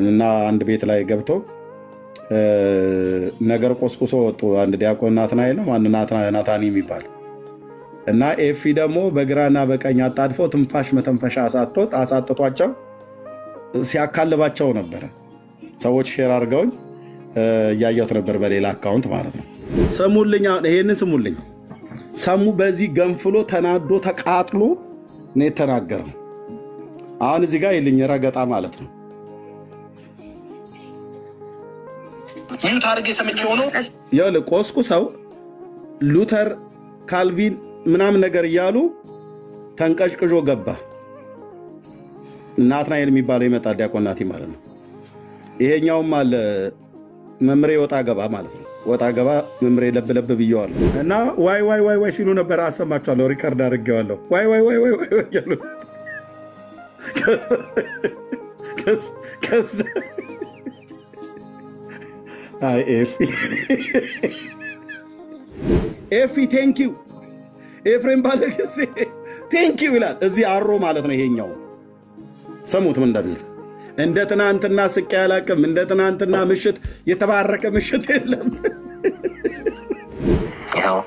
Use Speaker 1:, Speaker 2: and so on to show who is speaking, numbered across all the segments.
Speaker 1: እና አንድ ቤት ላይ ገብቶ ነገር ቆስቁሶ ወጡ። አንድ ዲያቆን ናትናኤል ነው ማን ናታኒ የሚባል እና ኤፊ ደግሞ በግራና በቀኝ አጣድፎ ትንፋሽ መተንፈሻ አሳጥቷቸው ሲያካልባቸው ነበር። ሰዎች ሼር አድርገውኝ እያየሁት ነበር በሌላ አካውንት ማለት ነው። ስሙልኝ፣ ይሄንን ስሙልኝ። ሰሙ በዚህ ገንፍሎ ተናዶ ተቃጥሎ ነው የተናገረው። አሁን እዚህ ጋር ይልኝ ረገጣ ማለት ነው።
Speaker 2: ምን ታርጌ ሰምቼው ነው
Speaker 1: ያለ ቆስቁሰው ሉተር ካልቪን ምናምን ነገር እያሉ ተንቀሽቅጆ ገባ። ናትናኤል የሚባለው ይመጣ ዲያቆን ናቲ ማለት ነው። ይሄኛውም አለ መምሬ ወጣ ገባ ማለት ነው። ወጣ ገባ መምሬ ለብለብ ብየዋለሁ እና ዋይ ዋይ ዋይ ዋይ ሲሉ ነበር። አሰማችኋለሁ፣ ሪከርድ አድርጌዋለሁ። ዋይ ዋይ ዋይ ዋይ ዋይ ያሉ ከዛ አይ ኤፊ ቴንኪው ኤፍሬም ባለጊዜ ቴንኪው ይላል። እዚህ አሮ ማለት ነው። ይሄኛው ሰሙት ምን እንደሚል እንደ ትናንትና ስቄ ያላቅም እንደ ትናንትና ምሽት የተባረከ ምሽት የለም።
Speaker 3: ያው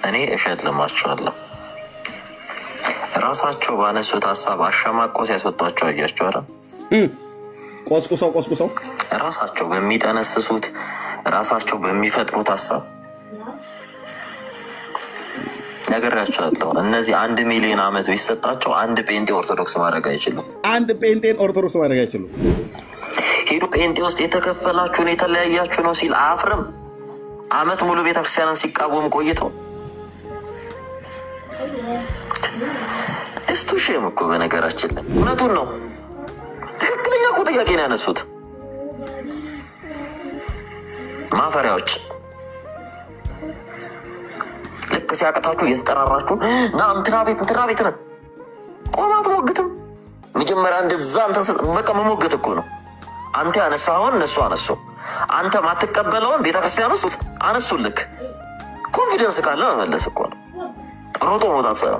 Speaker 3: እኔ እሸልማቸዋለሁ። ራሳቸው ባነሱት ሐሳብ አሻማቆ ሲያስወጣቸው አያቸው አይደል?
Speaker 1: ቆስቁሰው
Speaker 3: ራሳቸው በሚጠነስሱት ራሳቸው በሚፈጥሩት ሐሳብ ነገራቸዋለሁ። እነዚህ 1 ሚሊዮን ዓመት ቢሰጣቸው አንድ ጴንጤ ኦርቶዶክስ ማድረግ አይችሉም።
Speaker 1: አንድ ጴንጤን ኦርቶዶክስ ማድረግ አይችሉም።
Speaker 3: ሄዱ ጴንጤ ውስጥ የተከፈላችሁ ነው የተለያያችሁ ነው ሲል አፍርም ዓመት ሙሉ ቤተክርስቲያንን ሲቃወም ቆይተው እስቱ ሼም እኮ በነገራችን ላይ እውነቱን ነው። ትክክለኛ እኮ ጥያቄ ነው ያነሱት ማፈሪያዎች። ልክ ሲያቀታችሁ እየተጠራራችሁ ና እንትና ቤት ነን ቆማት ሞግትም መጀመሪያ እንደዛ በቃ መሞገት እኮ ነው። አንተ ያነሳውን እነሱ አነሱ፣ አንተ ማትቀበለውን ቤተክርስቲያን ውስጥ አነሱልክ። ኮንፊደንስ ካለ መመለስ እኮ ነው። ሮጦ መውጣት ሰው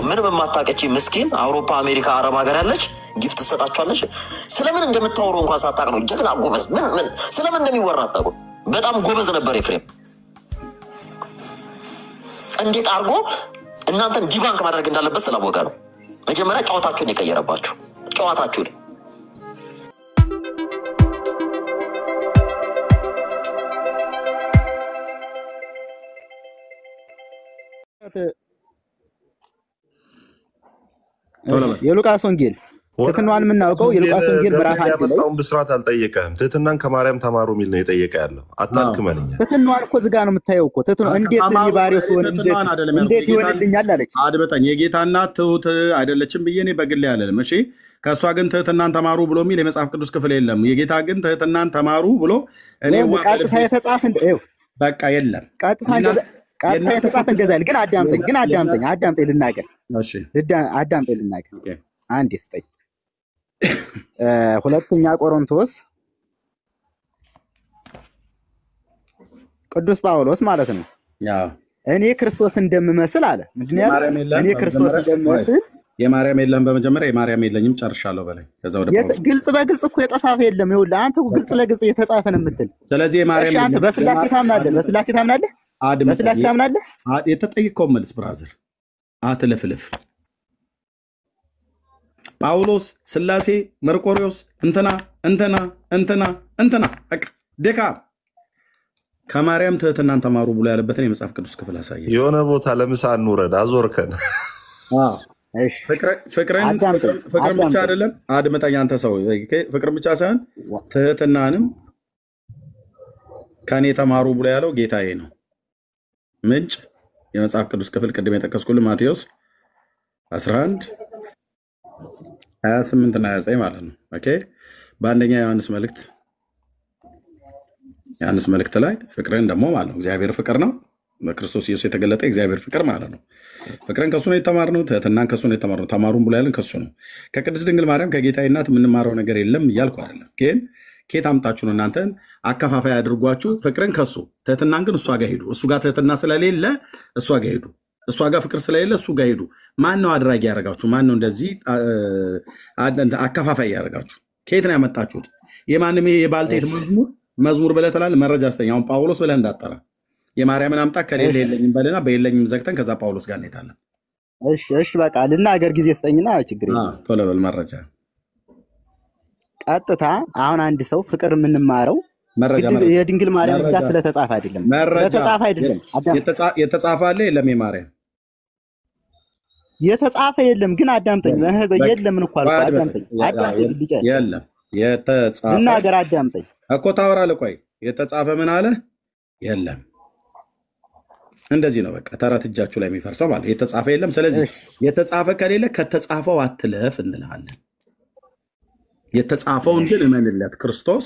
Speaker 3: ምንም የማታውቀች ምስኪን አውሮፓ፣ አሜሪካ፣ አረብ ሀገር ያለች ጊፍት ትሰጣቸዋለች። ስለምን እንደምታወሩ እንኳን ሳታውቅ ነው ጀግና ጎበዝ። ምን ስለምን እንደሚወራ አታውቁ። በጣም ጎበዝ ነበር ኤፍሬም። እንዴት አርጎ እናንተን ዲባንክ ማድረግ እንዳለበት ስላወቀ ነው። መጀመሪያ ጨዋታችሁን የቀየረባችሁ ጨዋታችሁን
Speaker 4: የሉቃስ ወንጌል ትህትናን የምናውቀው የሉቃስ ወንጌል ምዕራፍ 1 ላይ
Speaker 5: ያመጣውን ብስራት አልጠየቀህም። ትህትናን ከማርያም ተማሩ የሚል ነው የጠየቀ ያለው። አታልክመልኛ።
Speaker 4: ትህትናን እኮ ዝጋ ነው የምታየው እኮ ትህትና እንዴት ሊባሪው ሲሆን እንዴት ይሆንልኛል አለች።
Speaker 1: አድበጣኝ የጌታ እናት ትሁት አይደለችም ብዬ እኔ በግሌ አለለም። እሺ ከሷ ግን ትህትናን ተማሩ ብሎ የሚል የመጽሐፍ ቅዱስ ክፍል የለም። የጌታ ግን ትህትናን ተማሩ ብሎ እኔ
Speaker 4: ቀጥታ የተጻፈ
Speaker 1: በቃ የለም።
Speaker 4: ቀጥታ የተጻፈ እንደዛ ግን አዳምጠኝ ልናገር።
Speaker 1: እሺ
Speaker 4: አዳምጠኝ ልናገር። አንዴ ስጠኝ። ሁለተኛ ቆሮንቶስ ቅዱስ ጳውሎስ ማለት ነው እኔ ክርስቶስ እንደምመስል አለ። ምንድነው ያለው? እኔ ክርስቶስ እንደምመስል
Speaker 1: የማርያም የለም። በመጀመሪያ የማርያም የለኝም ጨርሻለሁ በላይ ከዛ ወደ ጳውሎስ
Speaker 4: ግልጽ በግልጽ እኮ የተጻፈ የለም። ይኸውልህ አንተ እኮ ግልጽ ለግልጽ የተጻፈ ነው የምትል።
Speaker 1: ስለዚህ የማርያም
Speaker 4: አንተ በስላሴ ታምናለህ? በስላሴ ታምናለህ?
Speaker 1: የተጠየቀው መልስ ብራዘር አትለፍልፍ። ጳውሎስ ስላሴ መርቆሪዎስ እንትና በቃ ደካ ከማርያም ትህትናን ተማሩ ብሎ ያለበትን የመጽሐፍ ቅዱስ ክፍል አሳየ።
Speaker 5: የሆነ ቦታ ለምሳ እንውረድ አዞርከን።
Speaker 1: ፍቅርን ብቻ አይደለም አድምጠኝ አንተ ሰው። ፍቅርን ብቻ ሳይሆን ትህትናንም ከኔ ተማሩ ብሎ ያለው ጌታዬ ነው። ምንጭ የመጽሐፍ ቅዱስ ክፍል ቅድም የጠቀስኩልህ ማቴዎስ 11 28 እና 29 ማለት ነው። ኦኬ በአንደኛ ዮሐንስ መልእክት ላይ ፍቅርን ደግሞ ማለት ነው እግዚአብሔር ፍቅር ነው። በክርስቶስ ኢየሱስ የተገለጠ እግዚአብሔር ፍቅር ማለት ነው። ፍቅርን ከሱ ነው የተማርነው፣ ትህትናን ከሱ ነው የተማርነው። ተማሩን ብሎ ያለን ከሱ ነው። ከቅድስት ድንግል ማርያም ከጌታዬ እናት የምንማረው ነገር የለም እያልኩ አይደለም። ግን ኬት አምጣችሁ ነው እናንተን አከፋፋይ አድርጓችሁ ፍቅርን ከሱ ትህትናን ግን እሷ ጋር ሄዱ። እሱ ጋር ትህትና ስለሌለ እሷ ጋር ሄዱ። እሷ ጋር ፍቅር ስለሌለ እሱ ጋር ሄዱ። ማን ነው አድራጊ ያደርጋችሁ? ማን ነው እንደዚህ አከፋፋይ ያደርጋችሁ? ከየት ነው ያመጣችሁት? የማንም ይሄ የባልቴት መዝሙር ብለህ ትላለህ። መረጃ ስጠኝ። አሁን ጳውሎስ ብለህ እንዳጠራ የማርያምን አምጣ ከሌለ የለኝም በልና በየለኝም ዘግተን ከዛ ጳውሎስ ጋር እንሄዳለን።
Speaker 4: እሺ በቃ ልናገር ጊዜ ስጠኝና ችግር የለም።
Speaker 1: ቶሎ በል መረጃ።
Speaker 4: ቀጥታ አሁን አንድ ሰው ፍቅር የምንማረው የድንግል ማርያም ስጋ ስለተጻፈ አይደለም። ስለተጻፈ አይደለም።
Speaker 1: የተጻፈ አለ የለም? የማርያም
Speaker 4: የተጻፈ የለም። ግን አዳምጠኝ። የለም እኮ አልኩህ። አዳምጠኝ።
Speaker 1: የለም የተጻፈ
Speaker 4: ልናገር። አዳምጠኝ
Speaker 1: እኮ ታወራለህ። ቆይ የተጻፈ ምን አለ? የለም። እንደዚህ ነው በቃ ተረት እጃችሁ ላይ የሚፈርሰው ማለት የተጻፈ የለም። ስለዚህ የተጻፈ ከሌለ ከተጻፈው አትለፍ እንልሃለን። የተጻፈውን ግን እመንለት። ክርስቶስ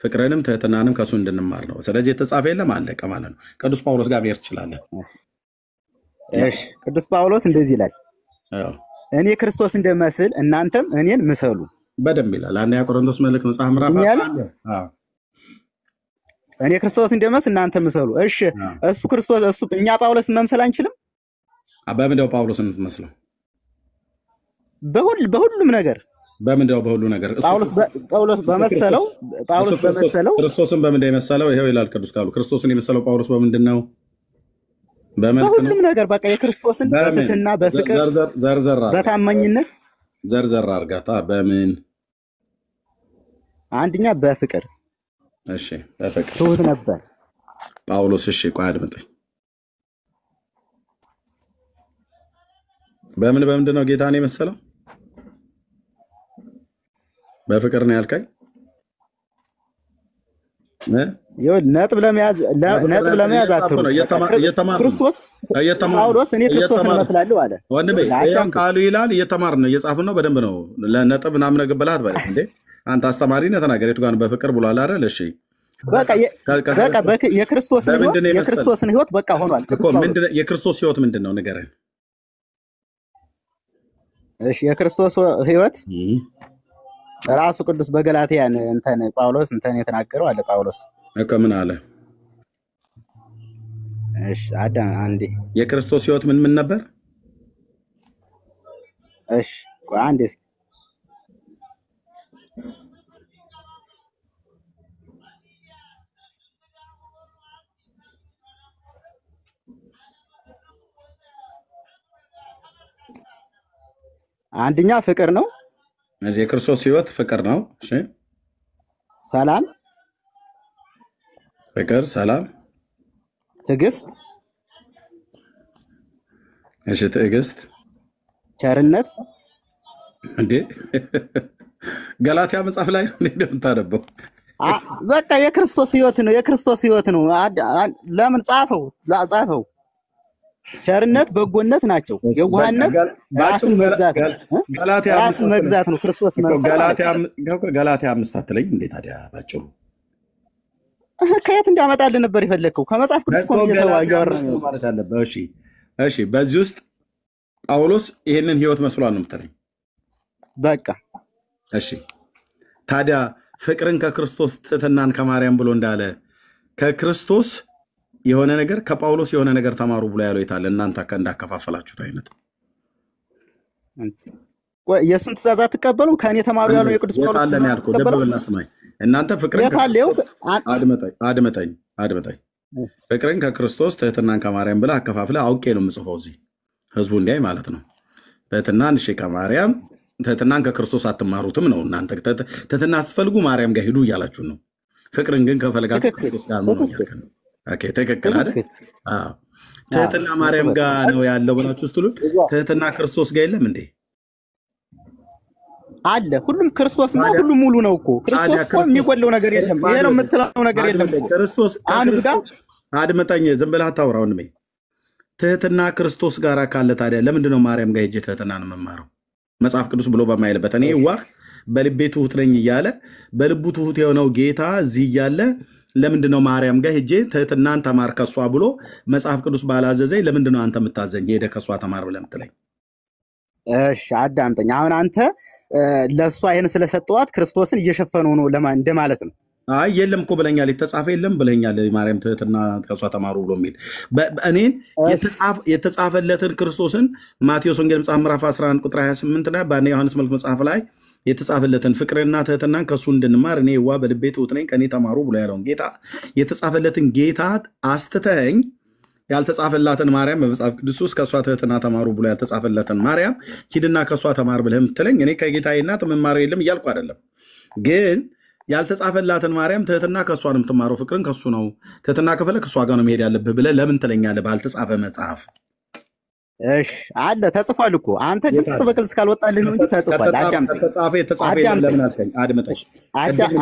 Speaker 1: ፍቅርንም ትህትናንም ከሱ እንድንማር ነው። ስለዚህ የተጻፈ የለም አለቀ ማለት ነው። ቅዱስ ጳውሎስ ጋር ብሄር ትችላለህ።
Speaker 4: እሺ ቅዱስ ጳውሎስ እንደዚህ ይላል፣ እኔ ክርስቶስ እንደመስል እናንተም እኔን ምሰሉ።
Speaker 1: በደንብ ይላል። አንደኛ ቆሮንቶስ መልእክት መጽሐፍ ምዕራፍ 11
Speaker 4: እኔ ክርስቶስ እንደመስል እናንተ ምሰሉ። እሺ እሱ ክርስቶስ እኛ ጳውሎስን መምሰል አንችልም?
Speaker 1: በምንድነው ጳውሎስን የምትመስለው?
Speaker 4: በሁሉም ነገር
Speaker 1: በምንድነው? በሁሉ ነገር
Speaker 4: ጳውሎስ በመሰለው
Speaker 1: ክርስቶስን በምንድነው የመሰለው? ይሄው ይላል ቅዱስ ቃሉ። ክርስቶስን የመሰለው ጳውሎስ በምንድነው?
Speaker 4: በሁሉም ነገር በቃ የክርስቶስን በትህትና በፍቅር በታማኝነት
Speaker 1: ዘርዘር አርጋታ። በምን?
Speaker 4: አንደኛ በፍቅር።
Speaker 1: እሺ በፍቅር
Speaker 4: ትሁት ነበር
Speaker 1: ጳውሎስ። እሺ ቆይ አድምጠኝ። በምንድነው ጌታን የመሰለው? በፍቅር ነው ያልከኝ?
Speaker 4: ነጥብ ለመያዝ አትሩ። ክርስቶስ ጳውሎስ እኔ ክርስቶስን እመስላለሁ አለ።
Speaker 1: ወንድሜ ይሄን ቃሉ ይላል። እየተማርን ነው፣ እየጻፍን ነው። በደንብ ነው። ለነጥብ ምናምን ነገር ብላት ማለት እንዴ አንተ አስተማሪ ነህ። ተናገር። የቱ ጋር በፍቅር ብሏል አይደል? እሺ
Speaker 4: በቃ የክርስቶስን ህይወት በቃ ሆኗል።
Speaker 1: የክርስቶስ ህይወት ምንድን ነው ንገረን።
Speaker 4: እሺ የክርስቶስ ህይወት ራሱ ቅዱስ በገላትያን ጳውሎስ የተናገረው አለ። ጳውሎስ
Speaker 1: እኮ ምን አለ?
Speaker 4: እሺ አንዴ
Speaker 1: የክርስቶስ ህይወት ምን ነበር?
Speaker 4: እሺ አንዴ አንደኛ ፍቅር ነው።
Speaker 1: የክርስቶስ ህይወት ፍቅር ነው። እሺ
Speaker 4: ሰላም፣
Speaker 1: ፍቅር፣ ሰላም፣
Speaker 4: ትዕግስት።
Speaker 1: እሺ ትዕግስት፣
Speaker 4: ቸርነት።
Speaker 1: እንዴ ገላትያ መጽሐፍ ላይ ነው እንደምታነበው?
Speaker 4: በቃ የክርስቶስ ህይወት ነው። የክርስቶስ ህይወት ነው። ለምን ጻፈው? ቸርነት፣ በጎነት ናቸው። የዋህነት ራስን መግዛት ነው። ክርስቶስ
Speaker 1: ገላትያ 5 አትለኝ እንዴ ታዲያ? ባጭሩ
Speaker 4: ከየት እንዳመጣልህ ነበር የፈለግከው? ከመጽሐፍ ቅዱስ እኮ እየተዋየሁ
Speaker 1: ማለት አለብህ። እሺ በዚህ ውስጥ ጳውሎስ ይሄንን ህይወት መስሏል ነው የምትለኝ?
Speaker 4: በቃ
Speaker 1: እሺ ታዲያ ፍቅርን ከክርስቶስ ትህትናን ከማርያም ብሎ እንዳለ ከክርስቶስ የሆነ ነገር ከጳውሎስ የሆነ ነገር ተማሩ ብሎ ያለው የታለ? እናንተ እንዳከፋፈላችሁት አይነት
Speaker 4: የእሱን ትእዛዝ አትቀበሉም? ከእኔ ተማሩ ያለው የቅዱስ ጳውሎስ
Speaker 1: አለን ያልኩህ። ደብብና ስማኝ። እናንተ ፍቅርን አድምጠኝ። ፍቅርን ከክርስቶስ ትህትናን ከማርያም ብለህ አከፋፍለህ አውቄ ነው የምጽፈው እዚህ ህዝቡ እንዲያይ ማለት ነው። ትህትናን እሺ ከማርያም ትህትናን ከክርስቶስ አትማሩትም ነው። እናንተ ትህትና ስትፈልጉ ማርያም ጋር ሂዱ እያላችሁ ነው። ፍቅርን ግን ከፈለጋችሁ ክርስቶስ ጋር ነው እያልከ ነው። ኦኬ ትክክል አይደል? አዎ ትህትና ማርያም ጋር ነው ያለው ብላችሁ ስትሉ ትህትና ክርስቶስ ጋር የለም እንዴ?
Speaker 4: አለ። ሁሉም ክርስቶስ ነው። ሁሉም ሙሉ ነው እኮ ክርስቶስ እኮ የሚጎለው ነገር የለም። ይሄ ነው የምትለው ነገር የለም።
Speaker 1: ክርስቶስ አድምጠኝ፣ ዝም ብለህ አታውራ ወንድሜ። ትህትና ክርስቶስ ጋር ካለ ታዲያ ለምንድን ነው ማርያም ጋር ሄጄ ትህትናን መማረው? መጽሐፍ ቅዱስ ብሎ በማይልበት እኔ ዋህ በልቤ ትሁት ነኝ እያለ በልቡ ትሁት የሆነው ጌታ እዚህ እያለ ለምንድነው ማርያም ጋር ሄጄ ትህትናን ተማር ከሷ ብሎ መጽሐፍ ቅዱስ ባላዘዘኝ ለምንድነው አንተ የምታዘኝ ሄደ ከሷ ተማር ብለህ የምትለኝ?
Speaker 4: እሺ አዳምጠኝ። አሁን አንተ ለሷ ይሄን ስለሰጠዋት ክርስቶስን እየሸፈነው ነው እንደማለት ነው።
Speaker 1: አይ የለም እኮ ብለኛል። የተጻፈ የለም ብለኛል። ማርያም ትህትና ከእሷ ተማሩ ብሎ የሚል እኔን የተጻፈለትን ክርስቶስን ማቴዎስ ወንጌል መጽሐፍ ምዕራፍ 11 ቁጥር 28 ላይ በአንደኛ ዮሐንስ መልክ መጽሐፍ ላይ የተጻፈለትን ፍቅርና ትህትናን ከእሱ እንድንማር እኔ የዋ በልቤ ትሑት ነኝ ከእኔ ተማሩ ብሎ ያለውን ጌታ የተጻፈለትን ጌታ አስትተኝ ያልተጻፈላትን ማርያም በመጽሐፍ ቅዱስ ውስጥ ከእሷ ትህትና ተማሩ ብሎ ያልተጻፈለትን ማርያም ሂድና ከእሷ ተማር ብለህ የምትለኝ እኔ ከጌታዬ እናት የምማረው የለም እያልኩ አይደለም። ግን ያልተጻፈላትን ማርያም ትህትና ከእሷ ነው የምትማረው፣ ፍቅርን ከእሱ ነው፣ ትህትና ከፈለ ከእሷ ጋር ነው መሄድ ያለብህ ብለህ ለምን ትለኛለህ? ባልተጻፈ መጽሐፍ
Speaker 4: እሺ አለ ተጽፏል እኮ አንተ ግልጽ በግልጽ ካልወጣልህ ነው እንጂ ተጽፏል። አዳምጠኝ።
Speaker 1: ከተጻፈ የተጻፈ ለምን አልከኝ? አድምጠኝ።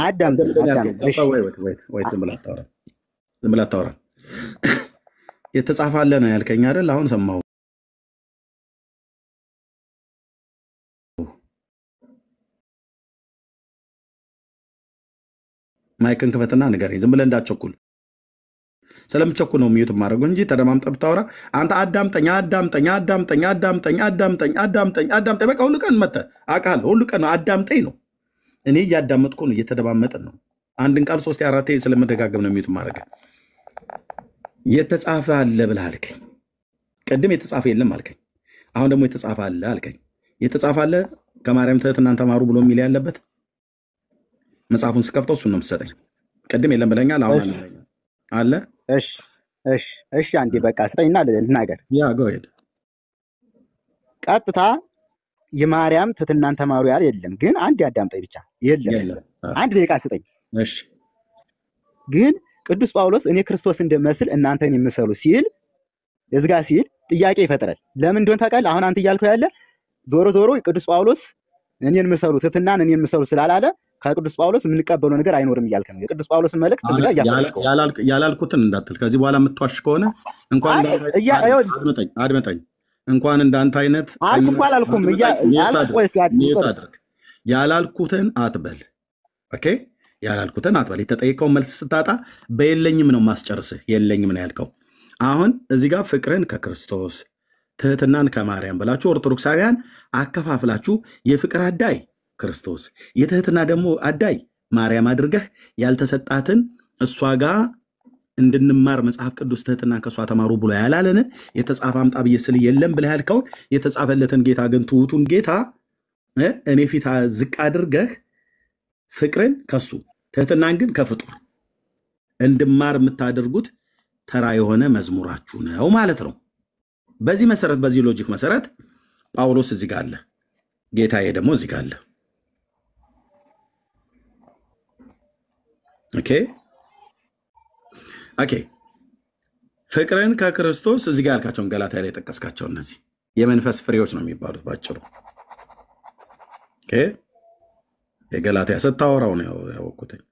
Speaker 4: አዳምጠኝ።
Speaker 1: ዝም ብለህ አታወራ። የተጻፈ አለ ነው ያልከኝ አይደል? አሁን ሰማሁ። ማይክን ክፈትና ንገረኝ። ዝም ብለህ እንዳትቸኩል። ስለምቸኩል ነው ሚዩት ማድረግ እንጂ ተደማምጠህ ብታወራ አንተ አዳምጠኝ። በቃ ሁሉ ቀን መተህ አውቃለሁ። ሁሉ ቀን አዳምጠኝ ነው። እኔ እያዳመጥኩ ነው፣ እየተደማመጥን ነው። አንድን ቃል 3 4 ስለመደጋገም ነው ሚዩት ማድረግ። የተጻፈ አለ ብለህ አልከኝ። ቅድም የተጻፈ የለም አልከኝ። አሁን ደግሞ የተጻፈ አለ አልከኝ። የተጻፈ አለ ከማርያም ትህትናን ተማሩ ብሎ የሚል ያለበት መጽሐፉን ስከፍተው እሱን ነው የምትሰጠኝ። ቅድም የለም ብለኛል፣ አሁን አለ።
Speaker 4: እሺ አንዴ በቃ ስጠኝና ልናገር።
Speaker 1: ያ ጎ ሄድ
Speaker 4: ቀጥታ የማርያም ትህትናን ተማሩ ያለ የለም። ግን አንድ ያዳምጠኝ ብቻ። የለም አንድ ደቂቃ ስጠኝ።
Speaker 1: እሺ
Speaker 4: ግን ቅዱስ ጳውሎስ እኔ ክርስቶስ እንደመስል እናንተን የምሰሉ ሲል እዝጋ ሲል ጥያቄ ይፈጥራል። ለምን እንደሆነ ታውቃለህ? አሁን አንተ እያልከው ያለ ዞሮ ቅዱስ ጳውሎስ እኔን ምሰሉ ትህትናን እኔን ምሰሉ ስላላለ ከቅዱስ ጳውሎስ የምንቀበለው ነገር አይኖርም እያልክ ነው። የቅዱስ ጳውሎስን መልእክት እዝጋ እያልከው
Speaker 1: ያላልኩትን እንዳትል። ከዚህ በኋላ የምትዋሽ ከሆነ እንኳን አድመጠኝ። እንኳን እንዳንተ አይነት
Speaker 4: አልኩም
Speaker 1: ያላልኩትን አትበል። ኦኬ ያላልኩትን አትበል። የተጠየቀውን መልስ ስታጣ በየለኝም ነው ማስጨርስህ። የለኝም ነው ያልከው። አሁን እዚህ ጋር ፍቅርን ከክርስቶስ ትህትናን ከማርያም ብላችሁ ኦርቶዶክሳውያን አከፋፍላችሁ የፍቅር አዳይ ክርስቶስ የትህትና ደግሞ አዳይ ማርያም አድርገህ ያልተሰጣትን እሷ ጋር እንድንማር መጽሐፍ ቅዱስ ትህትናን ከእሷ ተማሩ ብሎ ያላለንን የተጻፈ አምጣ ብዬ ስል የለም ብለህ ያልከውን የተጻፈለትን ጌታ ግን ትሑቱን ጌታ እኔ ፊት ዝቅ አድርገህ ፍቅርን ከሱ ትህትናን ግን ከፍጡር እንድማር የምታደርጉት ተራ የሆነ መዝሙራችሁ ነው ማለት ነው። በዚህ መሰረት በዚህ ሎጂክ መሰረት ጳውሎስ እዚህ ጋር አለ፣ ጌታዬ ደግሞ እዚህ ጋር አለ። ኦኬ ፍቅርን ከክርስቶስ እዚህ ጋር ያልካቸውን ገላትያ ላይ የጠቀስካቸው እነዚህ የመንፈስ ፍሬዎች ነው የሚባሉት ባጭሩ። ኦኬ የገላትያ ስታወራው ነው ያወቅኩትኝ።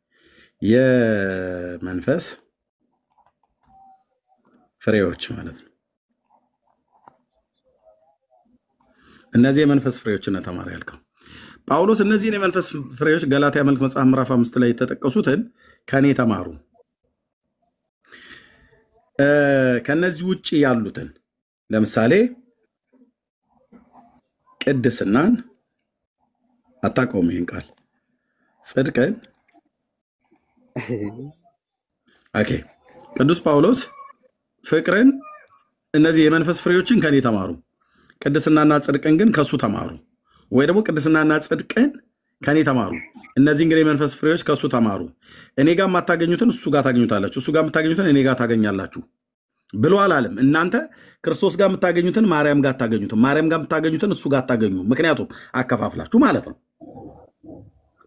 Speaker 1: የመንፈስ ፍሬዎች ማለት ነው። እነዚህ የመንፈስ ፍሬዎችን ተማሪ ያልከው ጳውሎስ እነዚህን የመንፈስ ፍሬዎች ገላትያ መልክ መጽሐፍ ምዕራፍ 5 ላይ የተጠቀሱትን ከኔ ተማሩ፣ ከነዚህ ውጪ ያሉትን ለምሳሌ ቅድስናን አታውቀውም። ይሄን ቃል ጽድቅን ኦኬ ቅዱስ ጳውሎስ ፍቅርን እነዚህ የመንፈስ ፍሬዎችን ከኔ ተማሩ፣ ቅድስናና ጽድቅን ግን ከሱ ተማሩ። ወይ ደግሞ ቅድስናና ጽድቅን ከኔ ተማሩ፣ እነዚህ እንግዲህ የመንፈስ ፍሬዎች ከሱ ተማሩ። እኔ ጋር የማታገኙትን እሱ ጋር ታገኙታላችሁ፣ እሱ ጋር የምታገኙትን እኔ ጋር ታገኛላችሁ ብሎ አላለም። እናንተ ክርስቶስ ጋር የምታገኙትን ማርያም ጋር ታገኙትን፣ ማርያም ጋር የምታገኙትን እሱ ጋር ታገኙ። ምክንያቱም አከፋፍላችሁ ማለት ነው።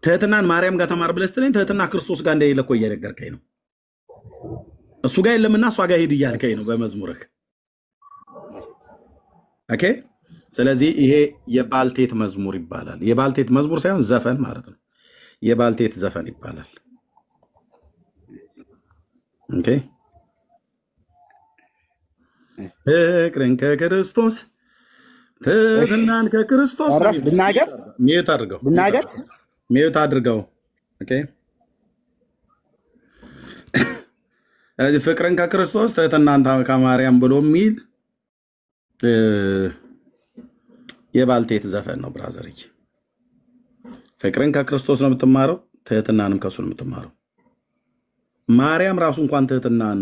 Speaker 1: ትህትናን ማርያም ጋር ተማር ብለህ ስትለኝ ትህትና ክርስቶስ ጋር እንደሌለ እኮ እየነገርከኝ ነው። እሱ ጋር የለምና እሷ ጋር ሄድ እያልከኝ ነው በመዝሙርህ። ኦኬ ስለዚህ ይሄ የባልቴት መዝሙር ይባላል። የባልቴት መዝሙር ሳይሆን ዘፈን ማለት ነው። የባልቴት ዘፈን ይባላል። ኦኬ ፍቅርን ከክርስቶስ ትህትናን ከክርስቶስ
Speaker 4: ልናገር
Speaker 1: ሚዩት አድርገው። ኦኬ ስለዚህ ፍቅርን ከክርስቶስ ትህትናን ከማርያም ብሎ የሚል የባልቴት ዘፈን ነው ብራዘርዬ። ፍቅርን ከክርስቶስ ነው የምትማረው፣ ትህትናንም ከሱ ነው የምትማረው። ማርያም ራሱ እንኳን ትህትናን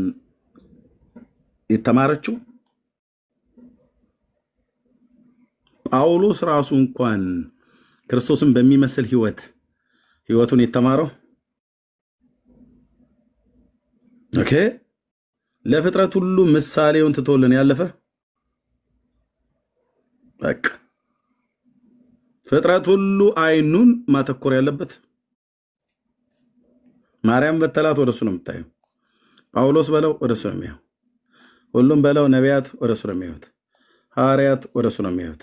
Speaker 1: የተማረችው ጳውሎስ ራሱ እንኳን ክርስቶስን በሚመስል ህይወቱን የተማረው ኦኬ ለፍጥረት ሁሉ ምሳሌውን ትቶልን ያለፈ በቃ ፍጥረት ሁሉ አይኑን ማተኮር ያለበት ማርያም በተላት ወደሱ ነው የምታየው። ጳውሎስ በለው ወደሱ ነው የሚያየው። ሁሉም በለው ነቢያት ወደሱ ነው የሚያዩት። ሐዋርያት ወደሱ ነው የሚያዩት።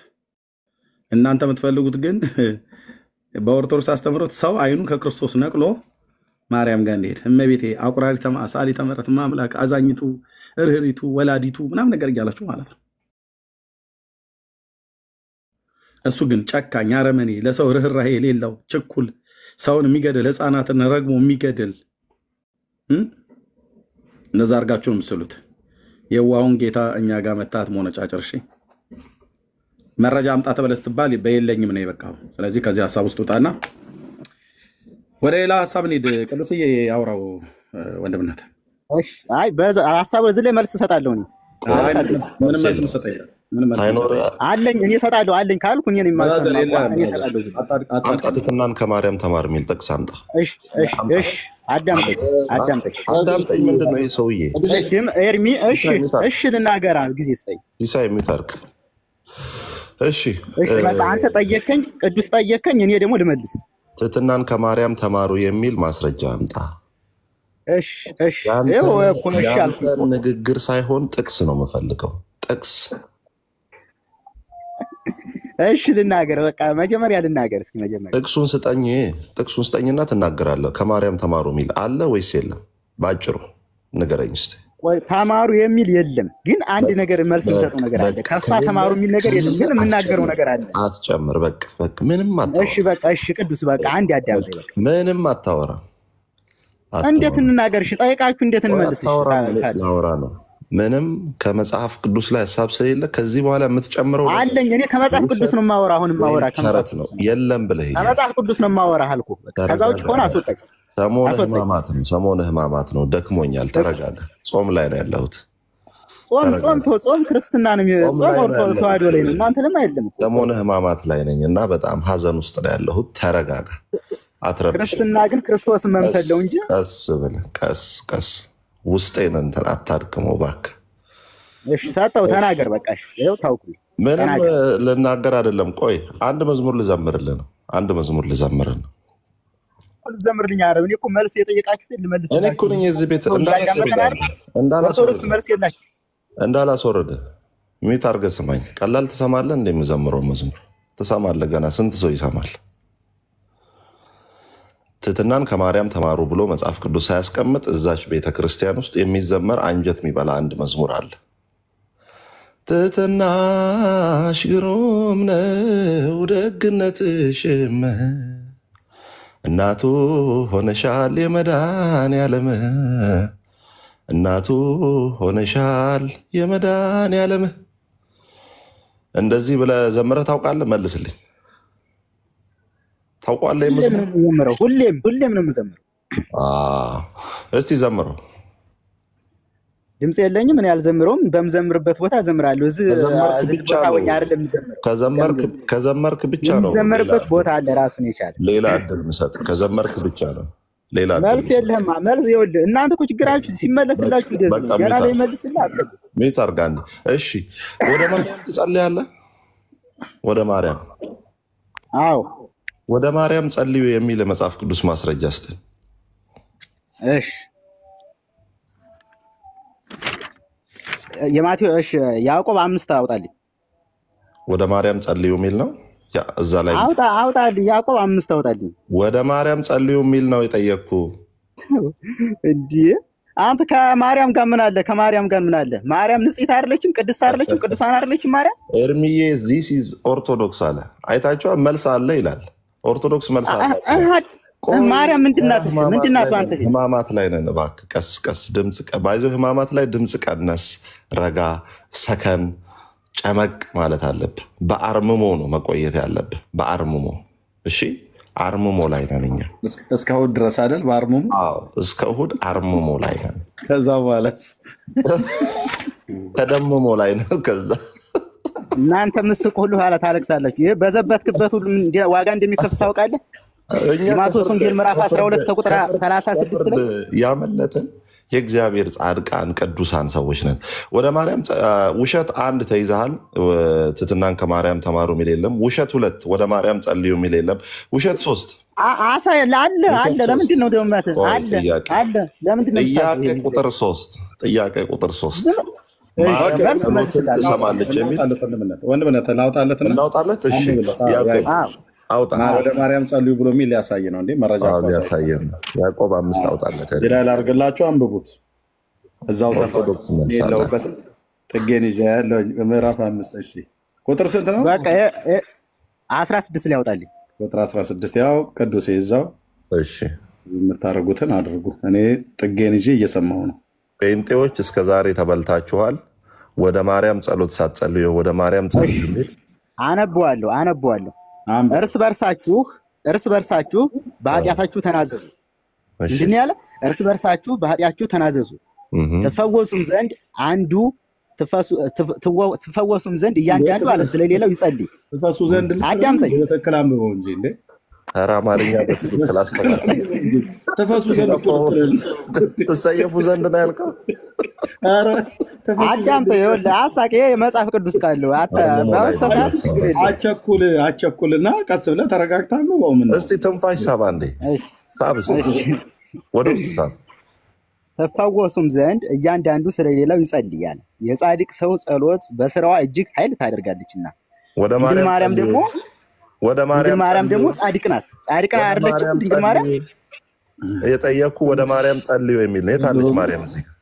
Speaker 1: እናንተ የምትፈልጉት ግን በኦርቶዶክስ አስተምሮት ሰው አይኑን ከክርስቶስ ነቅሎ ማርያም ጋር እንዲሄድ እመቤቴ አቁራሪተ ማሳሊተ ምሕረት ማምላክ አዛኝቱ ርህሪቱ ወላዲቱ ምናምን ነገር እያላችሁ ማለት ነው። እሱ ግን ጨካኝ አረመኔ ለሰው ርህራሄ የሌለው ችኩል ሰውን የሚገድል ህፃናትን ረግሞ የሚገድል እነዛ አርጋችሁ ነው የምትስሉት። የዋሁን ጌታ እኛ ጋር መታት መሆነጫጭር እሺ መረጃ አምጣ ተበለስ ትባል በየለኝም ነው የበቃው። ስለዚህ ከዚህ ሐሳብ ውስጥ ወጣና ወደ ሌላ ሐሳብ እንሂድ። ቅዱስዬ አውራው ወንድምነት።
Speaker 4: እሺ አይ በዛ ሐሳብ እዚህ ላይ መልስ እሰጣለሁ እኔ
Speaker 1: ምንም መልስ እንሰጣለን ምንም መልስ
Speaker 4: አለኝ እኔ እሰጣለሁ አለኝ ካልኩ እኔ ነኝ ማለት ነው እኔ እሰጣለሁ።
Speaker 5: አጣጥተናን ከማርያም ተማር የሚል ጥቅስ አምጣ።
Speaker 4: እሺ እሺ አዳምጠኝ
Speaker 5: ምንድን ነው ይሄ ሰውዬ?
Speaker 4: እሺም ኤርሚ እሺ ልናገር ጊዜ ስጠኝ
Speaker 5: ሲሳይ የሚታርክ እሺ
Speaker 4: በቃ አንተ ጠየቀኝ ቅዱስ ጠየቀኝ እኔ ደግሞ ልመልስ።
Speaker 5: ትህትናን ከማርያም ተማሩ የሚል ማስረጃ አምጣ።
Speaker 4: እሺ ይኸው እኮ ነው ያልኩት።
Speaker 5: ንግግር ሳይሆን ጥቅስ ነው የምፈልገው ጥቅስ።
Speaker 4: እሺ ልናገር በቃ መጀመሪያ ልናገር እስኪ መጀመሪያ
Speaker 5: ጥቅሱን ስጠኝና ትናገራለህ። ከማርያም ተማሩ የሚል አለ ወይስ የለም? ባጭሩ ንገረኝ እስቲ።
Speaker 4: ተማሩ የሚል የለም፣ ግን አንድ ነገር መልስ እንሰጠው ነገር አለ። ከሷ ተማሩ የሚል ነገር የለም፣ ግን የምናገረው ነገር አለ።
Speaker 5: አትጨምር በቃ ምንም አታወራ።
Speaker 4: እሺ በቃ እሺ ቅዱስ በቃ አንድ ያዳምጥ በቃ
Speaker 5: ምንም አታወራ።
Speaker 4: እንዴት እንናገር? እሺ ጠይቃችሁ እንዴት እንመልስ?
Speaker 5: ላወራ ነው ምንም ከመጽሐፍ ቅዱስ ላይ ሐሳብ ስለሌለ ከዚህ በኋላ የምትጨምረው
Speaker 4: አለኝ። እኔ ከመጽሐፍ ቅዱስ ነው የማወራ። አሁን የማወራ
Speaker 5: ከመጽሐፍ ነው የለም ብለህ
Speaker 4: ከመጽሐፍ ቅዱስ ነው የማወራ አልኩህ። ከዛ ውጭ ሆነ አስወጣኝ።
Speaker 5: ሰሞነ ሕማማት ነው ደክሞኛል። ተረጋጋ። ጾም ላይ ነው ያለሁት።
Speaker 4: ጾም ክርስትና ነው ጾም ተዋህዶ ላይ ነው። እናንተ ለምን አይደለም?
Speaker 5: ሰሞነ ሕማማት ላይ ነኝ እና በጣም ሐዘን ውስጥ ነው ያለሁት። ተረጋጋ። አትረብሽ።
Speaker 4: ክርስትና ግን ክርስቶስን መምሰል ነው እንጂ
Speaker 5: ቀስ ብለህ ቀስ ውስጤን እንትን አታድክመው እባክህ።
Speaker 4: እሺ ሰጠው ተናገር በቃ እሺ ይኸው ታውቁ
Speaker 5: ምንም ልናገር አይደለም። ቆይ አንድ መዝሙር ልዘምርልህ ነው። አንድ መዝሙር ልዘምርልህ ነው።
Speaker 4: ልዘምርልኝ አይደል? እኔ እኮ መልስ የጠየቃችሁት ልመልስ።
Speaker 5: እኔ እኮ ነኝ እዚህ ቤት እንዳላስወርድ ሚት አድርገህ ስማኝ። ቀላል ትሰማለህ እንደምዘምረው መዝሙር ትሰማለህ። ገና ስንት ሰው ይሰማል? ትህትናን ከማርያም ተማሩ ብሎ መጽሐፍ ቅዱስ ሳያስቀምጥ እዛች ቤተክርስቲያን ውስጥ የሚዘመር አንጀት የሚበላ አንድ መዝሙር አለ። ትህትናሽ ግሩም ነው ደግነትሽም እናቱ ሆነሻል የመድኃኔዓለም እናቱ ሆነሻል የመድኃኔዓለም። እንደዚህ ብለህ ዘምረህ ታውቃለህ? መልስልኝ። ታውቃለህ?
Speaker 4: የምዘምረው ሁሌም ነው የምዘምረው።
Speaker 5: እስቲ ዘምረው።
Speaker 4: ድምጽ የለኝም እኔ አልዘምረውም። በምዘምርበት ቦታ ዘምራለሁ። እዚህ
Speaker 5: ከዘመርክ ብቻ ነው።
Speaker 4: የምዘምርበት ቦታ አለ ራሱን የቻለ ሌላ
Speaker 5: እድል ምሰጥ። ከዘመርክ ብቻ ነው። ሌላ
Speaker 4: መልስ የለህማ። መልስ ይኸውልህ እናንተ እኮ ችግራችሁ ሲመለስላችሁ ገና ላይ መልስልህ አትፈልግ።
Speaker 5: ሜት አድርጋለህ። እሺ ወደ ማርያም ትጸልያለህ? ወደ ማርያም
Speaker 4: አዎ
Speaker 5: ወደ ማርያም ጸልዩ የሚል የመጽሐፍ ቅዱስ ማስረጃ ስጠኝ።
Speaker 4: እሺ የማቴዎስ ያዕቆብ 5 አውጣልኝ።
Speaker 5: ወደ ማርያም ጸልዩ የሚል ነው እዛ ላይ
Speaker 4: አውጣልኝ። ያዕቆብ 5 አውጣልኝ።
Speaker 5: ወደ ማርያም ጸልዩ የሚል ነው የጠየቅኩ።
Speaker 4: እንዴ አንተ ከማርያም ጋር ምን አለ? ከማርያም ጋር ምን አለ? ማርያም ንጽሕት አይደለችም? ቅድስት አይደለችም? ቅዱሳን አይደለችም? ማርያም
Speaker 5: ኤርሚዬ ዚስ ኢዝ ኦርቶዶክስ አለ። አይታችኋል? መልስ አለ ይላል። ኦርቶዶክስ መልስ አለ።
Speaker 4: ማርያም ምንድናት? አንተ
Speaker 5: ሕማማት ላይ ነን። እባክህ ቀስ ድምፅ ባይዞህ ሕማማት ላይ ድምፅ ቀነስ፣ ረጋ፣ ሰከን፣ ጨመቅ ማለት አለብህ። በአርምሞ ነው መቆየት ያለብህ። በአርምሞ እሺ። አርምሞ ላይ ነን እኛ
Speaker 1: እስከ እሑድ ድረስ አይደል? በአርምሞ
Speaker 5: እስከ እሑድ አርምሞ ላይ ነን።
Speaker 1: ከዛ በኋላ
Speaker 5: ተደምሞ ላይ ነው። ከዛ
Speaker 4: እናንተ ምስቁ ሁሉ ኋላ ታለቅሳላችሁ። ይሄ በዘበትክበት ሁሉ ዋጋ እንደሚከፍል ታውቃለህ። ማቴዎስ ወንጌል ምዕራፍ 12 ቁጥር 36 ላይ
Speaker 5: ያመለጠን የእግዚአብሔር ጻድቃን ቅዱሳን ሰዎች ነን። ወደ ማርያም ውሸት አንድ ተይዘሃል። ትትናን ከማርያም ተማሩ የሚል የለም። ውሸት 2 ወደ ማርያም ጸልዩ የሚል የለም። ውሸት 3
Speaker 4: አለ። ለምንድን ነው ደግሞ አለ? ለምንድን ነው
Speaker 5: ጥያቄ ቁጥር 3 ትሰማለች የሚል
Speaker 1: ወንድምነት
Speaker 5: እናውጣለት። እሺ አውጣ
Speaker 1: ወደ ማርያም ጸልዩ ብሎ የሚል ሊያሳይ ነው እንዴ? መረጃ
Speaker 5: ሊያሳየን ነው። ያዕቆብ 5 አውጣለት።
Speaker 1: ጅራል አድርግላችሁ አንብቡት። እዛው ተፈለውበት ጥጌን ይዤ ያለው ምዕራፍ 5 እሺ ቁጥር ስንት ነው?
Speaker 4: በቃ 16 ሊያውጣልኝ።
Speaker 1: ቁጥር 16 ያው ቅዱስ ይዛው
Speaker 5: እሺ
Speaker 1: የምታደርጉትን አድርጉ። እኔ ጥጌን ይዤ እየሰማሁ ነው።
Speaker 5: ጴንጤዎች እስከ ዛሬ ተበልታችኋል። ወደ ማርያም ጸሎት ሳትጸልዩ ወደ ማርያም ጸልዩ የሚል
Speaker 4: አነበዋለሁ። እርስ በርሳችሁ በኃጢአታችሁ ተናዘዙ። ምንድን ያለ? እርስ በርሳችሁ በኃጢአታችሁ ተናዘዙ ትፈወሱም ዘንድ እያንዳንዱ አለ ስለሌላው ይጸልይ።
Speaker 1: ትፈሱ ዘንድ
Speaker 4: አዳምጠኝ።
Speaker 1: በትክክል አንብበው እንጂ እንዴ
Speaker 5: ኧረ አማርኛ በትክክል አስተካክል።
Speaker 1: ትፈሱ ዘንድ
Speaker 5: ትሰየፉ ዘንድ ነው ያልከው።
Speaker 1: ኧረ
Speaker 4: አዳምጠኝ። ይኸውልህ አሳቄ የመጽሐፍ ቅዱስ ቃለው
Speaker 1: አቸኩልና ቀስ ብለህ ተረጋግተህ አንብበው። ምን
Speaker 5: እስቲ ትንፋሽ ሳባ እንዴ ሳብ ወደ ውስጥ ሳብ።
Speaker 4: ትፈወሱም ዘንድ እያንዳንዱ ስለሌላው ይጸልያል። የጻድቅ ሰው ጸሎት በስራዋ እጅግ ኃይል ታደርጋለችና።
Speaker 5: ወደ ማርያም ደግሞ
Speaker 4: ጻድቅ ናት። ጻድቅ አይደለችም ድንግል ማርያም?
Speaker 5: የጠየኩ ወደ ማርያም ጸልዩ የሚል ነው። የታለች ማርያም እዚህ ጋር?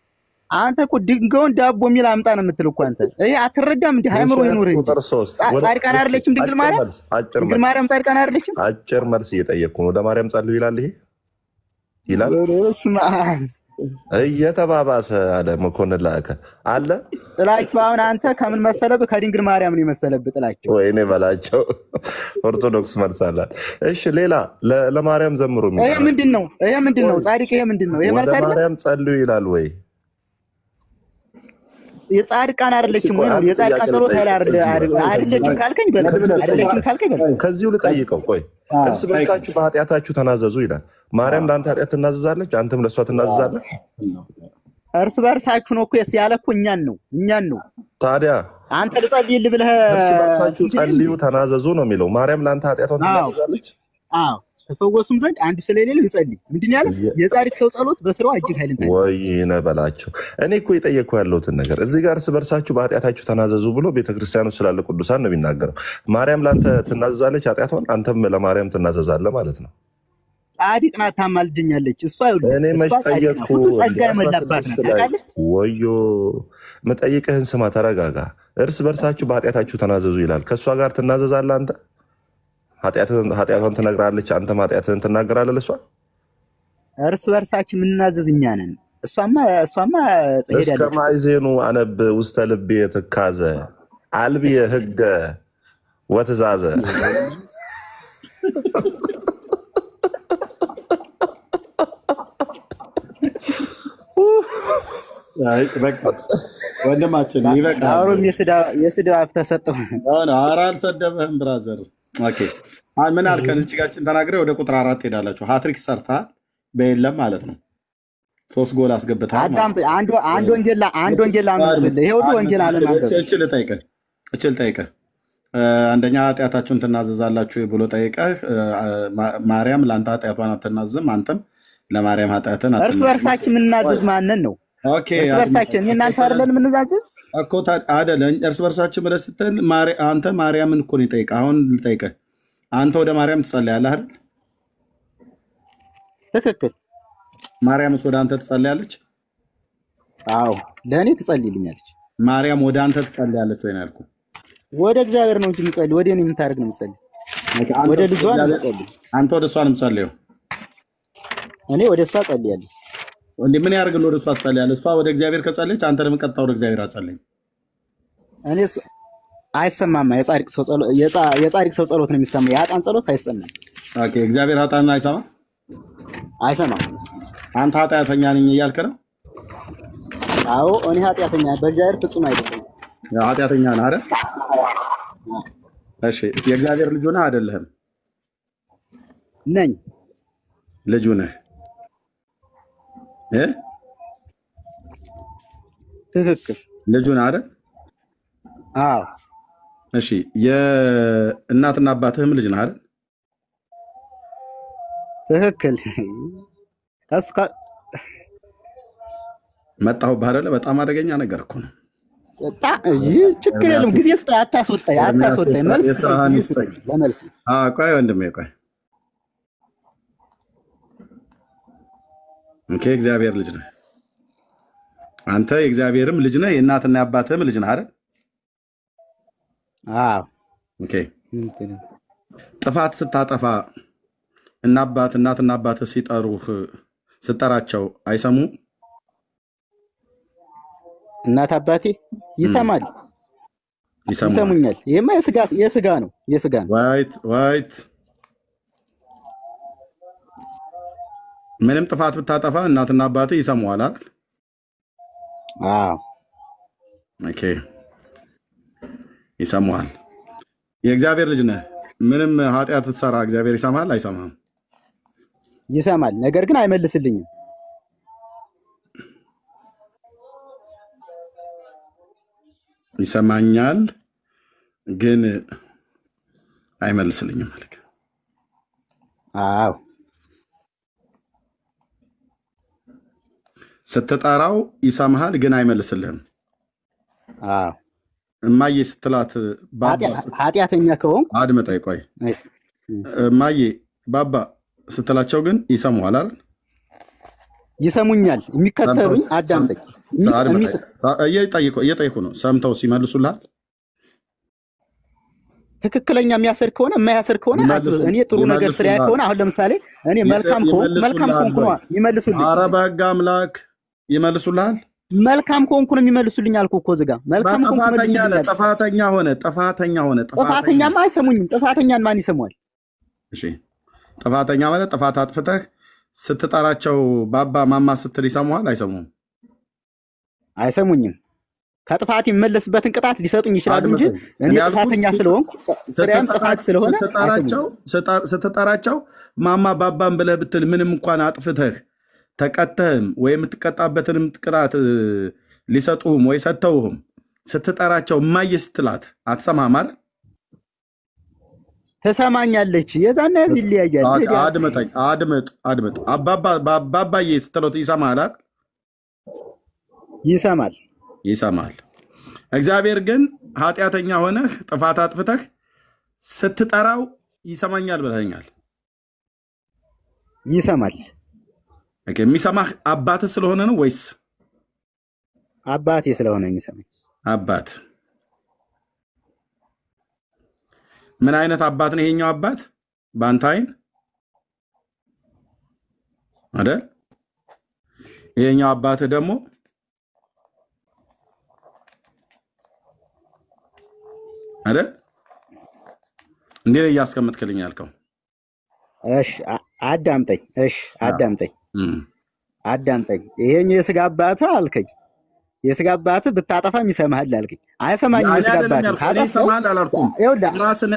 Speaker 4: አንተ እኮ ድንጋዩን ዳቦ የሚል አምጣ ነው የምትል እኮ አንተ። ይሄ አትረዳም እንዴ? ሃይምሮ ይኑር እንጂ ጻድቃን አይደለችም ድንግል ማርያም? ድንግል ማርያም ጻድቃን አይደለችም?
Speaker 5: አጭር መልስ እየጠየኩ ነው። ወደ ማርያም ጸልዩ ይላል። ይሄ ይላል እየተባባሰ አለ መኮንን ላከ አለ
Speaker 4: ጥላቸው። አሁን አንተ ከምን መሰለብህ? ከድንግል ማርያም ነው የመሰለብህ ጥላቸው።
Speaker 5: ወይኔ በላቸው። ኦርቶዶክስ መልስ አላት። እሺ ሌላ ለማርያም ዘምሩ የሚል
Speaker 4: ይሄ ምንድን ነው? ጻድቅ ይሄ ምንድን ነው? ይሄ መልስ አይደለም።
Speaker 5: ወደ ማርያም ጸልዩ ይላል ወይ?
Speaker 4: የጻድቃን አይደለችም ወይ? የጻድቃን ጸሎት አይደለችም ካልከኝ አይደለችም ካልከኝ
Speaker 5: ከዚሁ ልጠይቀው። ቆይ እርስ በርሳችሁ በኃጢአታችሁ ተናዘዙ ይላል። ማርያም ለአንተ ኃጢአት ትናዘዛለች፣ አንተም ለእሷ ትናዘዛለህ።
Speaker 4: እርስ በርሳችሁ ነው እኮ ያለ እኮ እኛን ነው።
Speaker 5: ታዲያ
Speaker 4: አንተ ልጸልይልህ ብለህ
Speaker 5: እርስ በርሳችሁ ጸልዩ ተናዘዙ ነው የሚለው። ማርያም ለአንተ ኃጢአቷን ትናዘዛለች።
Speaker 4: ተፈወሱም ዘንድ አንዱ ስለሌለው ይጸልይ። ምንድን ያለ? የጻድቅ ሰው ጸሎት በስራው እጅግ ኃይልን ታደርጋለች።
Speaker 5: ወይኔ በላቸው። እኔ እኮ የጠየኩ ያለሁትን ነገር እዚህ ጋር እርስ በርሳችሁ በኃጢአታችሁ ተናዘዙ ብሎ ቤተክርስቲያኑ ስላለ ቅዱሳን ነው የሚናገረው። ማርያም ለአንተ ትናዘዛለች ኃጢአቷን፣ አንተም ለማርያም ትናዘዛለህ ማለት ነው።
Speaker 4: ጻድቅ ናት፣ ታማልደኛለች። እሷ
Speaker 5: እኔ መች ጠየቅኩ? ወዮ መጠይቅህን ስማ፣ ተረጋጋ። እርስ በርሳችሁ በኃጢአታችሁ ተናዘዙ ይላል። ከእሷ ጋር ትናዘዛለህ አንተ? ኃጢአቷን ትነግራለች፣ አንተም ኃጢአትህን ትናገራለህ ለእሷ።
Speaker 4: እርስ በርሳችን የምናዘዝ እኛ ነን። እሷማ
Speaker 5: እስከ ማዕዜኑ አነብ ውስተ ልቤ ትካዘ አልብየ ህገ ወትእዛዘ።
Speaker 1: ወንድማችን ይበቃል።
Speaker 4: አሁን የስድብ አፍ ተሰጠው።
Speaker 1: ኧረ አልሰደበህም ብራዘር። ኦኬ ምን አልከን? እዚህ ጋር ተናግረህ ወደ ቁጥር 4 ሄዳላችሁ። ሃትሪክ ሰርተሃል በየለም ማለት ነው። 3 ጎል አስገብተሃል።
Speaker 4: አንድ ወንጌል አንብብልህ። ይሄ ሁሉ ወንጌል አለማንበብ።
Speaker 1: እችል ጠይቀህ አንደኛ ኃጢአታችሁን ትናዘዛላችሁ ብሎ ጠይቀህ ማርያም ለአንተ ኃጢአቷን አትናዝም፣ አንተም ለማርያም ኃጢአትን አትናዝም።
Speaker 4: እርስ በርሳችን የምንናዘዝ ማንን ነው? እርስ በርሳችን እናንተ አይደለን የምንናዘዝ
Speaker 1: እኮ አይደለም። እርስ በርሳችን ብለህ ስትል አንተ ማርያምን እኮ ነው የጠይቀህ። አሁን ልጠይቀህ፣ አንተ ወደ ማርያም ትጸልያለህ አይደል?
Speaker 4: ትክክል።
Speaker 1: ማርያምስ ወደ አንተ ትጸልያለች?
Speaker 4: አዎ ለእኔ ትጸልይልኛለች።
Speaker 1: ማርያም ወደ አንተ ትጸልያለች ወይ ነው ያልኩህ?
Speaker 4: ወደ እግዚአብሔር ነው እንጂ የምጸልይ። ወደ እኔ የምታደርግ ነው የምጸልይ። ወደ ልጇ ነው የምጸልይ።
Speaker 1: አንተ ወደ እሷ ነው የምጸልየው?
Speaker 4: እኔ ወደ እሷ ጸልያለሁ።
Speaker 1: እንዴ ምን ያደርግልህ? ወደ እሷ ትጸልያለህ። እሷ ወደ እግዚአብሔር ከጸለየች አንተ ደግሞ ቀጥታ ወደ እግዚአብሔር አትጸልይም።
Speaker 4: እኔ አይሰማማ። የጻድቅ ሰው ጸሎት ነው የሚሰማው። የኃጥአን ጸሎት አይሰማም።
Speaker 1: ኦኬ እግዚአብሔር ኃጥአንን
Speaker 4: አይሰማም።
Speaker 1: አንተ ኃጢአተኛ ነኝ እያልክ ነው?
Speaker 4: አዎ እኔ ኃጢአተኛ በእግዚአብሔር ፍጹም አይደለም።
Speaker 1: ኃጢአተኛ ነህ አይደል? እሺ የእግዚአብሔር ልጅ ሆነህ አይደለህም?
Speaker 4: ነኝ።
Speaker 1: ልጁ ነህ
Speaker 4: ትክክል።
Speaker 1: ልጁ ነህ አይደል?
Speaker 4: አዎ።
Speaker 1: እሺ የእናትና አባትህም ልጅ ነህ አይደል?
Speaker 4: ትክክል። እሱ
Speaker 1: መጣሁብህ አይደለ? በጣም አደገኛ ነገር እኮ ነው።
Speaker 4: ችግር የለም። ጊዜ ስጠኝ፣ አታስወጣኝ። መልስ ለመልስ
Speaker 1: ቆይ ወንድሜ ቆይ። ኦኬ እግዚአብሔር ልጅ ነህ አንተ፣ የእግዚአብሔርም ልጅ ነህ፣ የእናትና የአባትህም ልጅ ነህ አይደል?
Speaker 4: አዎ።
Speaker 1: ኦኬ ጥፋት ስታጠፋ እናትና አባትህ ስጠራቸው አይሰሙ?
Speaker 4: እናት አባቴ ይሰሙኛል። ይሄማ የስጋ ነው።
Speaker 1: ዋይት ምንም ጥፋት ብታጠፋ እናትና አባትህ ይሰሙሃል አይደል?
Speaker 4: አዎ።
Speaker 1: ኦኬ ይሰሙሃል። የእግዚአብሔር ልጅ ነህ። ምንም ኃጢአት ብትሰራ እግዚአብሔር ይሰማል አይሰማም?
Speaker 4: ይሰማል፣ ነገር ግን አይመልስልኝም።
Speaker 1: ይሰማኛል ግን አይመልስልኝም ማለት።
Speaker 4: አዎ።
Speaker 1: ስትጠራው ይሰማሃል ግን አይመልስልህም።
Speaker 4: አዎ።
Speaker 1: እማዬ ስትላት
Speaker 4: ኃጢአተኛ ከሆንኩ
Speaker 1: አድምጠኝ ቆይ። እማዬ ባባ ስትላቸው ግን ይሰሙሃል አይደል?
Speaker 4: ይሰሙኛል። የሚከተሉኝ አዳምጠኝ።
Speaker 1: እየጠየኩ ነው። ሰምተው ሲመልሱልሃል?
Speaker 4: ትክክለኛ የሚያሰር ከሆነ የማያሰር ከሆነ እኔ ጥሩ ነገር ስራ ከሆነ አሁን ለምሳሌ እኔ መልካም ከሆንኩ ነው ይመልሱልኝ።
Speaker 1: ኧረ በሕግ አምላክ ይመልሱልሃል።
Speaker 4: መልካም ከሆንኩ ነው የሚመልሱልኝ አልኩህ እኮ እዚህ ጋር። መልካም ከሆንኩ ጥፋተኛማ አይሰሙኝም። ጥፋተኛን ማን ይሰማዋል?
Speaker 1: እሺ ጥፋተኛ ማለት ጥፋት አጥፍተህ ስትጠራቸው ባባ ማማ ስትል ይሰሙሃል አይሰሙም?
Speaker 4: አይሰሙኝም። ከጥፋት የሚመለስበትን ቅጣት ሊሰጡኝ ይችላሉ እንጂ እኔ ጥፋተኛ ስለሆንኩ ስራም ጥፋት ስለሆነ
Speaker 1: ስትጠራቸው ማማ ባባን ብለህ ብትል ምንም እንኳን አጥፍተህ ተቀተህም ወይ የምትቀጣበትንም ቅጣት ሊሰጡህም ወይ ሰጥተውህም ስትጠራቸው እማዬ ስትላት አትሰማም አይደል?
Speaker 4: ተሰማኛለች። የዛና ያዝ ይለያያል።
Speaker 1: አድምጥ። አባባዬ ስትለው ይሰማሃል አይደል? ይሰማል። እግዚአብሔር ግን ኃጢአተኛ ሆነህ ጥፋት አጥፍተህ ስትጠራው ይሰማኛል ብለኸኛል።
Speaker 4: ይሰማል።
Speaker 1: የሚሰማህ አባትህ ስለሆነ ነው ወይስ?
Speaker 4: አባቴ ስለሆነ የሚሰማኝ።
Speaker 1: አባት ምን አይነት አባት ነው ይሄኛው አባት በአንተ አይን አይደል? ይሄኛው አባትህ ደግሞ አይደል? እንዴ ነው እያስቀመጥክልኝ ያልከው?
Speaker 4: እሺ አዳምጠኝ። ይሄኛው የስጋ አባትህ አልከኝ። የስጋ አባትህ ብታጠፋም ይሰማሃል አልከኝ። አይሰማኝም። የስጋ አባትህ
Speaker 1: ይሰማሃል አላልኩም። ራስን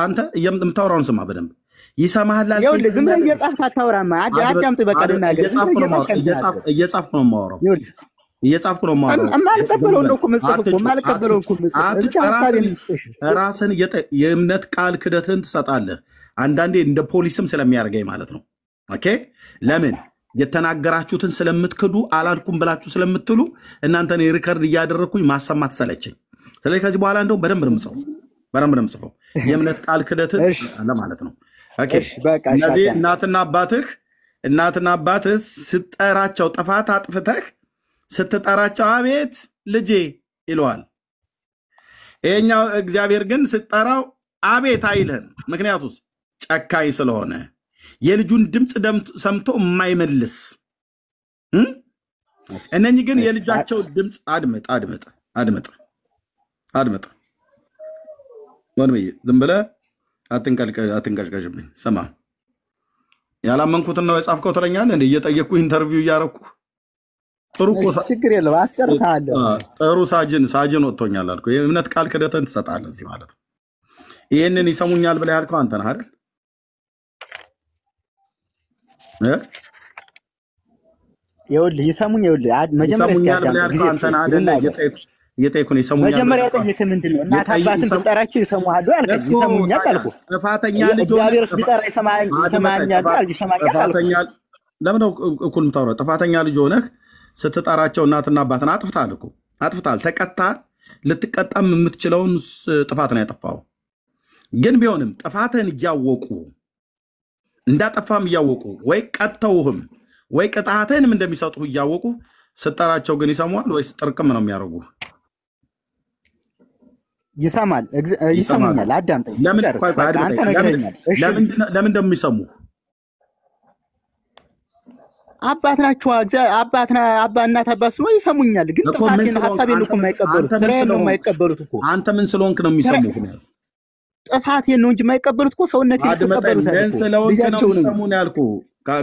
Speaker 1: አንተ የምታወራውን ስማ በደንብ። ይሰማሃል አልከኝ።
Speaker 4: ይኸውልህ ዝም ብለህ እየጻፍክ አታወራማ። አዳምጥ በቃ ልናገር።
Speaker 1: እየጻፍኩ ነው የማወራው።
Speaker 4: የማልቀበለውን ነው እኮ የምጽፍ እኮ የማልቀበለውን እኮ የምጽፍ።
Speaker 1: ራስን የእምነት ቃል ክደትህን ትሰጣለህ። አንዳንዴ እንደ ፖሊስም ስለሚያደርገኝ ማለት ነው። ኦኬ ለምን የተናገራችሁትን ስለምትክዱ አላልኩም ብላችሁ ስለምትሉ እናንተን ሪከርድ እያደረግኩኝ ማሰማት ሰለቸኝ። ስለዚህ ከዚህ በኋላ እንደውም በደንብ ነው የምጽፈው የእምነት ቃል ክደትህን ለማለት ነው። ኦኬ እነዚህ እናትና አባትህ ስጠራቸው ጥፋት አጥፍተህ ስትጠራቸው አቤት ልጄ ይለዋል። ይሄኛው እግዚአብሔር ግን ስትጠራው አቤት አይልህም። ምክንያቱስ ጨካኝ ስለሆነ የልጁን ድምፅ ሰምቶ የማይመልስ እነኚህ ግን የልጃቸው ድምፅ አድምጥ ወንድምዬ ዝም ብለህ አትንቀዥቀዥብኝ። ስማ ያላመንኩትን ነው የጻፍከው ትለኛለህ እንዴ? እየጠየቅኩ ኢንተርቪው እያረኩ ጥሩ እኮ
Speaker 4: ችግር የለም አስጨርሳለሁ።
Speaker 1: ጥሩ ሳጅን ወጥቶኛል አልኩ። የእምነት ቃል ክደትን ትሰጣለህ እዚህ ማለት ነው። ይህንን ይሰሙኛል ብለህ ያልከው አንተ ነህ አይደል?
Speaker 4: ይኸውልህ ይሰሙኝ። ይኸውልህ መጀመሪያ
Speaker 1: ይሰሙኛል ብለህ ያልከው አንተ ነህ አይደል? እየጠየኩህ ይሰሙኛል።
Speaker 4: መጀመሪያ ጠየቅህ ምንድን ነው? እናት አባትን ብጠራቸው ይሰሙሃል አልከኝ። ይሰሙኛል አልኩህ።
Speaker 1: ጥፋተኛ ልጅ
Speaker 4: እግዚአብሔር ቢጠራ ይሰማኛል አልኩህ።
Speaker 1: ለምን ነው እኩል የምታወራው? ጥፋተኛ ልጅ ሆነህ ስትጠራቸው እናትና አባትን አጥፍታል እኮ አጥፍታል፣ ተቀጣል። ልትቀጣም የምትችለውን ጥፋት ነው ያጠፋው። ግን ቢሆንም ጥፋትህን እያወቁ እንዳጠፋም እያወቁ ወይ ቀጥተውህም ወይ ቅጣትህንም እንደሚሰጡህ እያወቁ ስትጠራቸው ግን ይሰሙሃል ወይስ ጥርቅም ነው የሚያደርጉ?
Speaker 4: ይሰሙኛል። አዳምጠኝ። አንተ ነግረኛል።
Speaker 1: ለምን እንደሚሰሙ
Speaker 4: አባት ናቸው። አባ እናት አባት ስለሆነ ይሰሙኛል። ግን ጥፋቴን ሀሳቤን እኮ የማይቀበሉት ስራዬን ነው የማይቀበሉት እኮ።
Speaker 1: አንተ ምን ስለሆንክ ነው የሚሰሙህ?
Speaker 4: ጥፋቴን ነው እንጂ የማይቀበሉት እኮ ሰውነቴን ይቀበሉት።
Speaker 1: ምን ስለሆንክ ነው የሚሰሙ ነው ያልኩህ።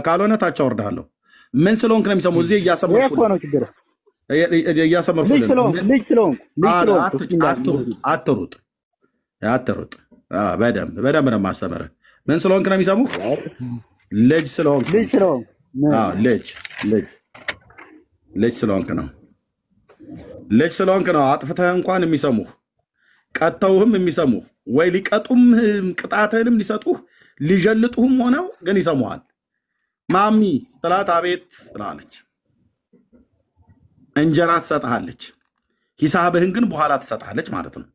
Speaker 1: ካልሆነ ታች አወርድሃለሁ። ምን ስለሆንክ ነው የሚሰሙ? እዚህ እያሰመርኩ
Speaker 4: እኮ ነው ችግር።
Speaker 1: እያሰመርኩ
Speaker 4: ልጅ ስለሆንክ
Speaker 1: አትሩጥ። በደንብ ነው የማስተምርህ። ምን ስለሆንክ ነው የሚሰሙህ? ልጅ ስለሆንክ ልጅ ስለሆንክ ነው። ልጅ ስለሆንክ ነው አጥፍተህ እንኳን የሚሰሙህ፣ ቀጥተውህም የሚሰሙህ፣ ወይ ሊቀጡም ቅጣትህንም ሊሰጡህ ሊጀልጡህም ሆነው ግን ይሰሙሃል። ማሚ ስትላት አቤት ትላለች። እንጀራ ትሰጥሃለች። ሂሳብህን ግን በኋላ ትሰጥሃለች ማለት ነው።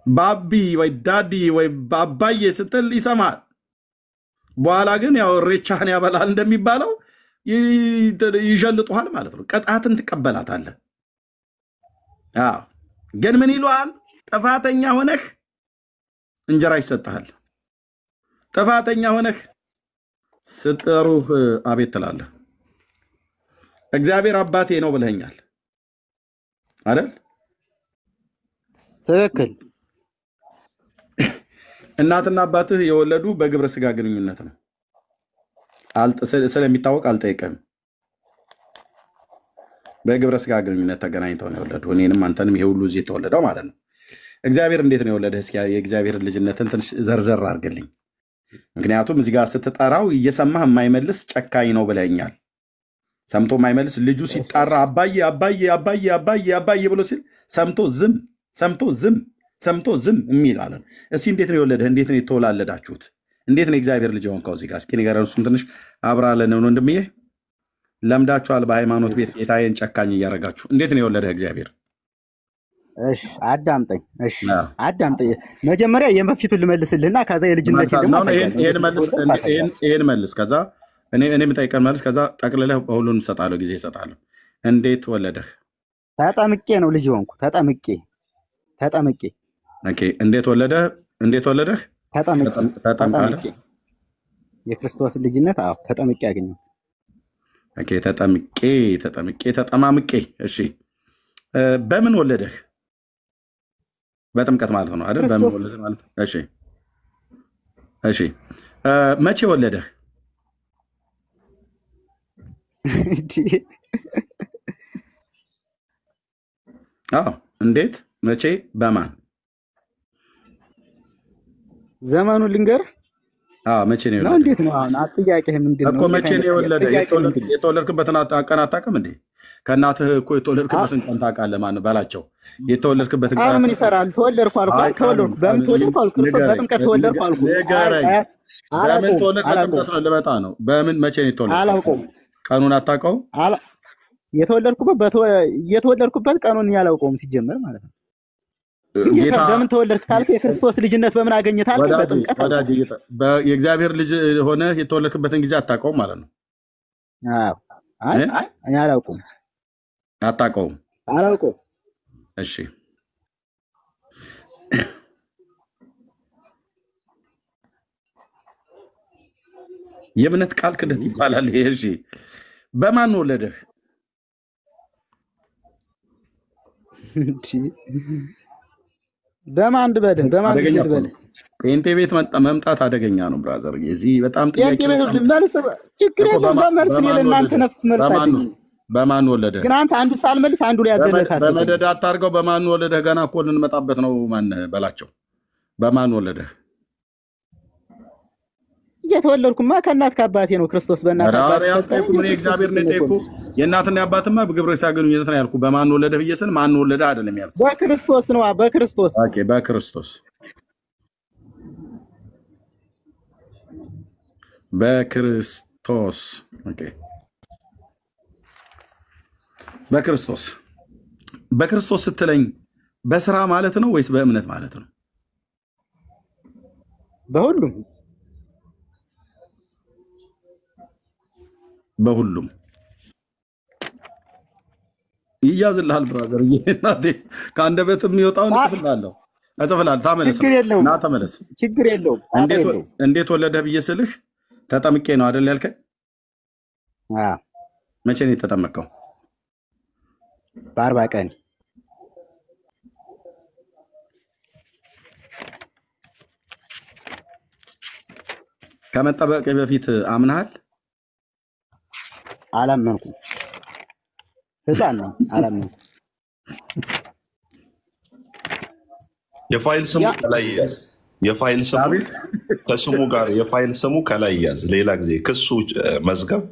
Speaker 1: ባቢ ወይ ዳዲ ወይ ባባዬ ስትል ይሰማል። በኋላ ግን ያው ሬቻህን ያበላል እንደሚባለው ይጀልጡሃል ማለት ነው። ቅጣትን ትቀበላታለህ። ግን ምን ይሉሃል? ጥፋተኛ ሆነህ እንጀራ ይሰጥሃል። ጥፋተኛ ሆነህ ስጠሩህ አቤት ትላለህ። እግዚአብሔር አባቴ ነው ብለኸኛል አይደል?
Speaker 4: ትክክል።
Speaker 1: እናትና አባትህ የወለዱ በግብረ ስጋ ግንኙነት ነው። ስለሚታወቅ አልጠይቅህም። በግብረ ስጋ ግንኙነት ተገናኝተው ነው የወለዱ። እኔንም አንተንም ይሄ ሁሉ እዚህ የተወለደው ማለት ነው። እግዚአብሔር እንዴት ነው የወለደህ? እስኪ የእግዚአብሔር ልጅነትን ትንሽ ዘርዘር አድርግልኝ። ምክንያቱም እዚህ ጋር ስትጠራው እየሰማህ የማይመልስ ጨካኝ ነው ብለኛል። ሰምቶ የማይመልስ ልጁ ሲጣራ አባዬ አባዬ አባዬ አባዬ አባዬ ብሎ ሲል ሰምቶ ዝም የሚል አለ። እስኪ እንዴት ነው የወለደህ? እንዴት ነው የተወላለዳችሁት? እንዴት ነው የእግዚአብሔር ልጅ ሆንከው? እዚህ ጋር እስኪ ንገረን። እሱን ትንሽ አብራለን። ወንድምዬ ለምዳችኋል። በሃይማኖት ቤት ጌታዬን ጨካኝ እያደረጋችሁ እንዴት ነው የወለደህ እግዚአብሔር?
Speaker 4: እሺ አዳምጠኝ። መጀመሪያ የበፊቱን ልመልስልህና ከዛ የልጅነት ደግሞ
Speaker 1: ይሄን መልስ። ከዛ እኔ የምጠይቀን መልስ። ከዛ ጠቅልለህ ሁሉንም እሰጣለሁ፣ ጊዜ እሰጣለሁ። እንዴት ወለደህ?
Speaker 4: ተጠምቄ ነው ልጅ ሆንኩ። ተጠምቄ
Speaker 1: ኦኬ። እንዴት ወለደህ?
Speaker 4: ተጠምቄ የክርስቶስ ልጅነት ተጠምቄ ያገኘሁት።
Speaker 1: ኦኬ። ተጠማምቄ። እሺ። በምን ወለደህ? በጥምቀት ማለት ነው አይደል? በምን ወለደህ ማለት? እሺ። መቼ ወለደህ? እንዴት? መቼ? በማን?
Speaker 4: ዘመኑን ልንገርህ።
Speaker 1: መቼ ነው
Speaker 4: የወለደህ? እንዴት ነው አሁን ጥያቄህ ምንድን ነው እኮ?
Speaker 1: መቼ ነው የወለደህ? የተወለድክበትን ቀን አታውቅም እንዴ? ከእናትህ እኮ የተወለድክበትን ቀን ታውቃለህ? ማነው በላቸው። የተወለድክበትን ቀን
Speaker 4: ምን ይሰራል? ተወለድኩ አልኩ። በምን ተወለድኩ አልኩ? ክርስቶስ በጥምቀት ተወለድኩ አልኩ።
Speaker 1: በምን ተወለድክ? ልመጣ ነው። በምን መቼ ነው የተወለድክ?
Speaker 4: አላውቀውም።
Speaker 1: ቀኑን አታውቀውም?
Speaker 4: የተወለድኩበት ቀኑን ያላውቀውም ሲጀመር ማለት ነው። በምን ተወለድክ ካልክ የክርስቶስ ልጅነት በምን አገኘህ ካልክ በጥምቀት።
Speaker 1: የእግዚአብሔር ልጅ ሆነ የተወለድክበትን ጊዜ አታውቀውም ማለት ነው።
Speaker 4: እኔ አላውቀውም።
Speaker 1: አታውቀውም?
Speaker 4: አላውቀውም።
Speaker 1: እሺ። የእምነት ቃል ክደት ይባላል ይሄ። እሺ። በማን ወለደህ?
Speaker 4: በማን ልበልህ?
Speaker 1: ጴንጤ ቤት መምጣት አደገኛ ነው ብራዘር። እዚህ በጣም ጥያቄ
Speaker 4: ጴንጤ ቤት መልስ ችግር የለም። በመልስ ነው ለእናንተ ነፍ መልስ አይደለም።
Speaker 1: በማን ወለደህ?
Speaker 4: ግን አንተ አንዱ ሳልመልስ አንዱ ላይ ያዘለታ
Speaker 1: በመደዳ አታርገው። በማን ወለደህ? ገና እኮ ልንመጣበት ነው። ማን በላቸው? በማን ወለደህ?
Speaker 4: የተወለድኩማ ከእናት ከአባቴ ነው። ክርስቶስ በእናት አባቴ
Speaker 1: ሰጠኝ። ምን እግዚአብሔር ነው የጠየኩ? የእናትና የአባትማ በግብረ ሥጋ ግንኙነት ነው ያልኩ። በማን ወለደህ ብዬ ስል ማን ወለደህ አይደለም ያልኩ።
Speaker 4: በክርስቶስ ነው። በክርስቶስ
Speaker 1: ኦኬ፣ በክርስቶስ በክርስቶስ ኦኬ፣ በክርስቶስ በክርስቶስ ስትለኝ በስራ ማለት ነው ወይስ በእምነት ማለት ነው?
Speaker 4: በሁሉም
Speaker 1: በሁሉም ይያዝልሃል ብራዘር። እናቴ ከአንደበት የሚወጣውን እጽፍልሃለሁ። ታመለስ።
Speaker 4: ችግር የለውም።
Speaker 1: ና ተመለስ።
Speaker 4: ችግር የለውም።
Speaker 1: እንዴት ወለደህ ብዬ ስልህ ተጠምቄ ነው አይደል ያልከኝ? መቼ ነው የተጠመቀው?
Speaker 4: በ40 ቀን።
Speaker 1: ከመጠበቅ በፊት አምነሃል?
Speaker 4: አላመንኩም። ህፃን ነው። አላመንኩም።
Speaker 5: የፋይል ስሙ ከላይ ያዝ። የፋይል ስሙ ከስሙ ጋር የፋይል ስሙ ከላይ ያዝ። ሌላ ጊዜ ክሱ መዝገብ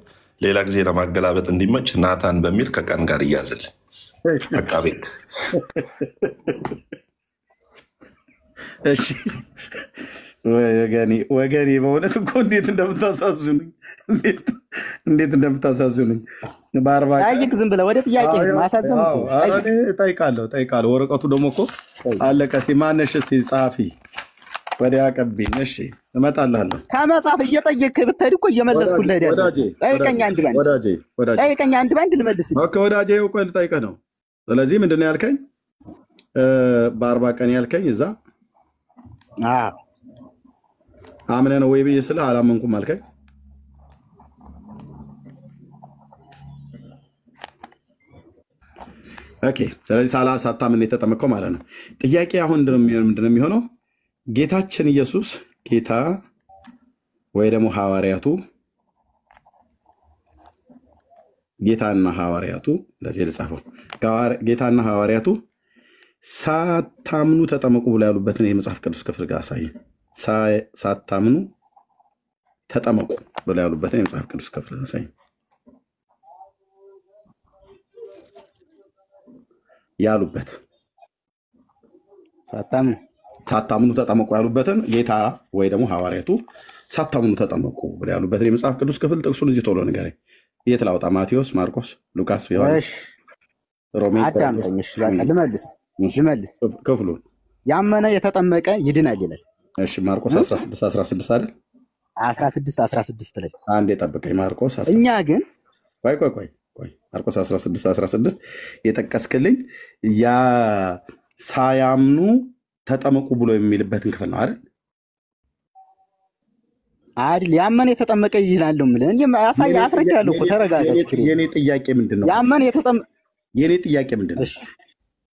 Speaker 5: ሌላ ጊዜ ለማገላበጥ እንዲመች ናታን በሚል ከቀን ጋር እያዝል አቃቤ።
Speaker 1: እሺ ወገኔ በእውነት እኮ እንዴት እንደምታሳዝኑኝ
Speaker 4: ጠይቅ። ዝም ብለህ ወደ ጥያቄ ማሳዘን
Speaker 1: ጠይቃለሁ። ወረቀቱ ደግሞ እኮ አለቀ። እስኪ ማነሽ? እስኪ ጸሐፊ ወዲያ አቀብኝ። እሺ እመጣልሃለሁ።
Speaker 4: ከመጽሐፍ እየጠየቅህ ብትሄድ እኮ እየመለስኩልህ እሄዳለሁ። ጠይቀኝ አንድ ባንድ ልመልስ።
Speaker 1: ወዳጄ እኮ ልጠይቅህ ነው። ስለዚህ ምንድን ነው ያልከኝ? በ40 ቀን ያልከኝ እዛ አምነህ ነው ወይ ብዬ ስልህ አላመንኩም አልከኝ። ኦኬ፣ ስለዚህ ሳታምን የተጠመቀው ማለት ነው። ጥያቄ አሁን ምንድን ነው የሚሆነው? ጌታችን ኢየሱስ ጌታ ወይ ደግሞ ሐዋርያቱ ጌታና ሐዋርያቱ እንደዚህ ልጻፈው። ጌታና ሐዋርያቱ ሳታምኑ ተጠመቁ ብሎ ያሉበትን የመጽሐፍ ቅዱስ ክፍል ጋር አሳይ። ሳታምኑ ተጠመቁ ብሎ ያሉበትን የመጽሐፍ ቅዱስ ክፍል አሳይ። ያሉበት ሳታምኑ ተጠመቁ ያሉበትን ጌታ ወይ ደግሞ ሐዋርያቱ ሳታምኑ ተጠመቁ ብሎ ያሉበትን የመጽሐፍ ቅዱስ ክፍል ጥቅሱን እዚህ ቶሎ ንገረኝ። የት ላውጣ? ማቴዎስ፣ ማርቆስ፣ ሉቃስ፣ ዮሐንስ፣ ሮሜ?
Speaker 4: ልመልስ
Speaker 1: ክፍሉን
Speaker 4: ያመነ የተጠመቀ ይድናል ይላል።
Speaker 1: እሺ ማርቆስ 16:16 አይደል?
Speaker 4: 16:16 ላይ
Speaker 1: አንዴ ጠብቀኝ። ማርቆስ
Speaker 4: እኛ ግን
Speaker 1: ቆይ ማርቆስ 16:16 የጠቀስክልኝ ያ ሳያምኑ ተጠመቁ ብሎ የሚልበትን ክፍል ነው አይደል?
Speaker 4: አይደል? ያመነ የተጠመቀ ይድናል ነው የምልህ። እኔ አስረዳለሁ እኮ ተረጋጋ።
Speaker 1: የኔ ጥያቄ ምንድን ነው?
Speaker 4: ያመነ የተጠመቀ
Speaker 1: የኔ ጥያቄ ምንድን ነው?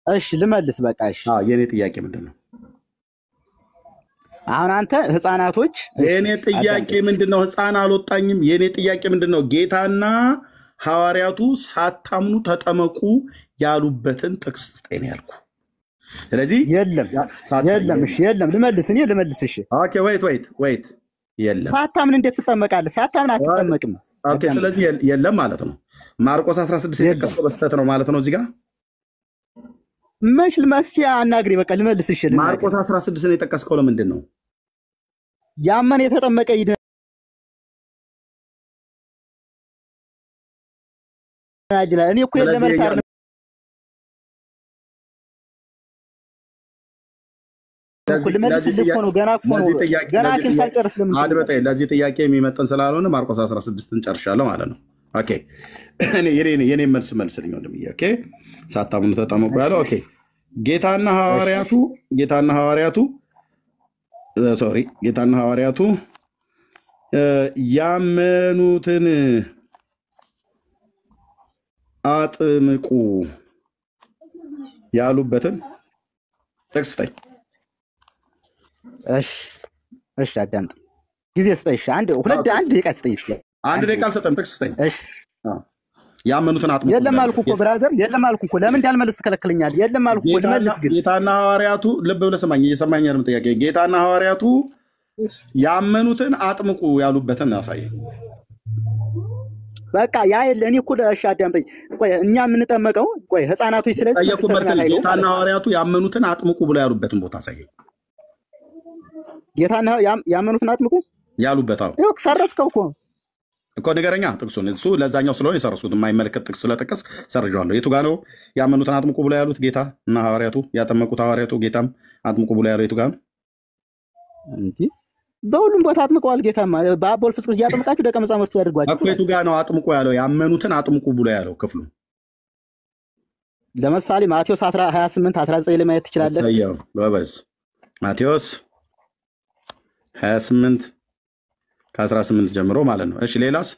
Speaker 4: እሺ ልመልስ በቃ። እሺ
Speaker 1: የኔ ጥያቄ ምንድን ነው?
Speaker 4: አሁን አንተ ህፃናቶች
Speaker 1: የኔ ጥያቄ ምንድን ነው? ህፃን አልወጣኝም። የኔ ጥያቄ ምንድን ነው? ጌታና ሐዋርያቱ ሳታምኑ ተጠመቁ ያሉበትን ጥቅስ ስጠኝ ያልኩ። ስለዚህ
Speaker 4: የለም። እሺ የለም። ልመልስ። እሺ
Speaker 1: ኦኬ፣ ወይት የለም።
Speaker 4: ሳታምን እንዴት ትጠመቃለህ? ሳታምን አትጠመቅም።
Speaker 1: ኦኬ፣ ስለዚህ የለም ማለት ነው። ማርቆስ 16 የጠቀስከው በስተት ነው ማለት ነው። እዚህ ጋር
Speaker 4: መች ልመስያ አናግሪ። በቃ ልመልስ። እሺ
Speaker 1: ማርቆስ 16 ነው የጠቀስከው ለምንድን ነው?
Speaker 4: ያመነ የተጠመቀ ይድናል። እኔ እኮ ለመልስ አይደለም
Speaker 1: ለዚህ ጥያቄ የሚመጥን ስላልሆነ ማርቆስ 16ን ጨርሻለሁ ማለት ነው። ኦኬ፣ የኔ መልስ መልስልኝ ወንድምዬ። ኦኬ፣ ሳታምኑ ተጠመቁ ያለው ኦኬ። ጌታና ሐዋርያቱ ያመኑትን አጥምቁ ያሉበትን ጥቅስ ስጠኝ።
Speaker 4: እሺ እሺ አዳምጥ፣ ጊዜ ስጠኝ። እሺ አንድ ደቂቃ ስጠኝ።
Speaker 1: አንድ ደቂቃ አልሰጠም፣ ጥቅስ ስጠኝ።
Speaker 4: እሺ
Speaker 1: ያመኑትን አጥምቁ።
Speaker 4: የለም አልኩ እኮ ብራዘር፣ የለም አልኩ እኮ። ለምን እንዳልመልስ ትከለክለኛለህ? የለም አልኩ እኮ። ልመልስ ግን
Speaker 1: ጌታና ሐዋርያቱ ልብ ብለህ ስማኝ፣ እየሰማኝ አይደለም ጥያቄ። ጌታና ሐዋርያቱ ያመኑትን አጥምቁ ያሉበትን ያሳየኝ።
Speaker 4: በቃ ያ የለ። እኔ እኮ እሺ አዳምጠኝ። ቆይ እኛ የምንጠመቀው ህፃናቶች። ስለዚህ
Speaker 1: ጠየቁ መልከል ጌታና ሐዋርያቱ ያመኑትን አጥምቁ ብሎ ያሉበትን ቦታ አሳየኝ።
Speaker 4: ጌታና ያመኑትን አጥምቁ
Speaker 1: ያሉበት
Speaker 4: ይኸው ሰረስከው
Speaker 1: እኮ ንገረኛ ጥቅሱን። እሱ ለዛኛው ስለሆነ የሰረስኩት የማይመለከት ጥቅስ ስለጠቀስ ሰርዣለሁ። የቱ ጋ ነው ያመኑትን አጥምቁ ብሎ ያሉት ጌታ እና ሐዋርያቱ? ያጠመቁት ሐዋርያቱ ጌታም አጥምቁ ብሎ ያለው የቱ ጋ ነው?
Speaker 4: እንዴ በሁሉም ቦታ አጥምቀዋል። ጌታማ በአብ ወልድ መንፈስ ቅዱስ እያጠመቃችሁ ደቀ መዛሙርቱ ያድርጓቸው
Speaker 1: እኮ። የቱ ጋ ነው አጥምቁ ያለው? ያመኑትን አጥምቁ ብሎ ያለው ክፍሉ
Speaker 4: ለምሳሌ ማቴዎስ 28 19 ላይ ማየት ትችላለህ።
Speaker 1: ሰየው ጎበዝ። ማቴዎስ 28 ከ18 ጀምሮ ማለት ነው። እሺ ሌላስ?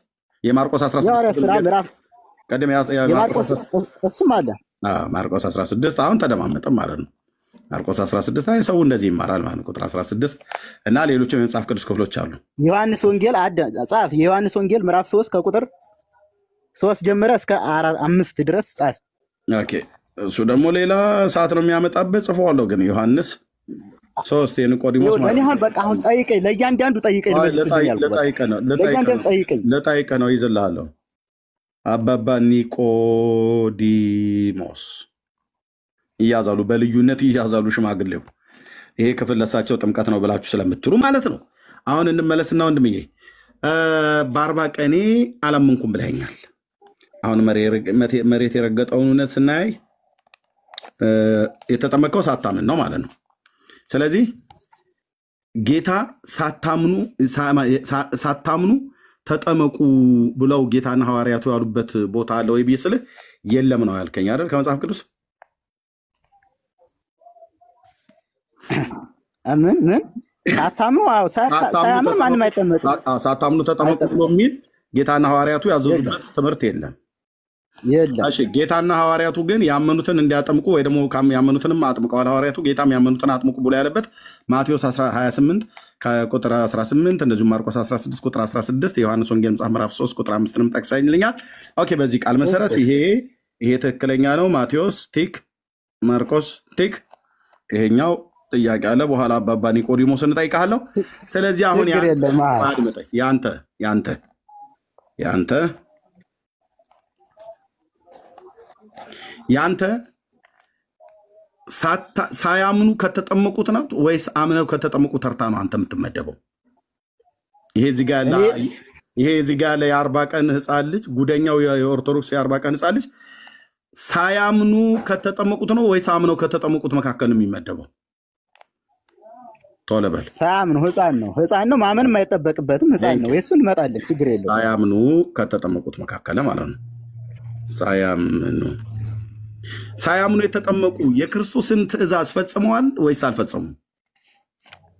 Speaker 1: የማርቆስ 16 ቀደም
Speaker 4: የማርቆስ እሱም አለ።
Speaker 1: ማርቆስ 16 አሁን ተደማመጠም ማለት ነው። ማርቆስ 16 አይ ሰው እንደዚህ ይማራል ማለት ነው። ቁጥር 16 እና ሌሎችም የመጽሐፍ ቅዱስ ክፍሎች አሉ።
Speaker 4: ዮሐንስ ወንጌል ጻፍ። የዮሐንስ ወንጌል ምዕራፍ 3 ከቁጥር 3 ጀምረ እስከ 5 ድረስ ጻፍ።
Speaker 1: ኦኬ እሱ ደግሞ ሌላ ሰዓት ነው የሚያመጣበት። ጽፈዋለሁ ግን ዮሐንስ 3 የኒቆዲሞስ ማለት
Speaker 4: ነው። በቃ አሁን ጠይቀኝ፣ ለእያንዳንዱ ጠይቀኝ።
Speaker 1: ለጠይቀ ነው ይዝልሃለሁ። አባባ ኒቆዲሞስ ይያዛሉ፣ በልዩነት ይያዛሉ ሽማግሌው። ይሄ ክፍል ለሳቸው ጥምቀት ነው ብላችሁ ስለምትሉ ማለት ነው። አሁን እንመለስና ወንድምዬ በ40 ቀኔ አላመንኩም ብለኸኛል። አሁን መሬት የረገጠውን እውነት ስናይ የተጠመቀው ሳታምን ነው ማለት ነው። ስለዚህ ጌታ ሳታምኑ ተጠመቁ ብለው ጌታና ሐዋርያቱ ያሉበት ቦታ አለ ወይ ብዬ ስልህ የለም ነው ያልከኝ አይደል? ከመጽሐፍ ቅዱስ
Speaker 4: ምን ሳታምኑ? አዎ ሳያምኑ ማንም አይጠመቅም።
Speaker 1: ሳታምኑ ተጠመቁ ብሎ የሚል ጌታና ሐዋርያቱ ያዘዙበት ትምህርት የለም። እሺ ጌታና ሐዋርያቱ ግን ያመኑትን እንዲያጠምቁ ወይ ደግሞ ያመኑትንም አጥምቀዋል ሐዋርያቱ። ጌታም ያመኑትን አጥምቁ ብሎ ያለበት ማቴዎስ 28 ከቁጥር 18 እንደዚሁም ማርቆስ 16 ቁጥር 16 የዮሐንስ ወንጌል መጽሐፍ ምዕራፍ 3 ቁጥር 5ንም ጠቅሰኝልኛል። ኦኬ በዚህ ቃል መሰረት ይሄ ትክክለኛ ነው። ማቴዎስ ቲክ፣ ማርቆስ ቲክ። ይሄኛው ጥያቄ አለ፣ በኋላ አባባ ኒቆዲሞስ እንጠይቃለሁ። ስለዚህ አሁን ያንተ ሳያምኑ ከተጠመቁት ናት ወይስ አምነው ከተጠመቁ ተርታ ነው አንተ የምትመደበው? ይሄ እዚህ ጋር የ40 ቀን ህፃን ልጅ ጉደኛው የኦርቶዶክስ የ40 ቀን ህፃን ልጅ ሳያምኑ ከተጠመቁት ነው ወይስ አምነው ከተጠመቁት መካከል ነው የሚመደበው? ቶሎ በል።
Speaker 4: ሳያምኑ ህፃን ነው፣ ማመን የማይጠበቅበትም ህፃን ነው። እሱን እንመጣለን፣ ችግር የለውም።
Speaker 1: ሳያምኑ ከተጠመቁት መካከል ማለት ነው። ሳያምኑ የተጠመቁ የክርስቶስን ትእዛዝ ፈጽመዋል ወይስ አልፈጸሙም?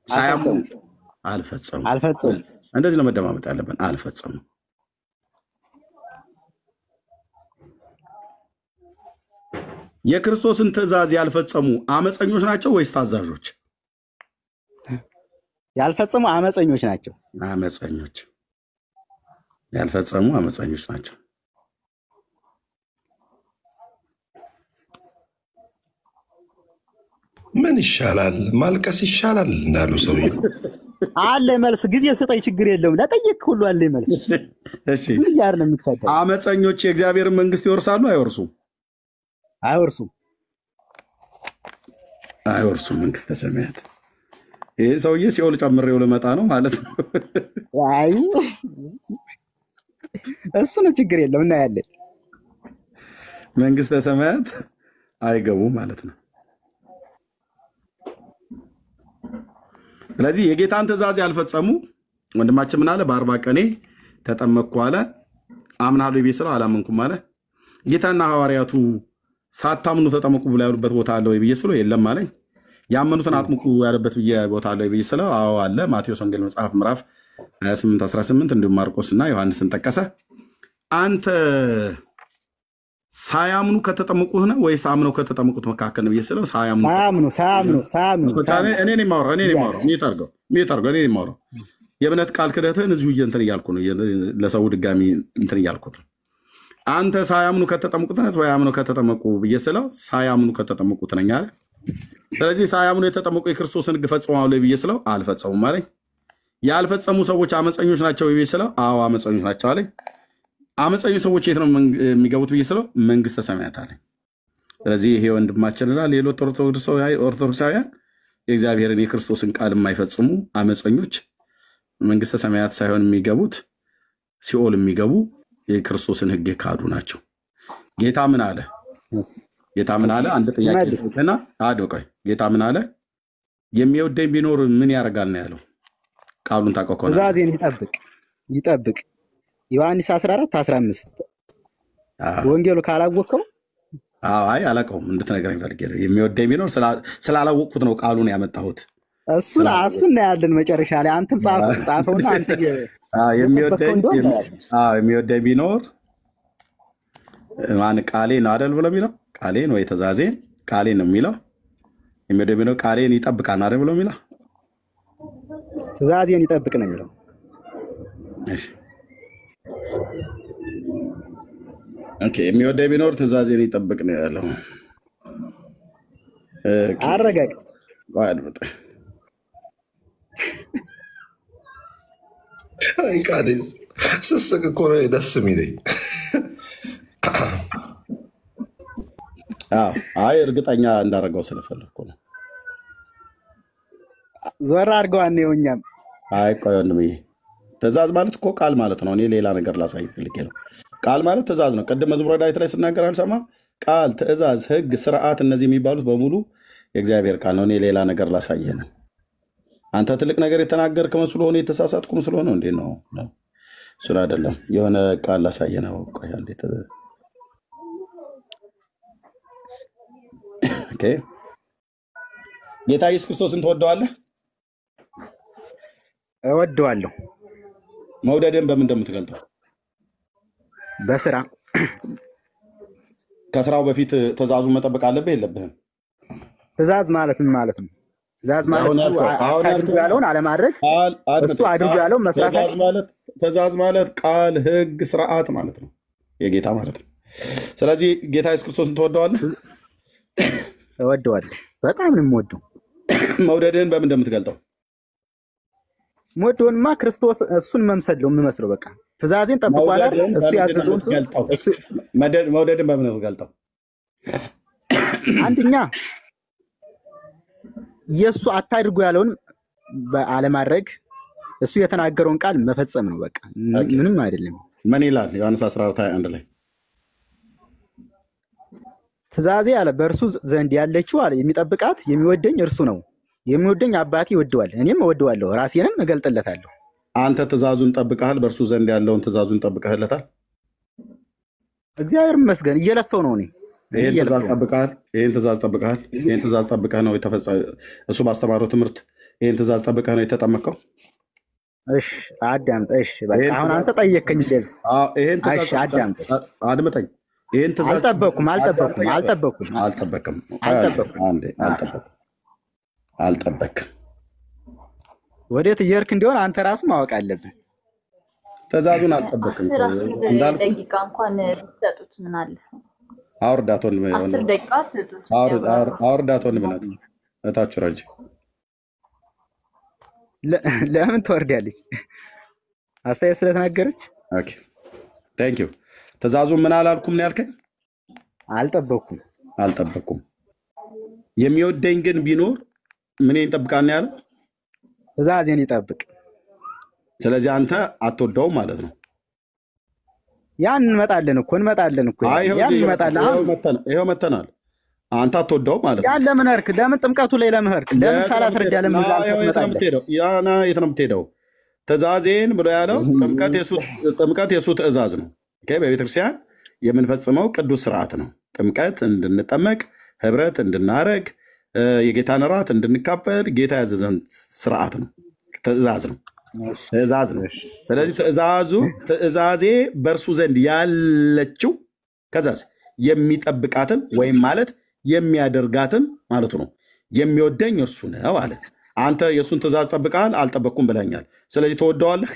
Speaker 1: ሳያምኑ አልፈጸሙም። እንደዚህ ነው መደማመጥ ያለብን። አልፈጸሙም። የክርስቶስን ትእዛዝ ያልፈጸሙ አመፀኞች ናቸው ወይስ ታዛዦች?
Speaker 4: ያልፈጸሙ አመፀኞች ናቸው።
Speaker 1: ያልፈጸሙ አመፀኞች ናቸው።
Speaker 5: ምን ይሻላል? ማልቀስ ይሻላል እንዳሉ ሰውዬው
Speaker 4: አለ መልስ። ጊዜ ስጠኝ፣ ችግር የለውም። ለጠየቅ ሁሉ አለ መልስ።
Speaker 1: እሺ አመፀኞች የእግዚአብሔርን መንግስት ይወርሳሉ አይወርሱም? አይወርሱም መንግስተ ሰማያት። ይህ ሰውዬ ሲኦል ጨምሬው ልመጣ ነው ማለት ነው።
Speaker 4: አይ እሱ ነው፣ ችግር የለውም፣ እናያለን።
Speaker 1: መንግስተ ሰማያት አይገቡም ማለት ነው። ስለዚህ የጌታን ትእዛዝ ያልፈጸሙ ወንድማችን ምን አለ? በ40 ቀኔ ተጠመቅኩ አለ። አምናለሁ ቤት ስለው አላመንኩም አለ። ጌታና ሐዋርያቱ ሳታምኑ ተጠመቁ ብሎ ያሉበት ቦታ አለ ወይ ብዬ ስለው የለም አለኝ። ያመኑትን አጥምቁ ያለበት ቦታ አለ ወይ ብዬ ስለው አዎ አለ። ማቴዎስ ወንጌል መጽሐፍ ምዕራፍ 28 18 እንዲሁም ማርቆስ እና ዮሐንስን ጠቀሰ። አንተ ሳያምኑ ከተጠመቁት ነው ወይስ አምነው ከተጠመቁት መካከል ነው ብዬ ስለው
Speaker 4: ሳያምኑ
Speaker 1: እኔ ነኝ የማወራው እኔ የማወራው የእምነት ቃል ክደትህን እዚሁ እንትን እያልኩ ነው ለሰው ድጋሚ እንትን እያልኩት ነው። አንተ ሳያምኑ ከተጠመቁት ነህ ወይ አምነው ከተጠመቁ ብዬ ስለው ሳያምኑ ከተጠመቁት ነኝ አለ። ስለዚህ ሳያምኑ የተጠመቁ የክርስቶስን ሕግ ፈጽመዋል ብዬ ስለው አልፈጸሙም አለኝ። ያልፈጸሙ ሰዎች አመፀኞች ናቸው ብዬ ስለው አዎ አመፀኞች ናቸው አለኝ። አመፀኞች ሰዎች የት ነው የሚገቡት ብዬ ስለው መንግስተ ሰማያት አለኝ። ስለዚህ ይሄ ወንድማችንና ሌሎች ኦርቶዶክሳውያን የእግዚአብሔርን የክርስቶስን ቃል የማይፈጽሙ አመፀኞች መንግስተ ሰማያት ሳይሆን የሚገቡት ሲኦል የሚገቡ የክርስቶስን ሕግ የካዱ ናቸው። ጌታ ምን አለ? አንድ ጥያቄ እና አድቆይ ጌታ ምን አለ? የሚወደኝ ቢኖር ምን ያደርጋል ነው ያለው። ቃሉን ታውቀው ከሆነ
Speaker 4: ትእዛዜን ይጠብቅ ዮሐንስ 14:15 ወንጌሉ ካላወቀው
Speaker 1: አይ አላውቀውም እንድትነግረኝ ፈልጌ ነው። የሚወደኝ ቢኖር ስላላወቅኩት ነው ቃሉን ያመጣሁት። እሱን
Speaker 4: ያለን መጨረሻ ላይ አንተም ጻፈውና አንተ
Speaker 1: የሚወደኝ ቢኖር ማን ቃሌ ነው አይደል ብሎ የሚለው ቃሌን ወይ ትእዛዜን ቃሌን ነው የሚለው። የሚወደኝ ቢኖር ቃሌን ይጠብቃል አይደል ብሎ የሚለው
Speaker 4: ትእዛዜን ይጠብቅ ነው የሚለው።
Speaker 1: እሺ ኦኬ የሚወደኝ ቢኖር ትእዛዜን ይጠብቅ ነው ያለው።
Speaker 4: አረጋግጥ
Speaker 1: ባይልበጥ
Speaker 5: አይ ቃዴስ ስስቅ እኮ ነው ደስ የሚለኝ።
Speaker 1: አይ እርግጠኛ እንዳደረገው ስለፈለኩ ነው።
Speaker 4: ዞር አድርገው አንየውኛም።
Speaker 1: አይ ቆይ ወንድምዬ ትእዛዝ ማለት እኮ ቃል ማለት ነው። እኔ ሌላ ነገር ላሳይ ፈልጌ ነው። ቃል ማለት ትእዛዝ ነው። ቅድም መዝሙረ ዳዊት ላይ ስናገር አልሰማ? ቃል፣ ትእዛዝ፣ ሕግ፣ ስርዓት እነዚህ የሚባሉት በሙሉ የእግዚአብሔር ቃል ነው። እኔ ሌላ ነገር ላሳየ ነው። አንተ ትልቅ ነገር የተናገርክ መስሎ ሆነ የተሳሳትኩ መስሎ ነው እንዴ? ነው እሱን አይደለም። የሆነ ቃል ላሳየ ነው። ቆይ እንዴት ኦኬ ጌታ ኢየሱስ ክርስቶስን ትወደዋለህ?
Speaker 4: እወደዋለሁ።
Speaker 1: መውደድን በምን እንደምትገልጠው?
Speaker 4: በስራ።
Speaker 1: ከስራው በፊት ትእዛዙን መጠበቅ አለብህ የለብህም?
Speaker 4: ትእዛዝ ማለት ምን ማለት ነው? ትእዛዝ ማለት አድርጉ ያለውን አለማድረግ፣ እሱ አድርጉ ያለውን መስራት።
Speaker 1: ትእዛዝ ማለት ቃል፣ ሕግ፣ ስርዓት ማለት ነው። የጌታ ማለት ነው። ስለዚህ ጌታ ኢየሱስ ክርስቶስን ትወደዋለህ?
Speaker 4: እወደዋለሁ። በጣም ነው የምወደው።
Speaker 1: መውደድህን በምን እንደምትገልጠው?
Speaker 4: ሞዶንማ ክርስቶስ እሱን መምሰል ነው የምመስለው። በቃ ትእዛዜን ጠብቋል አይደል? እሱ ያዘዘውን
Speaker 1: መውደድን በምን ነው ገልጠው?
Speaker 4: አንደኛ የሱ አታድርጉ ያለውን አለማድረግ፣ እሱ የተናገረውን ቃል መፈጸም ነው። በቃ ምንም አይደለም።
Speaker 1: ምን ይላል ዮሐንስ 14:21 ላይ?
Speaker 4: ትእዛዜ አለ በእርሱ ዘንድ ያለችው አለ የሚጠብቃት የሚወደኝ እርሱ ነው። የሚወደኝ አባቴ ይወደዋል፣ እኔም እወደዋለሁ፣ ራሴንም እገልጥለታለሁ።
Speaker 1: አንተ ትእዛዙን ጠብቀሃል? በእርሱ ዘንድ ያለውን ትእዛዙን ጠብቀህለታል?
Speaker 4: እግዚአብሔር ይመስገን እየለፈው ነው። እኔ
Speaker 1: ይሄን ትእዛዝ ጠብቀሃል? ይሄን ትእዛዝ ጠብቀህ ነው እሱ ባስተማረው ትምህርት ይሄን ትእዛዝ ጠብቀህ ነው የተጠመቀው?
Speaker 4: እሺ አዳምጥ። እሺ በቃ አሁን አንተ ጠየቅከኝ እንደዚህ።
Speaker 1: ይሄን ትእዛዝ
Speaker 4: እሺ አዳምጥ፣
Speaker 1: አድምጠኝ። ይሄን ትእዛዝ አልጠበቅም። ወዴት እየሄድክ እንደሆነ አንተ ራሱ ማወቅ አለብህ። ትእዛዙን አልጠበቅም እንዳልኩ
Speaker 6: ደቂቃ እንኳን ብትሰጡት ምን አለ?
Speaker 1: አውርዳቶን
Speaker 6: 10 ደቂቃ ስጡት።
Speaker 1: አውርዳቶን ምናት እታችሁ ረጅ
Speaker 4: ለምን ትወርዳለች? አስተያየት ስለተናገረች።
Speaker 1: ኦኬ ቴንክ ዩ። ትእዛዙን ምን አላልኩም ነው ያልከኝ? አልጠበቅኩም። የሚወደኝ ግን ቢኖር ምን ይጠብቃል ያለው?
Speaker 4: ትእዛዜን ይጠብቅ።
Speaker 1: ስለዚህ አንተ አትወደውም ማለት ነው።
Speaker 4: ያን እንመጣለን እኮ ያን እንመጣለን። ይሄው
Speaker 1: መተናል። አንተ አትወደውም ማለት ነው።
Speaker 4: ያን ለምን ሄድክ? ለምን ጥምቀቱ ላይ ለምን ሄድክ? ለምን ሳላስረዳ ለምን ዛንተ ትመጣለህ?
Speaker 1: ያና የት ነው የምትሄደው? ትእዛዜን ብሎ ያለው ጥምቀት የሱ ትእዛዝ ነው። በቤተክርስቲያን የምንፈጽመው ቅዱስ ስርዓት ነው። ጥምቀት እንድንጠመቅ፣ ህብረት እንድናረግ፣ የጌታን እራት እንድንካፈል ጌታ ያዘዘን ስርዓት ነው። ትእዛዝ ነው። ስለዚህ ትእዛዜ በእርሱ ዘንድ ያለችው ከዛስ የሚጠብቃትም ወይም ማለት የሚያደርጋትም ማለቱ ነው። የሚወደኝ እርሱ ነው አለ። አንተ የእሱን ትእዛዝ ጠብቀሃል፣ አልጠበቅኩም ብለኛል። ስለዚህ ትወደዋለህ?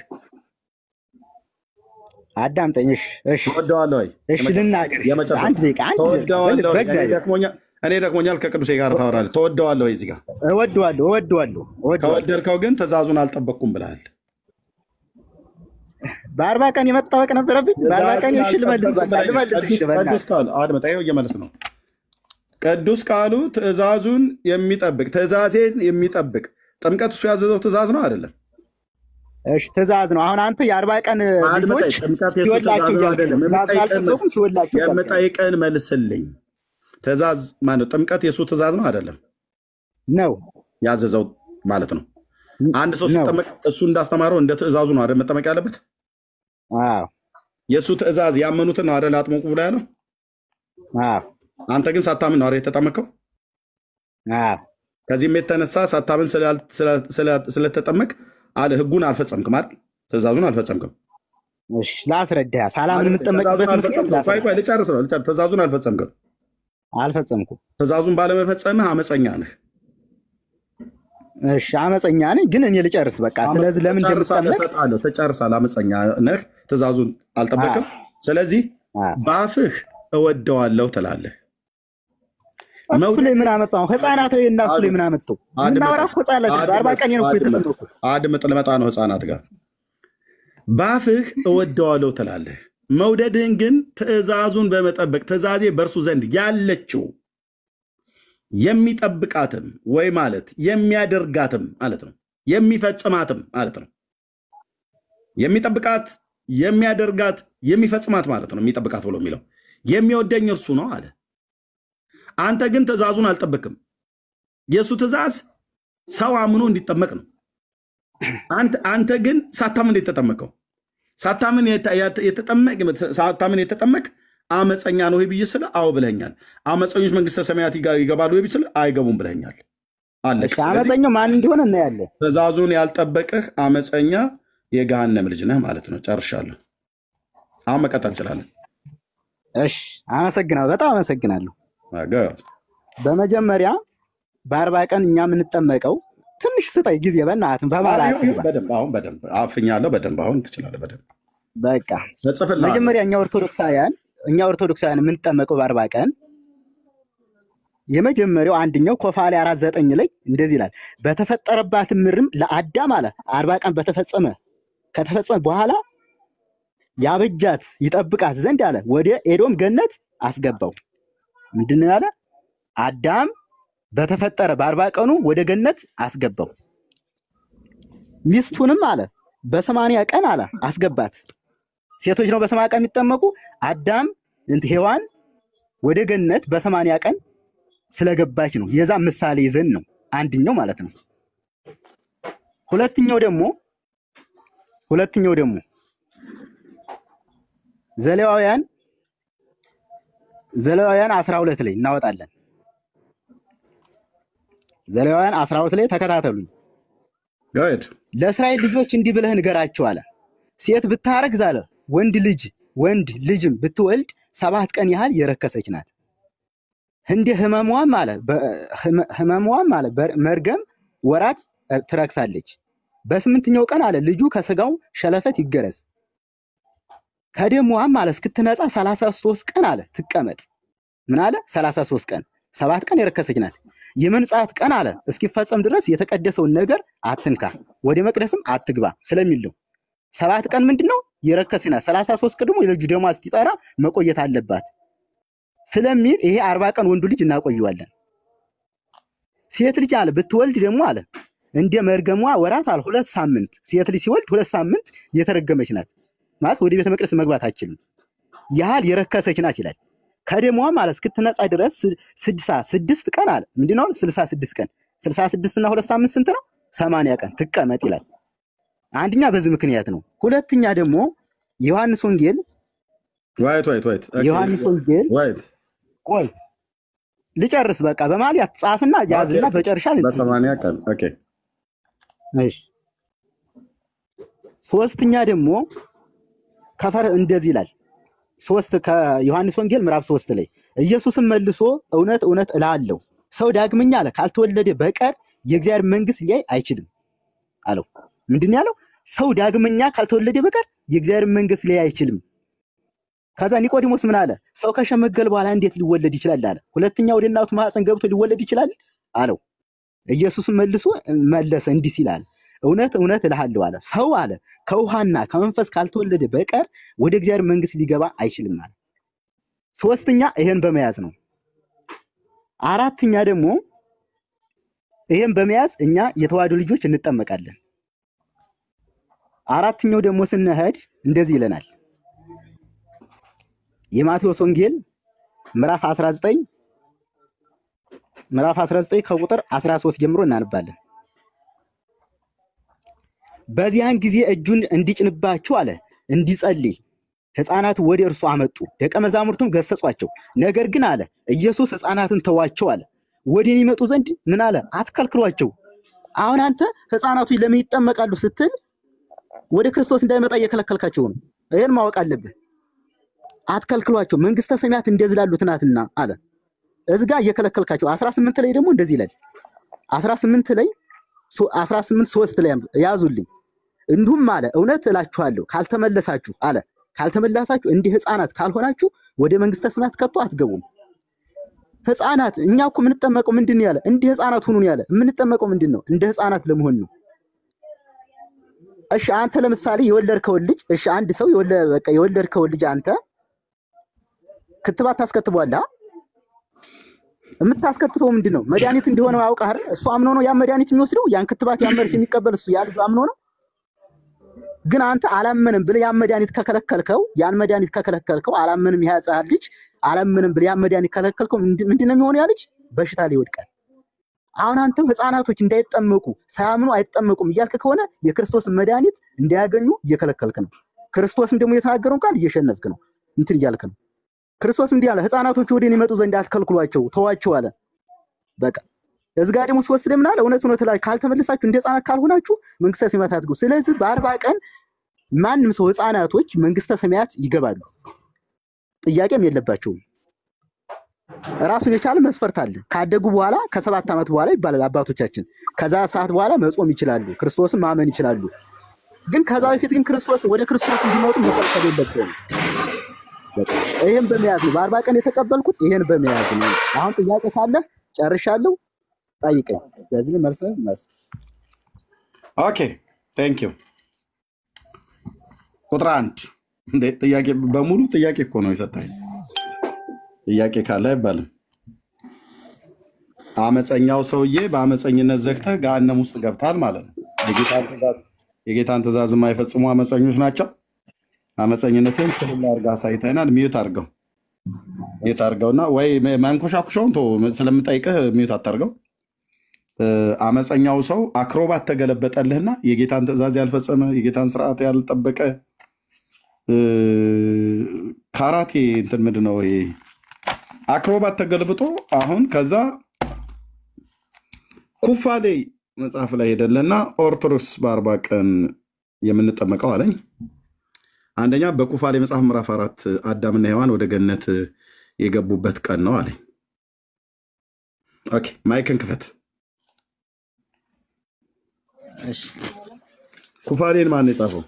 Speaker 4: አዳምጠኝ። እሺ
Speaker 1: ትወደዋለህ ወይ?
Speaker 4: እሺ ልናገር። አንድ ደቂቃ
Speaker 1: ትወደዋለህ?
Speaker 4: በእግዚአብሔር
Speaker 1: እኔ ደክሞኛል። ከቅዱሴ ጋር ታወራለህ። ትወደዋለህ ወይ? እዚህ ጋር
Speaker 4: እወደዋለሁ።
Speaker 1: ከወደድከው ግን ትእዛዙን አልጠበቅኩም ብለሃል።
Speaker 4: በ40 ቀን የመጣበቅ ነበረብኝ። በ40 ቀን እሺ ልመልስ።
Speaker 1: ቅዱስ ቃሉ አድመጣ፣ ይኸው እየመለስ ነው። ቅዱስ ቃሉ ትእዛዙን የሚጠብቅ ትእዛዜን የሚጠብቅ ጥምቀት እሱ ያዘዘው ትእዛዝ ነው አይደለም?
Speaker 4: እሺ ትእዛዝ ነው። አሁን አንተ የ40 ቀን ልጆች
Speaker 1: የምጠይቅህን መልስልኝ። ትእዛዝ ማነው? ጥምቀት የእሱ ትእዛዝ ነው አይደለም?
Speaker 4: ነው
Speaker 1: ያዘዘው ማለት ነው። አንድ ሰው ሲጠመቅ እሱ እንዳስተማረው እንደ ትእዛዙ ነው አይደል መጠመቅ ያለበት?
Speaker 4: አዎ
Speaker 1: የእሱ ትእዛዝ ያመኑትን ነው አይደል አጥምቁ ብሎ ያለው?
Speaker 4: አዎ
Speaker 1: አንተ ግን ሳታምን ነው አይደል የተጠመቀው?
Speaker 4: አዎ
Speaker 1: ከዚህም የተነሳ ሳታምን ስለተጠመቅ አለ ህጉን አልፈጸምክም አይደል? ትእዛዙን አልፈጸምክም።
Speaker 4: እሺ ላስረዳህ። ሳላምን የምጠመቅበት ምክንያት
Speaker 1: ልጨርስ ነው። ትእዛዙን አልፈጸምክም።
Speaker 4: አልፈጸምኩም።
Speaker 1: ትእዛዙን ባለመፈጸምህ አመፀኛ ነህ።
Speaker 4: እሺ አመፀኛ ነኝ፣ ግን እኔ ልጨርስ በቃ። ስለዚህ ለምን
Speaker 1: እንደምትጠመቅ ትጨርሳለህ። አመፀኛ ነህ፣ ትእዛዙን አልጠበቅም። ስለዚህ በአፍህ እወደዋለሁ ትላለህ።
Speaker 4: እሱ ላይ ምን አመጣው? ህፃናት ላይ እና እሱ ላይ ምን አመጣው? እናወራ እኮ ህፃናት በ40 ቀን ነው እኮ የተጠመቁት።
Speaker 1: አድምጥ፣ ልመጣ ነው ህፃናት ጋር። በአፍህ እወደዋለሁ ትላለህ። መውደድህን ግን ትእዛዙን በመጠበቅ ትእዛዜ በእርሱ ዘንድ ያለችው የሚጠብቃትም ወይ ማለት የሚያደርጋትም ማለት ነው። የሚፈጽማትም ማለት ነው። የሚጠብቃት የሚያደርጋት የሚፈጽማት ማለት ነው። የሚጠብቃት ብሎ የሚለው የሚወደኝ እርሱ ነው አለ። አንተ ግን ትእዛዙን አልጠበቅም። የእሱ ትእዛዝ ሰው አምኖ እንዲጠመቅ ነው። አንተ ግን ሳታምን የተጠመቀው ሳታምን የተጠመቅ አመፀኛ ነው ብዬ ስለ አዎ ብለኛል። አመፀኞች መንግስተ ሰማያት ይገባሉ ብዬ ስለ አይገቡም ብለኛል። አለሽ።
Speaker 4: አመፀኛው ማን እንደሆነ እናያለን።
Speaker 1: ትእዛዙን ያልጠበቅህ አመፀኛ የገሃነም ልጅ ነህ ማለት ነው። ጨርሻለሁ። አሁን መቀጠል እንችላለን።
Speaker 4: እሺ አመሰግናለሁ። በጣም አመሰግናለሁ። በመጀመሪያ በ40 ቀን እኛ የምንጠመቀው ትንሽ ስጠይ ጊዜ በእናትህ በማለት
Speaker 1: አሁን በደንብ አፍኛለሁ። በደንብ አሁን ትችላለህ። በደንብ
Speaker 4: በቃ መጀመሪያ እኛ ኦርቶዶክሳውያን የምንጠመቀው በ40 ቀን የመጀመሪያው አንደኛው ኮፋሌ 4:9 ላይ እንደዚህ ይላል። በተፈጠረባት ምድርም ለአዳም አለ 40 ቀን ከተፈጸመ በኋላ ያበጃት ይጠብቃት ዘንድ አለ ወደ ኤዶም ገነት አስገባው። ምንድነው ያለ? አዳም በተፈጠረ በ40 ቀኑ ወደ ገነት አስገባው። ሚስቱንም አለ በ80 ቀን አለ አስገባት። ሴቶች ነው በ80 ቀን የሚጠመቁ። አዳም ሔዋን ወደ ገነት በ80 ቀን ስለገባች ነው። የዛ ምሳሌ ይዘን ነው አንደኛው ማለት ነው። ሁለተኛው ደግሞ ዘሌዋውያን 12 ላይ እናወጣለን። ዘሌዋውያን 12 ላይ ተከታተሉኝ። ለእስራኤል ልጆች እንዲህ ብለህ ንገራቸው አለ። ሴት ብታረግዝ አለ ወንድ ልጅም ብትወልድ 7 ቀን ያህል የረከሰች ናት። እንደ ህመሟም አለ መርገም ወራት ትረክሳለች። በ8ኛው ቀን አለ ልጁ ከስጋው ሸለፈት ይገረዝ። ከደሟም አለ እስክትነጻ 33 ቀን አለ ትቀመጥ። ምን አለ? 33 ቀን 7 ቀን የረከሰች ናት። የመንጻት ቀን አለ እስኪፈጸም ድረስ የተቀደሰውን ነገር አትንካ፣ ወደ መቅደስም አትግባ ስለሚል ነው። 7 ቀን ምንድነው? የረከሰች ናት። 33 ቀን ደግሞ የልጁ ደሟ እስኪጠራ መቆየት አለባት ስለሚል ይሄ 40 ቀን ወንዱ ልጅ እናቆየዋለን። ሴት ልጅ አለ ብትወልድ ደግሞ አለ እንደ መርገሟ ወራት አለ 2 ሳምንት። ሴት ልጅ ሲወልድ 2 ሳምንት የተረገመች ናት ማለት ወደ ቤተ መቅደስ መግባት አትችልም። ያህል የረከሰች ናት ይላል። ከደሟም አለ እስክትነጻ ድረስ 66 ቀን አለ ምንድነው? 66 ቀን 66 እና 2 ሳምንት ስንት ነው? 80 ቀን ትቀመጥ ይላል። አንደኛ በዚህ ምክንያት ነው። ሁለተኛ ደግሞ ዮሐንስ ወንጌል ቆይ ልጨርስ በቃ በማለት ያጻፍና ያዝና በጨርሻ
Speaker 1: በ80 ቀን ኦኬ።
Speaker 4: እሺ ሶስተኛ ደግሞ ከፈር እንደዚህ ይላል። 3 ከዮሐንስ ወንጌል ምዕራፍ 3 ላይ ኢየሱስም መልሶ እውነት እውነት እልሃለሁ ሰው ዳግመኛ አለ ካልተወለደ በቀር የእግዚአብሔር መንግስት ሊያይ አይችልም አለው። ምንድን ያለው? ሰው ዳግመኛ ካልተወለደ በቀር የእግዚአብሔር መንግስት ሊያይ አይችልም። ከዛ ኒቆዲሞስ ምን አለ? ሰው ከሸመገል በኋላ እንዴት ሊወለድ ይችላል አለ። ሁለተኛ ወደ እናቱ ማህፀን ገብቶ ሊወለድ ይችላል አለው። ኢየሱስም መለሰ እንዲህ ሲል አለ እውነት እውነት እልሃለሁ አለ ሰው አለ ከውሃና ከመንፈስ ካልተወለደ በቀር ወደ እግዚአብሔር መንግስት ሊገባ አይችልም አለ። ሶስተኛ ይሄን በመያዝ ነው። አራተኛ ደግሞ ይሄን በመያዝ እኛ የተዋሕዶ ልጆች እንጠመቃለን። አራተኛው ደግሞ ስንሄድ እንደዚህ ይለናል። የማቴዎስ ወንጌል ምዕራፍ 19 ከቁጥር 13 ጀምሮ እናነባለን። በዚያን ጊዜ እጁን እንዲጭንባቸው አለ እንዲጸልይ ሕፃናት ወደ እርሱ አመጡ። ደቀ መዛሙርቱም ገሰጿቸው። ነገር ግን አለ ኢየሱስ ሕፃናትን ተዋቸው አለ። ወደ እኔ ይመጡ ዘንድ ምን አለ አትከልክሏቸው። አሁን አንተ ሕፃናቱ ለምን ይጠመቃሉ ስትል ወደ ክርስቶስ እንዳይመጣ እየከለከልካቸው ነው። ይሄን ማወቅ አለብህ። አትከልክሏቸው መንግስተ ሰማያት እንደዚህ ላሉት ናትና አለ። እዝጋ እየከለከልካቸው 18 ላይ ደግሞ እንደዚህ ይላል። 18 ላይ 18:3 ላይ ያዙልኝ። እንዲሁም አለ እውነት እላችኋለሁ ካልተመለሳችሁ አለ ካልተመለሳችሁ እንዲህ ሕፃናት ካልሆናችሁ ወደ መንግስተ ሰማያት ከቶ አትገቡም። ሕፃናት እኛ እኮ የምንጠመቀው ምንድነው ያለ? እንዲህ ሕፃናት ሁኑን ያለ። የምንጠመቀው ምንድነው? እንደ ሕፃናት ለመሆን ነው። እሺ አንተ ለምሳሌ የወለድከው ልጅ እሺ አንድ ሰው የወለድከው ልጅ አንተ ክትባት ታስከትበዋለህ። የምታስከትበው ምንድነው? መድኃኒት እንደሆነ ያውቃል። እሱ አምኖ ነው ያ መድኃኒት የሚወስደው። ያን ክትባት ያን መርፌ የሚቀበል እሱ ያ ልጅ አምኖ ነው። ግን አንተ አላመንም ብለህ ያን መድኃኒት ከከለከልከው አላመንም ያ ሕፃን ልጅ አላመንም ብለህ ያን መድኃኒት ከከለከልከው ምንድነው የሚሆነው? ያ ልጅ በሽታ ላይ ይወድቃል። አሁን አንተም ሕፃናቶች እንዳይጠመቁ ሳያምኑ አይጠመቁም እያልክ ከሆነ የክርስቶስን መድኃኒት እንዳያገኙ እየከለከልክ ነው። ክርስቶስም ደግሞ የተናገረውን ቃል እየሸነፍክ ነው። እንትን እያልክ ነው። ክርስቶስ እንዲህ አለ ሕፃናቶች ወደ እኔ ይመጡ ዘንድ አትከልክሏቸው ተዋቸው አለ። በቃ እዝጋ ደግሞ 3 ላይ ምን አለ? እውነት እውነት እላችኋለሁ ካልተመለሳችሁ እንደ ሕፃናት ካልሆናችሁ መንግስተ ሰማያት አትገቡ። ስለዚህ በ40 ቀን ማንም ሰው ሕፃናቶች መንግስተ ሰማያት ይገባሉ። ጥያቄም የለባቸውም። ራሱን የቻለ መስፈርት አለ። ካደጉ በኋላ ከ7 ዓመት በኋላ ይባላል አባቶቻችን። ከዛ ሰዓት በኋላ መጾም ይችላሉ፣ ክርስቶስን ማመን ይችላሉ። ግን ከዛ በፊት ግን ወደ ክርስቶስ እንዲመጡ መፈቀድ የለበትም። ይሄን በመያዝ ነው በ40 ቀን የተቀበልኩት። ይሄን በመያዝ ነው። አሁን ጥያቄ ካለ ጨርሻለሁ፣ ጠይቀኝ። በዚህ መልስ
Speaker 1: ኦኬ ቴንክ ዩ። ቁጥር 1 እንዴ ጥያቄ በሙሉ ጥያቄ እኮ ነው የሰጠኝ። ጥያቄ ካለ አይባልም። አመፀኛው ሰውዬ በአመፀኝነት ዘግተህ ገሃነም ውስጥ ገብታል ማለት ነው። የጌታን ትእዛዝ የማይፈጽሙ አመፀኞች ናቸው። አመፀኝነትን ክልል አድርጋ ሳይታይናል። ሚዩት አድርገውና ወይ መንኮሻኩሻውን ስለምጠይቅህ ሚዩት አታርገው። አመፀኛው ሰው አክሮባት ተገለበጠልህና የጌታን ትእዛዝ ያልፈጸመ የጌታን ስርዓት ያልጠበቀ ካራቴ እንትን ምንድን ነው ይሄ አክሮባት ተገልብጦ አሁን ከዛ ኩፋሌ መጽሐፍ ላይ ሄደለና ኦርቶዶክስ በ40 ቀን የምንጠመቀው አለኝ። አንደኛ በኩፋሌ መጽሐፍ ምዕራፍ 4 አዳምና ሔዋን ወደ ገነት የገቡበት ቀን ነው አለኝ። ኦኬ ማይክን ክፈት።
Speaker 4: እሺ
Speaker 1: ኩፋሌን ማን የጻፈው?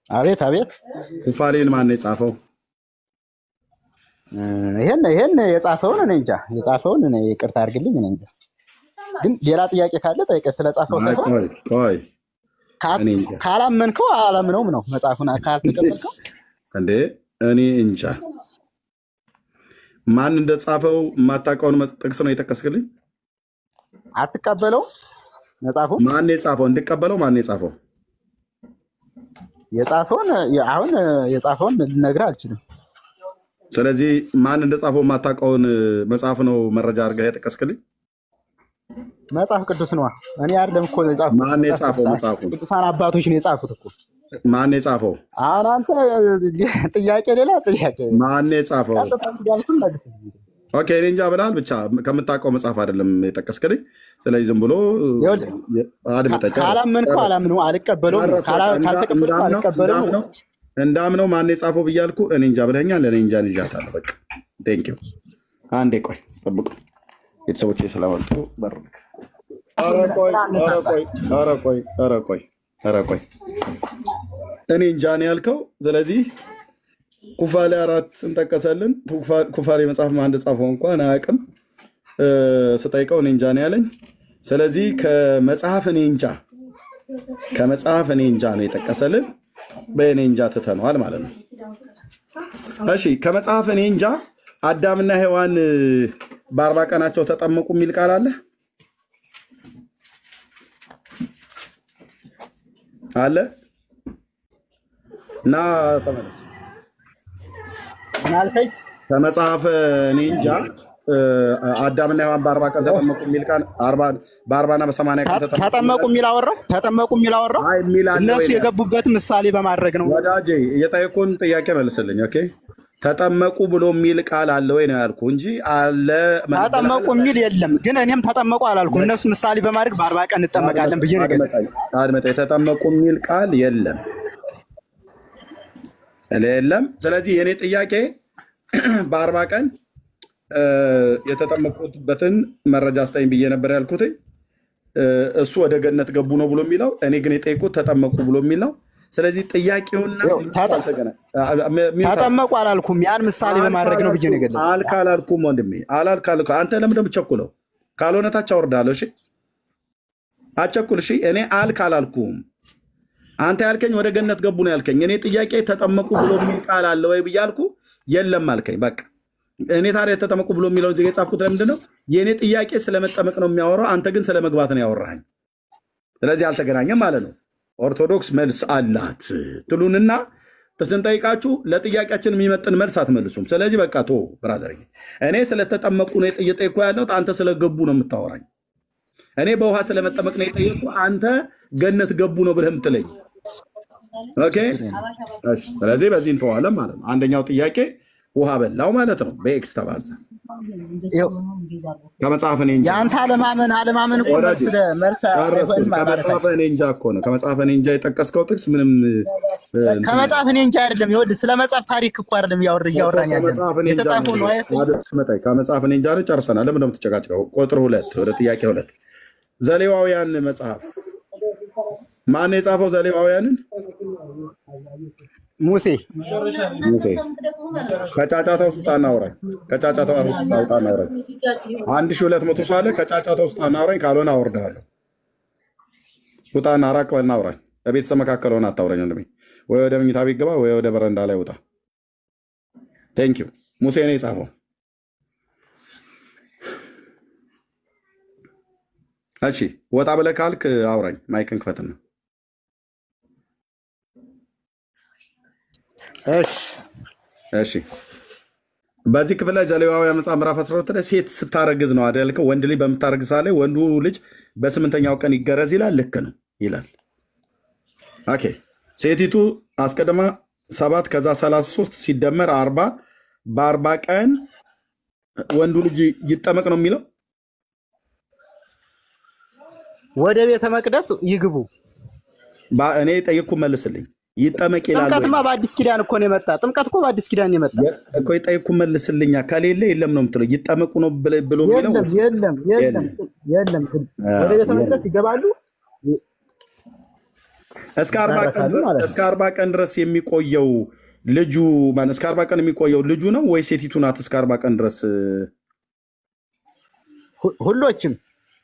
Speaker 4: አቤት አቤት።
Speaker 1: ኩፋሌን ማን የጻፈው?
Speaker 4: ይሄን የጻፈውን እኔ እንጃ። የጻፈውን እኔ ይቅርታ አድርግልኝ እኔ እንጃ። ግን ሌላ ጥያቄ ካለ ጠይቀህ ስለጻፈው ሳይሆን
Speaker 1: ቆይ እኔ እንጃ።
Speaker 4: ካላመንከው አላምነውም ነው። መጽሐፉን ካልተቀበልከው
Speaker 1: እንዴ እኔ እንጃ። ማን እንደጻፈው የማታውቀውን ጥቅስ ነው የጠቀስክልኝ።
Speaker 4: አትቀበለው መጽሐፉ
Speaker 1: ማን የጻፈው? እንድቀበለው ማን የጻፈው? የጻፈውን ልነግርህ አልችልም። ስለዚህ ማን እንደጻፈው የማታውቀውን መጽሐፍ ነው መረጃ አድርገህ የጠቀስክልኝ።
Speaker 4: መጽሐፍ ቅዱስ ነው። እኔ አይደለም እኮ የጻፈው።
Speaker 1: ማን የጻፈው? መጽሐፉ
Speaker 4: ቅዱሳን አባቶች ነው የጻፉት እኮ።
Speaker 1: ማን የጻፈው?
Speaker 4: አሁን አንተ ጥያቄ ሌላ ጥያቄ።
Speaker 1: ማን የጻፈው? ኦኬ እኔ እንጃ ብለሃል። ብቻ ከምታውቀው መጽሐፍ አይደለም የጠቀስክልኝ። ስለዚህ ዝም ብሎ አድምጠህ
Speaker 4: ካላመንኩ አላምነው አልቀበለውም። ካልተቀበልኩ አልቀበለውም።
Speaker 1: እንዳምነው ማን የጻፈው ብያልኩ እኔ እንጃ ብለኸኛል። እኔ እንጃ ይዣታለሁ። በቃ ቴንክ ዩ። አንዴ ቆይ ጠብቁ። ቤተሰቦቼ ስለመጡ በርክ። ኧረ ቆይ እኔ እንጃ ነው ያልከው። ስለዚህ ኩፋሌ 4 እንጠቀሰልን። ኩፋሌ መጽሐፍ ማን እንደጻፈው እንኳን አያውቅም። ስጠይቀው እኔ እንጃ ነው ያለኝ። ስለዚህ ከመጽሐፍ እኔ እንጃ ነው የጠቀሰልን። በእኔ እንጃ ትተነዋል ማለት ነው። እሺ ከመጽሐፍ እኔ እንጃ አዳምና ሔዋን በ40 ቀናቸው ተጠመቁ የሚል ቃል አለ አለ እና ተመለስ
Speaker 4: ምናልከኝ
Speaker 1: ከመጽሐፍ እኔ እንጃ አዳምና ሔዋን በ40 ቀን ተጠመቁ የሚል ቃል በ40 እና በ80 ቀን
Speaker 4: ተጠመቁ የሚል አወራው እነሱ የገቡበት ምሳሌ በማድረግ ነው።
Speaker 1: ወዳጄ የጠየቁን ጥያቄ መልስልኝ። ኦኬ ተጠመቁ ብሎ የሚል ቃል አለ ወይ ነው ያልኩ እንጂ አለ
Speaker 4: ተጠመቁ የሚል የለም። ግን እኔም ተጠመቁ አላልኩም። እነሱ ምሳሌ በማድረግ በ40 ቀን እንጠመቃለን ብዬ ነገር
Speaker 1: አድመጣ የተጠመቁ የሚል ቃል የለም። ስለዚህ የኔ ጥያቄ በ40 ቀን የተጠመቁበትን መረጃ አስጠኝ ብዬ ነበር ያልኩት። እሱ ወደ ገነት ገቡ ነው ብሎ የሚለው፣ እኔ ግን የጠየቁት ተጠመቁ ብሎ የሚል ነው። ስለዚህ ጥያቄውና
Speaker 4: ተጠመቁ አላልኩም። ያን ምሳሌ በማድረግ ነው ብዬ ነገር
Speaker 1: አላልኩም። ወንድሜ አላልካልኩ። አንተ ለምን እንደምትቸኩለው? ካልሆነ ታች አወርዳለሁ። እሺ አትቸኩል። እሺ እኔ አላልኩም። አንተ ያልከኝ ወደ ገነት ገቡ ነው ያልከኝ። እኔ ጥያቄ ተጠመቁ ብሎ የሚል ቃል አለ ወይ ብያልኩ የለም አልከኝ። በቃ እኔ ታዲያ ተጠመቁ ብሎ የሚለውን እዚህ የጻፍኩት ለምንድን ነው? የእኔ ጥያቄ ስለመጠመቅ ነው የሚያወራው። አንተ ግን ስለመግባት ነው ያወራኝ። ስለዚህ አልተገናኘም ማለት ነው። ኦርቶዶክስ መልስ አላት ትሉንና ስንጠይቃችሁ ለጥያቄያችን የሚመጥን መልስ አትመልሱም። ስለዚህ በቃ ቶ ብራዘር፣ እኔ ስለተጠመቁ ነው የጠየቁ ያለሁት፣ አንተ ስለገቡ ነው የምታወራኝ። እኔ በውሃ ስለመጠመቅ ነው የጠየቁ፣ አንተ ገነት ገቡ ነው ብለህ የምትለኝ። ኦኬ እሺ። ስለዚህ በዚህ እንተዋለን ማለት ነው። አንደኛው ጥያቄ ውሃ በላው ማለት ነው። በኤክስ ተባዛ ከመጽሐፍ እኔ እንጃ
Speaker 4: ያንተ አለማመን እኮ
Speaker 1: ከመጽሐፍ እኔ እንጃ እኮ ነው። ከመጽሐፍ እኔ እንጃ የጠቀስከው ጥቅስ ምንም
Speaker 4: ከመጽሐፍ እኔ እንጃ አይደለም። ይኸውልህ ስለ መጽሐፍ ታሪክ እኮ አይደለም እያወራን ያለን የተጻፈው ነው።
Speaker 1: ከመጽሐፍ እኔ እንጃ ጨርሰናል። ለምን እንደምትጨቃጨቀው? ቁጥር 2 ወደ ጥያቄ 2 ዘሌዋውያን መጽሐፍ ማን የጻፈው? ዘሌዋውያንን
Speaker 4: ሙሴ።
Speaker 1: ከጫጫታ ውስጥ አናውራኝ። ከጫጫታ ውስጥ አናውራኝ። 1200 ሰው አለ። ከጫጫታ ውስጥ አናውራኝ። ካልሆነ አወርድሃለሁ። ውጣና ራቅ በልና አውራኝ። በቤተሰብ መካከል ሆነ አታውራኝ ወንድሜ። ወይ ወደ መኝታ ቤት ግባ፣ ወይ ወደ በረንዳ ላይ ውጣ። ቴንክ ዩ። ሙሴ ነው የጻፈው። እሺ ወጣ ብለህ ካልክ አውራኝ። ማይክን ክፈትና እሺ በዚህ ክፍል ላይ ዘሌዋውያን መጽሐፍ ምዕራፍ 12 ላይ ሴት ስታረግዝ ነው አይደል? ወንድ ልጅ በምታረግዝ ሰዓት ላይ ወንዱ ልጅ በ8ኛው ቀን ይገረዝ ይላል። ልክ ነው ይላል። ኦኬ ሴቲቱ አስቀድማ 7 ከዛ 33 ሲደመር 40 በ40 ቀን ወንዱ ልጅ ይጠመቅ ነው የሚለው።
Speaker 4: ወደ ቤተ መቅደስ ይግቡ።
Speaker 1: እኔ ጠየቅኩ መልስልኝ። ይጠመቅ ይላል።
Speaker 4: ጥምቀትማ በአዲስ ኪዳን እኮ ነው የመጣ። ጥምቀት እኮ በአዲስ ኪዳን ነው የመጣ
Speaker 1: እኮ። የጠየቅኩ መልስልኛ። ከሌለ የለም ነው የምትለው። ይጠመቁ ነው ብሎ የሚለው
Speaker 4: የለም። ወደ ቤተ መቅደስ ይገባሉ።
Speaker 1: እስከ 40 ቀን ድረስ የሚቆየው ልጁ ማለት እስከ 40 ቀን የሚቆየው ልጁ ነው ወይ ሴቲቱ ናት? እስከ 40 ቀን ድረስ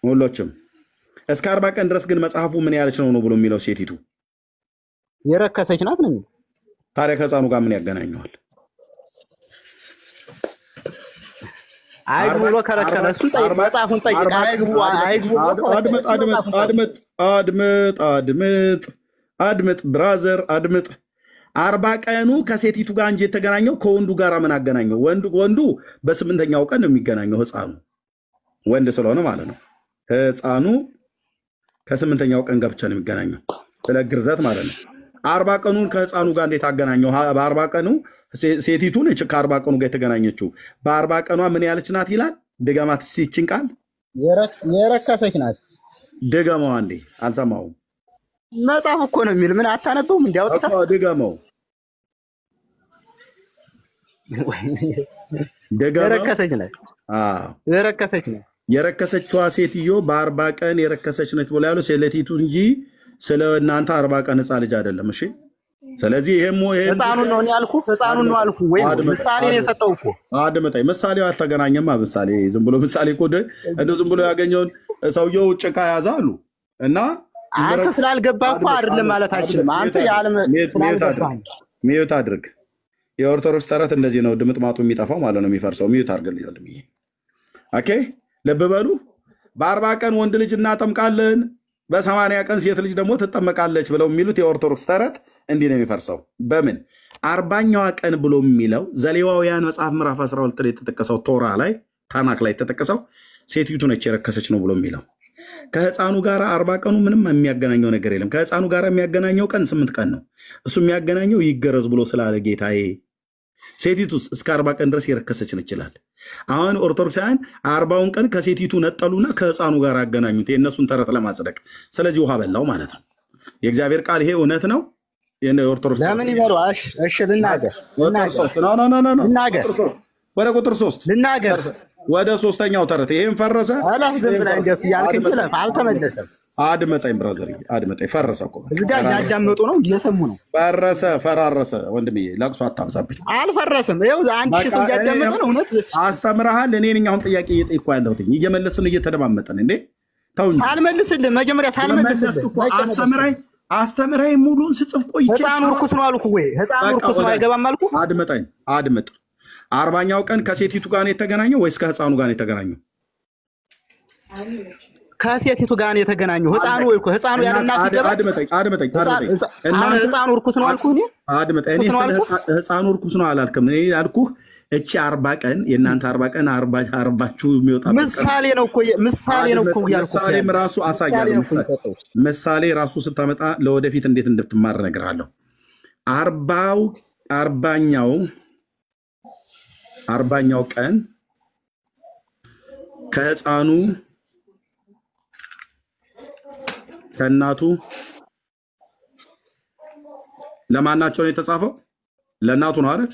Speaker 1: ሁሎችም እስከ 40 ቀን ድረስ ግን መጽሐፉ ምን ያለች ነው ብሎ የሚለው ሴቲቱ
Speaker 4: የረከሰች ናት ነው።
Speaker 1: ታዲያ ከሕፃኑ ጋር ምን ያገናኘዋል?
Speaker 4: አይግቡ ብሎ ከለከለ። እሱን ጠይቅ፣ መጽሐፉን ጠይቅ።
Speaker 1: አድምጥ ብራዘር አድምጥ። 40 ቀኑ ከሴቲቱ ጋር እንጂ የተገናኘው ከወንዱ ጋር ምን አገናኘው? ወንዱ በ8ኛው ቀን ነው የሚገናኘው። ሕፃኑ ወንድ ስለሆነ ማለት ነው። ሕፃኑ ከ8ኛው ቀን ጋር ብቻ ነው የሚገናኘው፣ ስለ ግርዘት ማለት ነው። 40 ቀኑን ከሕፃኑ ጋር እንዴት አገናኘው? በ40 ቀኑ ሴቲቱ ነች ከ40 ቀኑ ጋር የተገናኘችው። በ40 ቀኗ ምን ያለች ናት ይላል? ድገማት እስኪ ይህችን ቃል።
Speaker 4: የረከሰች ናት።
Speaker 1: ድገመው አንዴ፣ አልሰማሁም።
Speaker 4: መጽሐፍ እኮ ነው የሚል። ምን አታነበውም? እንዲያወጣ
Speaker 1: እኮ ድገመው።
Speaker 4: የረከሰች ናት። የረከሰች ናት።
Speaker 1: የረከሰችዋ ሴትዮ በ40 ቀን የረከሰች ነች ብሎ ያለው ሴለቲቱ እንጂ ስለ እናንተ 40 ቀን ህፃን ልጅ አይደለም። እሺ፣ ስለዚህ ይሄም
Speaker 4: ህፃኑን ነው ያልኩህ። ህፃኑን ነው አልኩህ ወይ? ምሳሌ ነው የሰጠው እኮ።
Speaker 1: አድምጠኝ። ምሳሌው አልተገናኘማ። ምሳሌ ዝም ብሎ ምሳሌ እኮ እንደው ዝም ብሎ ያገኘውን ሰውየው ጭቃ ያዛ አሉ እና
Speaker 4: አንተ ስላልገባ እኮ አይደለም ማለት አችልም። አንተ ያለም ስላልገባ
Speaker 1: ሚዩት አድርግ። የኦርቶዶክስ ተረት እንደዚህ ነው ድምጥ ማጡ የሚጠፋው ማለት ነው፣ የሚፈርሰው። ሚዩት አድርግልኝ ወንድምዬ። ኦኬ፣ ልብ በሉ። በ40 ቀን ወንድ ልጅ እናጠምቃለን፣ በ80 ቀን ሴት ልጅ ደግሞ ትጠመቃለች ብለው የሚሉት የኦርቶዶክስ ተረት እንዲህ ነው የሚፈርሰው። በምን 40ኛዋ ቀን ብሎ የሚለው ዘሌዋውያን መጽሐፍ ምዕራፍ 12 ላይ የተጠቀሰው ቶራ ላይ ታናክ ላይ የተጠቀሰው ሴቲቱ ነች የረከሰች ነው ብሎ የሚለው ከህፃኑ ጋር 40 ቀኑ ምንም የሚያገናኘው ነገር የለም። ከህፃኑ ጋር የሚያገናኘው ቀን 8 ቀን ነው። እሱ የሚያገናኘው ይገረዝ ብሎ ስላለ ጌታዬ። ሴቲቱስ እስከ 40 ቀን ድረስ የረከሰች ነች ይላል። አሁን ኦርቶዶክሳውያን 40ውን ቀን ከሴቲቱ ነጠሉና ከህፃኑ ጋር አገናኙት የእነሱን ተረት ለማጽደቅ። ስለዚህ ውሃ በላው ማለት ነው። የእግዚአብሔር ቃል ይሄ እውነት ነው። የኦርቶዶክስ
Speaker 4: ለምን ይበሉ? እሺ ልናገር።
Speaker 1: ወደ ቁጥር 3
Speaker 4: ልናገር።
Speaker 1: ወደ ሶስተኛው ተረት ይሄን ፈረሰ።
Speaker 4: አላህ ዝም ብለህ እንደሱ ያልከኝ ለፍ አልተመለሰም።
Speaker 1: አድመጠኝ ብራዘር፣ አድመጠኝ። ፈረሰ እኮ
Speaker 4: እዚህ ጋር ያዳመጡ ነው እየሰሙ ነው።
Speaker 1: ፈረሰ፣ ፈራረሰ። ወንድምዬ ለቅሶ አታብዛብኝ።
Speaker 4: አልፈረሰም። ይኸው አንድ ሺህ ሰው ያዳመጠ ነው። እውነት
Speaker 1: አስተምረሃል። እኔ ነኝ አሁን ጥያቄ እየጠየኩ ያለሁት እየመለስን እየተደማመጠን እንዴ። ተው እንጂ
Speaker 4: ሳልመልስልህ መጀመሪያ ሳልመልስልህ
Speaker 1: አስተምረኝ ሙሉን ስጽፍ ቆይቼ
Speaker 4: ህፃኑ ርኩስ ነው አልኩህ ወይ? ህፃኑ ርኩስ ነው አይገባም አልኩህ።
Speaker 1: አድመጠኝ፣ አድምጥ። 40ኛው ቀን ከሴቲቱ ጋር ነው የተገናኘው ወይስ ከህፃኑ ጋር ነው የተገናኘው?
Speaker 4: ከሴቲቱ ጋር ነው የተገናኘው። ህፃኑ ወይ እኮ ህፃኑ ያለ እናት ይገባል።
Speaker 1: አድመጠኝ።
Speaker 4: ህፃኑ ርኩስ ነው አልኩህ እኔ።
Speaker 1: አድመጠኝ። እኔ ህፃኑ ርኩስ ነው አላልክም። እኔ ያልኩህ እቺ 40 ቀን የእናንተ 40 ቀን 40ችሁ የሚወጣ
Speaker 4: ምሳሌ ነው እኮ ምሳሌ ነው እኮ ያልኩህ።
Speaker 1: ምሳሌም ራሱ አሳያለሁ። ምሳሌ ራሱ ስታመጣ ለወደፊት እንዴት እንድትማር እነግርሃለሁ። 40ኛው ቀን ከህፃኑ ከእናቱ ለማናቸው ነው የተጻፈው? ለእናቱ ነው አይደል?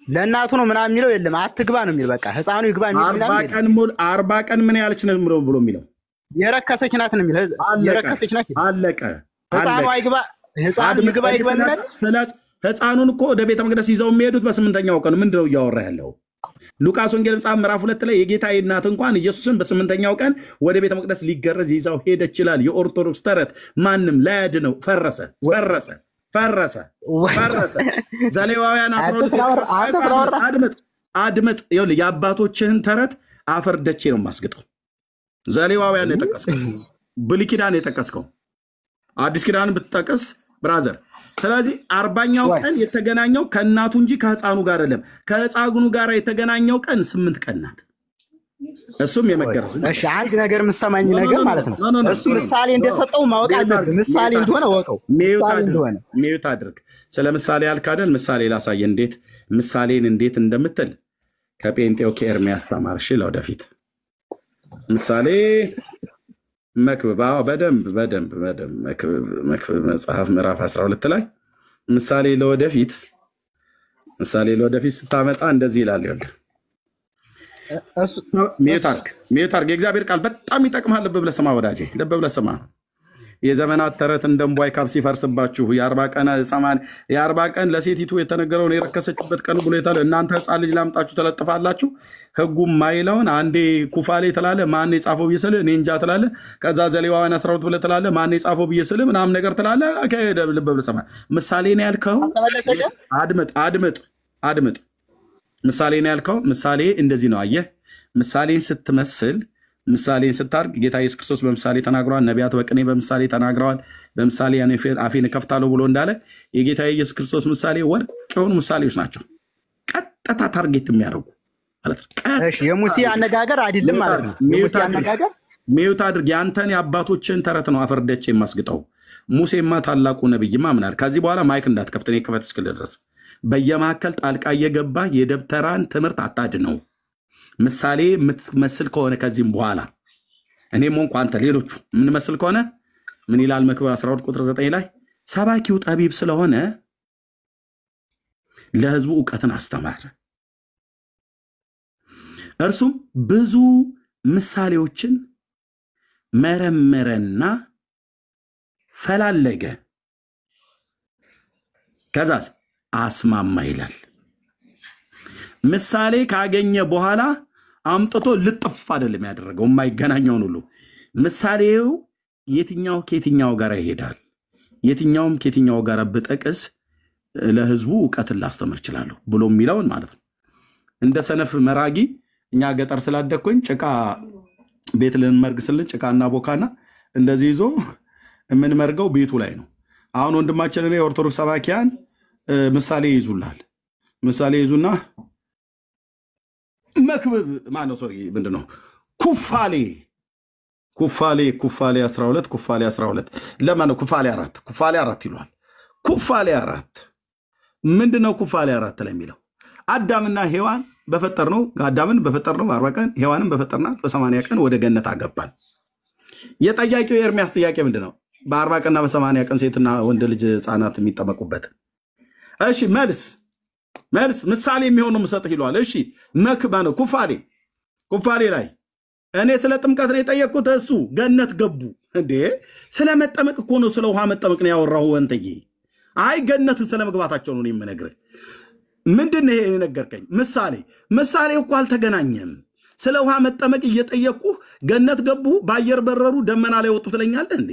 Speaker 4: ለእናቱ ነው ምናምን የሚለው የለም። አትግባ ነው የሚል። በቃ ህፃኑ ይግባ የሚል
Speaker 1: 40 ቀን ምን ያለች ነው ብሎ የሚለው
Speaker 4: የረከሰች ናት ነው የሚል። የረከሰች ናት
Speaker 1: አለቀ።
Speaker 4: ህፃኑ አይግባ፣ ህፃኑ ይግባ ይግባል።
Speaker 1: ህፃኑን እኮ ወደ ቤተ መቅደስ ይዘው የሚሄዱት በ8ኛው ቀን። ምንድነው እያወራ ያለው? ሉቃስ ወንጌል መጽሐፍ ምዕራፍ 2 ላይ የጌታዬ እናት እንኳን ኢየሱስን በ8ኛው ቀን ወደ ቤተ መቅደስ ሊገረዝ ይዛው ሄደች ይላል። የኦርቶዶክስ ተረት ማንም ላያድነው ፈረሰ። ዘሌዋውያን 12 አድምጥ። ይኸውልህ የአባቶችህን ተረት አፈር ደቼ ነው የማስግጠው። ዘሌዋውያን የጠቀስከው ብሉይ ኪዳን የጠቀስከው አዲስ ኪዳን ብትጠቅስ ብራዘር። ስለዚህ 40ኛው ቀን የተገናኘው ከእናቱ እንጂ ከህፃኑ ጋር አይደለም። ከህፃኑ ጋር የተገናኘው ቀን 8 ቀን ናት። እሱም የመገረዙ።
Speaker 4: እሺ አንድ ነገር የምትሰማኝ ነገር ማለት ነው። እሱ ምሳሌ እንደሰጠው ማወቅ አለብህ። ምሳሌ እንደሆነ ወቀው።
Speaker 1: ሚዩት አድርግ። ስለ ምሳሌ ያልካደል ምሳሌ ላሳየ እንዴት ምሳሌን እንዴት እንደምትል ከጴንጤው ከኤርሚያስ ተማርሽ ለወደፊት ምሳሌ መክብብ በደንብ መክብብ መጽሐፍ ምዕራፍ 12 ላይ ምሳሌ ለወደፊት ስታመጣ እንደዚህ ይላል። ይኸውልህ ሚዩት አድርግ። የእግዚአብሔር ቃል በጣም ይጠቅምሃል። ልብ ብለህ ስማ ወዳጄ፣ ልብ ብለህ ስማ። የዘመናት ተረት እንደ እምቧይ ካብ ሲፈርስባችሁ የ40 ቀን ለሴቲቱ የተነገረውን የረከሰችበት ቀን ብሎ የታለ? እናንተ ህፃን ልጅ ላምጣችሁ ተለጥፋላችሁ። ህጉም ማይለውን አንዴ ኩፋሌ ትላለ፣ ማን የጻፈው ብዬ ስልህ እኔ እንጃ ትላለ። ከዛ ዘሌዋውያን 12 ብለህ ትላለ፣ ማን የጻፈው ብዬ ስልህ ምናምን ነገር ትላለ። ልብ ብለህ ስማ። ምሳሌ ነው ያልከው። አድምጥ። ምሳሌ ነው ያልከው። ምሳሌ እንደዚህ ነው። አየህ፣ ምሳሌን ስትመስል ምሳሌን ስታርግ ጌታ ኢየሱስ ክርስቶስ በምሳሌ ተናግሯል። ነቢያት በቅኔ በምሳሌ ተናግረዋል። በምሳሌ አፌን እከፍታለሁ ብሎ እንዳለ የጌታ ኢየሱስ ክርስቶስ ምሳሌ ወርቅ የሆኑ ምሳሌዎች ናቸው። ቀጥታ ታርጌት የሚያደርጉ ማለት ነው።
Speaker 4: እሺ የሙሴ አነጋገር አይደለም ማለት ነው። የሙሴ አነጋገር
Speaker 1: ሚዩት አድርግ። ያንተን የአባቶችን ተረት ነው አፈርደች የማስግጠው። ሙሴማ ታላቁ ነብይማ ምናል። ከዚህ በኋላ ማይክ እንዳትከፍት እኔ ክፈት እስክል ድረስ በየመካከል ጣልቃ እየገባ የደብተራን ትምህርት አታድነው። ምሳሌ የምትመስል ከሆነ ከዚህም በኋላ እኔም ሆንኩ አንተ ሌሎቹ የምንመስል ከሆነ ምን ይላል መክብብ 12 ቁጥር 9 ላይ ሰባኪው ጠቢብ ስለሆነ ለሕዝቡ ዕውቀትን አስተማረ፣ እርሱም ብዙ ምሳሌዎችን መረመረና ፈላለገ፣ ከዛስ አስማማ ይላል። ምሳሌ ካገኘ በኋላ አምጥቶ ልጥፍ አይደለም ያደረገው የማይገናኘውን ሁሉ። ምሳሌው የትኛው ከየትኛው ጋር ይሄዳል፣ የትኛውም ከየትኛው ጋር ብጠቅስ ለሕዝቡ ዕውቀትን ላስተምር እችላለሁ ብሎ የሚለውን ማለት ነው። እንደ ሰነፍ መራጊ እኛ ገጠር ስላደኩኝ ጭቃ ቤት ልንመርግ ስልን ጭቃና ቦካና እንደዚህ ይዞ የምንመርገው ቤቱ ላይ ነው። አሁን ወንድማችን ላይ ኦርቶዶክስ ሰባኪያን ምሳሌ ይዙላል። ምሳሌ ይዙና መክብብ ማነው ሶሪ ምንድነው ኩፋሌ 12 ኩፋሌ 12 ለማነው ኩፋሌ 4 ይሏል። ኩፋሌ 4 ምንድነው? ኩፋሌ 4 ላይ የሚለው አዳምና ሔዋን በፈጠርነው አዳምን በፈጠርነው 40 ቀን ሔዋንን በፈጠርናት በ80 ቀን ወደ ገነት አገባን። የጠያቂው የኤርሚያስ ጥያቄ ምንድነው? በ40 ቀንና በ80 ቀን ሴትና ወንድ ልጅ ህፃናት የሚጠመቁበት። እሺ መልስ ምሳሌ የሚሆነው መስጠት ይሏል። እሺ መክባነ ኩፋሌ ላይ እኔ ስለ ጥምቀት ነው የጠየቅኩት፣ እሱ ገነት ገቡ እንዴ? ስለ መጠመቅ እኮ ነው፣ ስለ ውሃ መጠመቅ ነው ያወራው ወንተዬ። አይ ገነትን ስለ መግባታቸው ነው የምነግርህ። ምንድን ነው የነገርከኝ? ምሳሌ እኮ አልተገናኘም። ስለ ውሃ መጠመቅ እየጠየቅኩ ገነት ገቡ፣ በአየር በረሩ፣ ደመና ላይ ወጡ ትለኛለህ እንዴ?